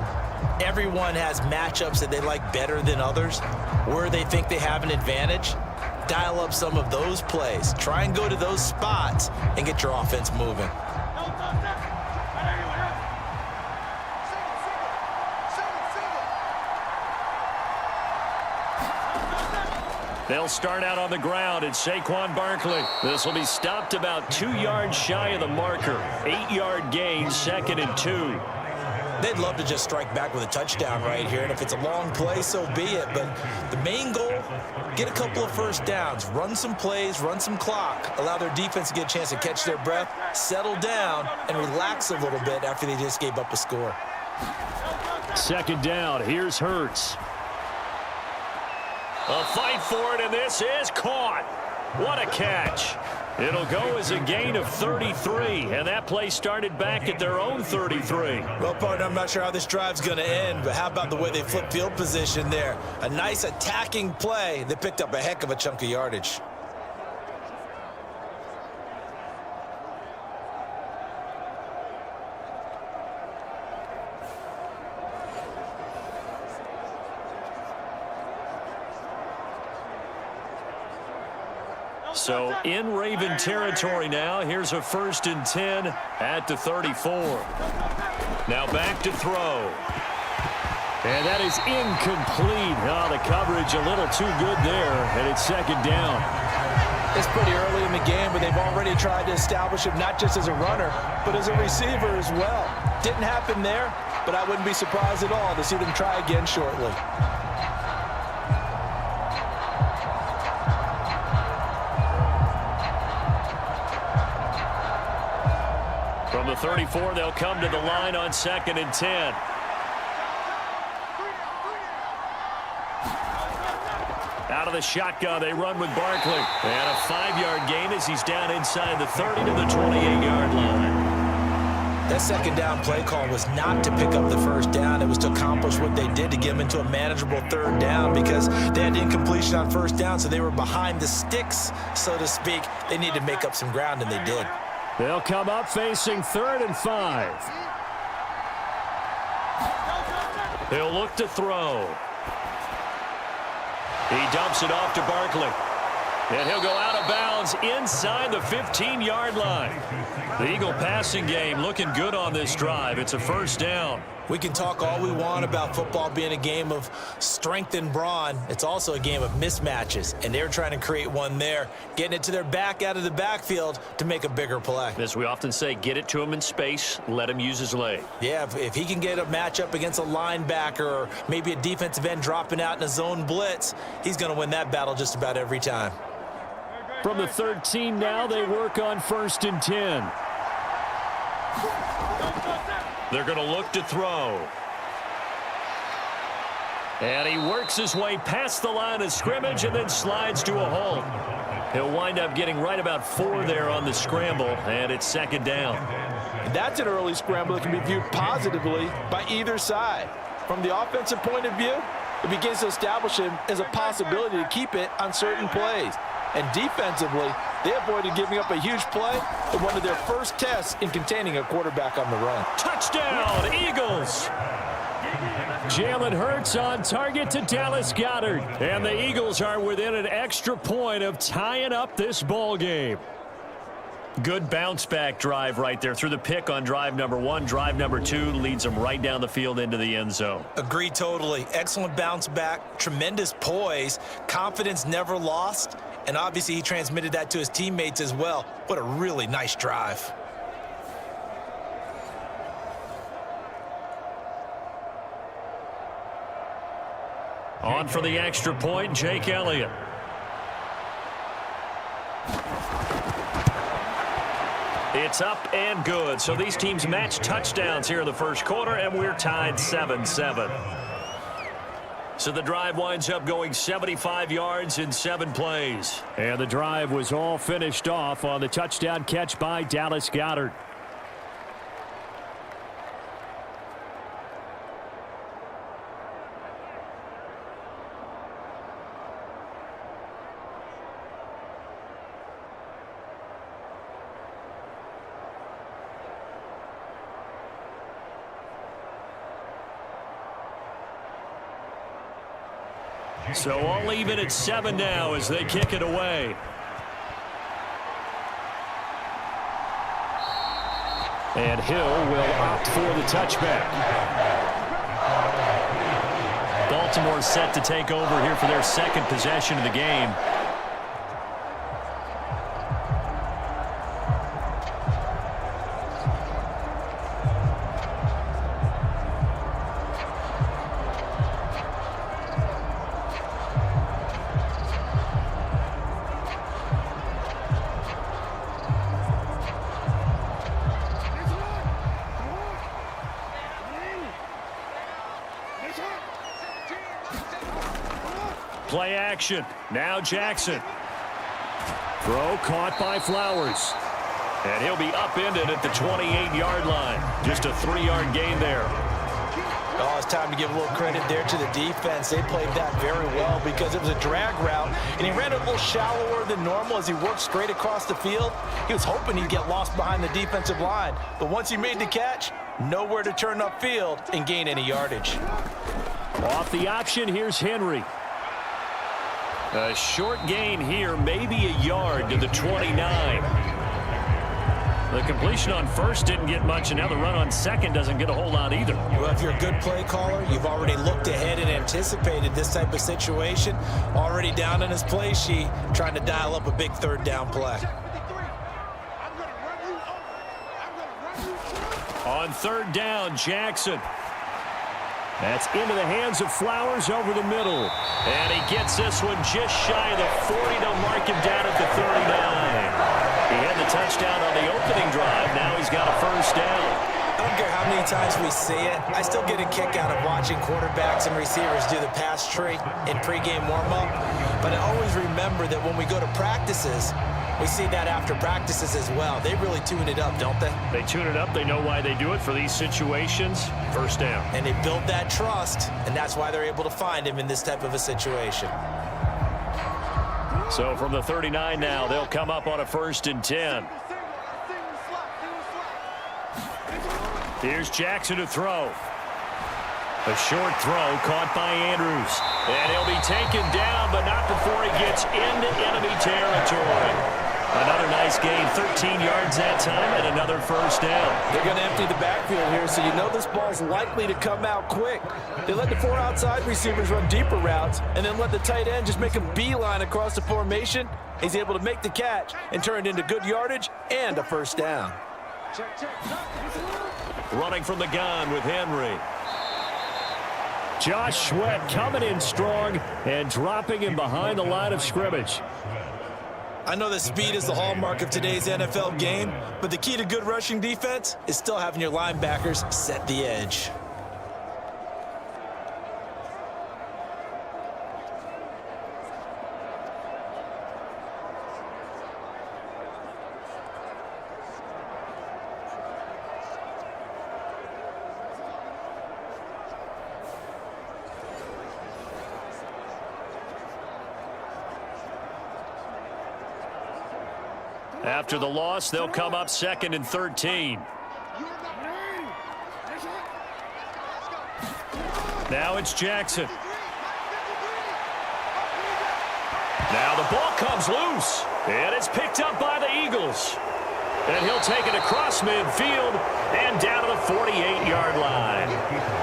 everyone has matchups that they like better than others, where they think they have an advantage. Dial up some of those plays. Try and go to those spots and get your offense moving. They'll start out on the ground, and Saquon Barkley. This will be stopped about 2 yards shy of the marker. 8-yard gain, 2nd and 2. They'd love to just strike back with a touchdown right here, and if it's a long play, so be it. But the main goal, get a couple of first downs, run some plays, run some clock, allow their defense to get a chance to catch their breath, settle down, and relax a little bit after they just gave up a score. Second down. Here's Hurts. A fight for it, and this is caught. What a catch. It'll go as a gain of 33, and that play started back at their own 33. Well, partner, I'm not sure how this drive's going to end, but how about the way they flip field position there? A nice attacking play. They picked up a heck of a chunk of yardage. So in Raven territory now. Here's a 1st and 10 at the 34. Now back to throw. And that is incomplete. Oh, the coverage a little too good there, and it's second down. It's pretty early in the game, but they've already tried to establish him not just as a runner, but as a receiver as well. Didn't happen there, but I wouldn't be surprised at all to see them try again shortly. From the 34, they'll come to the line on 2nd and 10. Out of the shotgun, they run with Barkley. And a 5-yard gain as he's down inside the 30 to the 28-yard line. That second down play call was not to pick up the first down. It was to accomplish what they did to get them into a manageable 3rd down because they had incompletion on 1st down, so they were behind the sticks, so to speak. They needed to make up some ground, and they did. They'll come up facing 3rd and 5. He'll look to throw. He dumps it off to Barkley. And he'll go out of bounds inside the 15-yard line. The Eagle passing game looking good on this drive. It's a 1st down. We can talk all we want about football being a game of strength and brawn. It's also a game of mismatches, and they're trying to create one there, getting it to their back out of the backfield to make a bigger play. As we often say, get it to him in space, let him use his leg. Yeah, if he can get a matchup against a linebacker or maybe a defensive end dropping out in a zone blitz, he's going to win that battle just about every time. From the 13 now, they work on 1st and 10. They're going to look to throw. And he works his way past the line of scrimmage and then slides to a halt. He'll wind up getting right about 4 there on the scramble, and it's 2nd down. That's an early scramble that can be viewed positively by either side. From the offensive point of view, it begins to establish him as a possibility to keep it on certain plays. And defensively, they avoided giving up a huge play in one of their first tests in containing a quarterback on the run. Touchdown, Eagles! Jalen Hurts on target to Dallas Goedert. And the Eagles are within an extra point of tying up this ball game. Good bounce-back drive right there through the pick on drive number 1. Drive number 2 leads them right down the field into the end zone. Agree totally. Excellent bounce back, tremendous poise, confidence never lost, and obviously he transmitted that to his teammates as well. What a really nice drive. On for the extra point, Jake Elliott. It's up and good. So these teams match touchdowns here in the first quarter, and we're tied 7-7. So the drive winds up going 75 yards in 7 plays. And the drive was all finished off on the touchdown catch by Dallas Goedert. So all even at 7 now as they kick it away. And Hill will opt for the touchback. Baltimore set to take over here for their second possession of the game. Play action. Now Jackson. Throw caught by Flowers. And he'll be upended at the 28-yard line. Just a 3-yard gain there. Oh, it's time to give a little credit there to the defense. They played that very well because it was a drag route, and he ran it a little shallower than normal as he worked straight across the field. He was hoping he'd get lost behind the defensive line, but once he made the catch, nowhere to turn upfield and gain any yardage. Off the option, here's Henry. A short gain here, maybe a yard to the 29. The completion on first didn't get much, and now the run on second doesn't get a whole lot either. Well, if you're a good play caller, you've already looked ahead and anticipated this type of situation. Already down on his play sheet, trying to dial up a big third down play. On third down, Jackson. That's into the hands of Flowers over the middle. And he gets this one just shy of the 40 to mark him down at the 39. He had the touchdown on the opening drive. Now he's got a first down. I don't care how many times we see it. I still get a kick out of watching quarterbacks and receivers do the pass tree in pregame warm-up. But I always remember that when we go to practices, we see that after practices as well. They really tune it up, don't they? They tune it up. They know why they do it for these situations. First down. And they build that trust, and that's why they're able to find him in this type of a situation. So from the 39 now, they'll come up on a 1st and 10. Here's Jackson to throw. A short throw caught by Andrews. And he'll be taken down, but not before he gets into enemy territory. Another nice gain, 13 yards that time, and another first down. They're going to empty the backfield here, so you know this ball's likely to come out quick. They let the 4 outside receivers run deeper routes, and then let the tight end just make a beeline across the formation. He's able to make the catch and turn it into good yardage and a first down. Running from the gun with Henry. Josh Sweat coming in strong and dropping him behind the line of scrimmage. I know that speed is the hallmark of today's NFL game, but the key to good rushing defense is still having your linebackers set the edge. After the loss, they'll come up 2nd and 13. Now it's Jackson. Now the ball comes loose, and it's picked up by the Eagles. And he'll take it across midfield and down to the 48-yard line.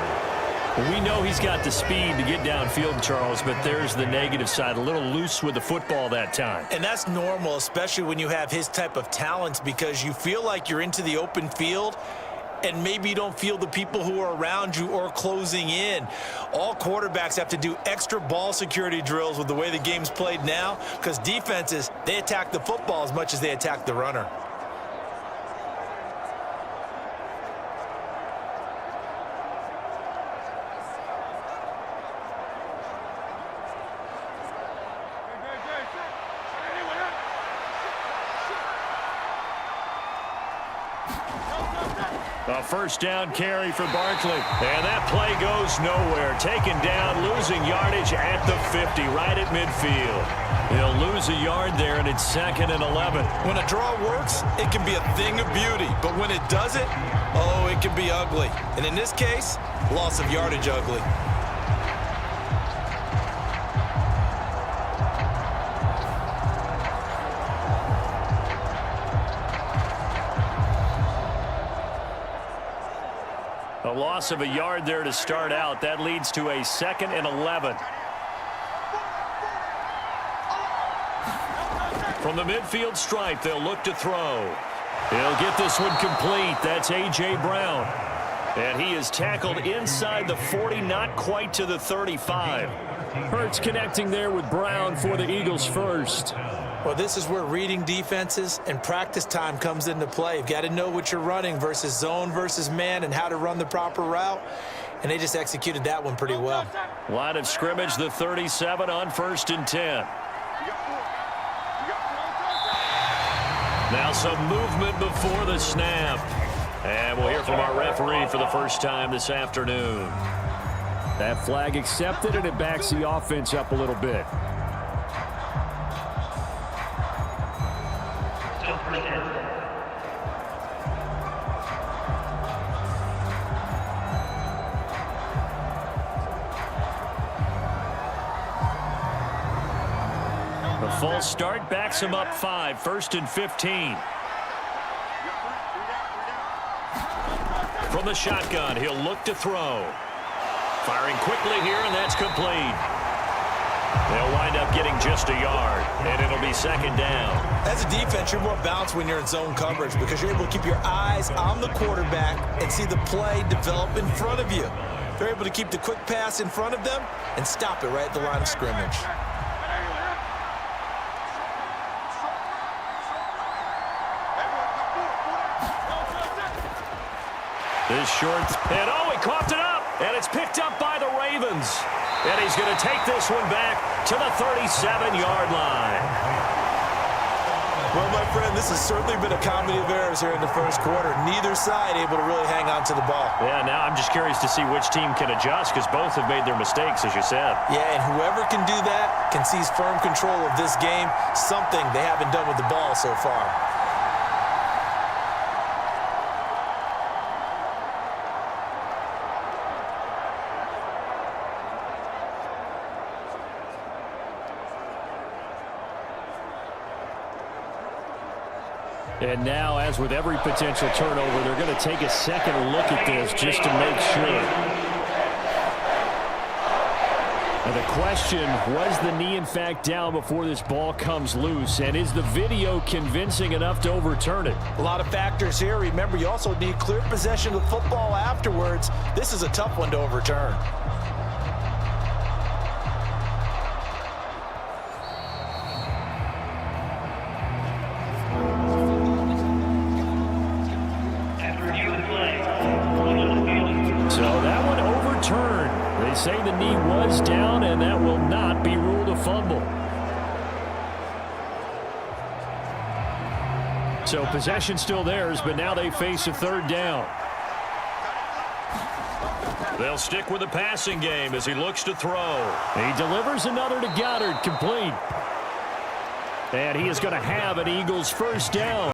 We know he's got the speed to get downfield, Charles, but there's the negative side. A little loose with the football that time. And that's normal, especially when you have his type of talents, because you feel like you're into the open field and maybe you don't feel the people who are around you or closing in. All quarterbacks have to do extra ball security drills with the way the game's played now, because defenses, they attack the football as much as they attack the runner. A first down carry for Barkley. And that play goes nowhere. Taken down, losing yardage at the 50, right at midfield. He'll lose a yard there, and it's 2nd and 11. When a draw works, it can be a thing of beauty. But when it doesn't, oh, it can be ugly. And in this case, loss of yardage ugly. A loss of a yard there to start out. That leads to a 2nd and 11. From the midfield stripe, they'll look to throw. He'll get this one complete. That's A.J. Brown. And he is tackled inside the 40, not quite to the 35. Hurts connecting there with Brown for the Eagles first. Well, this is where reading defenses and practice time comes into play. You've got to know what you're running versus zone versus man and how to run the proper route. and they just executed that one pretty well. Line of scrimmage, the 37 on 1st and 10. Now some movement before the snap. And we'll hear from our referee for the first time this afternoon. That flag accepted, and it backs the offense up a little bit. The false start backs him up 5, 1st and 15. From the shotgun, he'll look to throw. Firing quickly here, and that's complete. They'll wind up getting just a yard, and it'll be 2nd down. As a defense, you're more balanced when you're in zone coverage because you're able to keep your eyes on the quarterback and see the play develop in front of you. They're able to keep the quick pass in front of them and stop it right at the line of scrimmage. This short pin. Oh, he coughed it up, and it's picked up by the Ravens. And he's going to take this one back to the 37-yard line. Well, my friend, this has certainly been a comedy of errors here in the first quarter. Neither side able to really hang on to the ball. Yeah, now I'm just curious to see which team can adjust because both have made their mistakes, as you said. Yeah, and whoever can do that can seize firm control of this game, something they haven't done with the ball so far. And now, as with every potential turnover, they're going to take a second look at this just to make sure. And the question, was the knee in fact down before this ball comes loose? And is the video convincing enough to overturn it? A lot of factors here. Remember, you also need clear possession of the football afterwards. This is a tough one to overturn. They say the knee was down, and that will not be ruled a fumble. So possession still theirs, but now they face a 3rd down. They'll stick with the passing game as he looks to throw. He delivers another to Goddard, complete. And he is going to have an Eagles 1st down.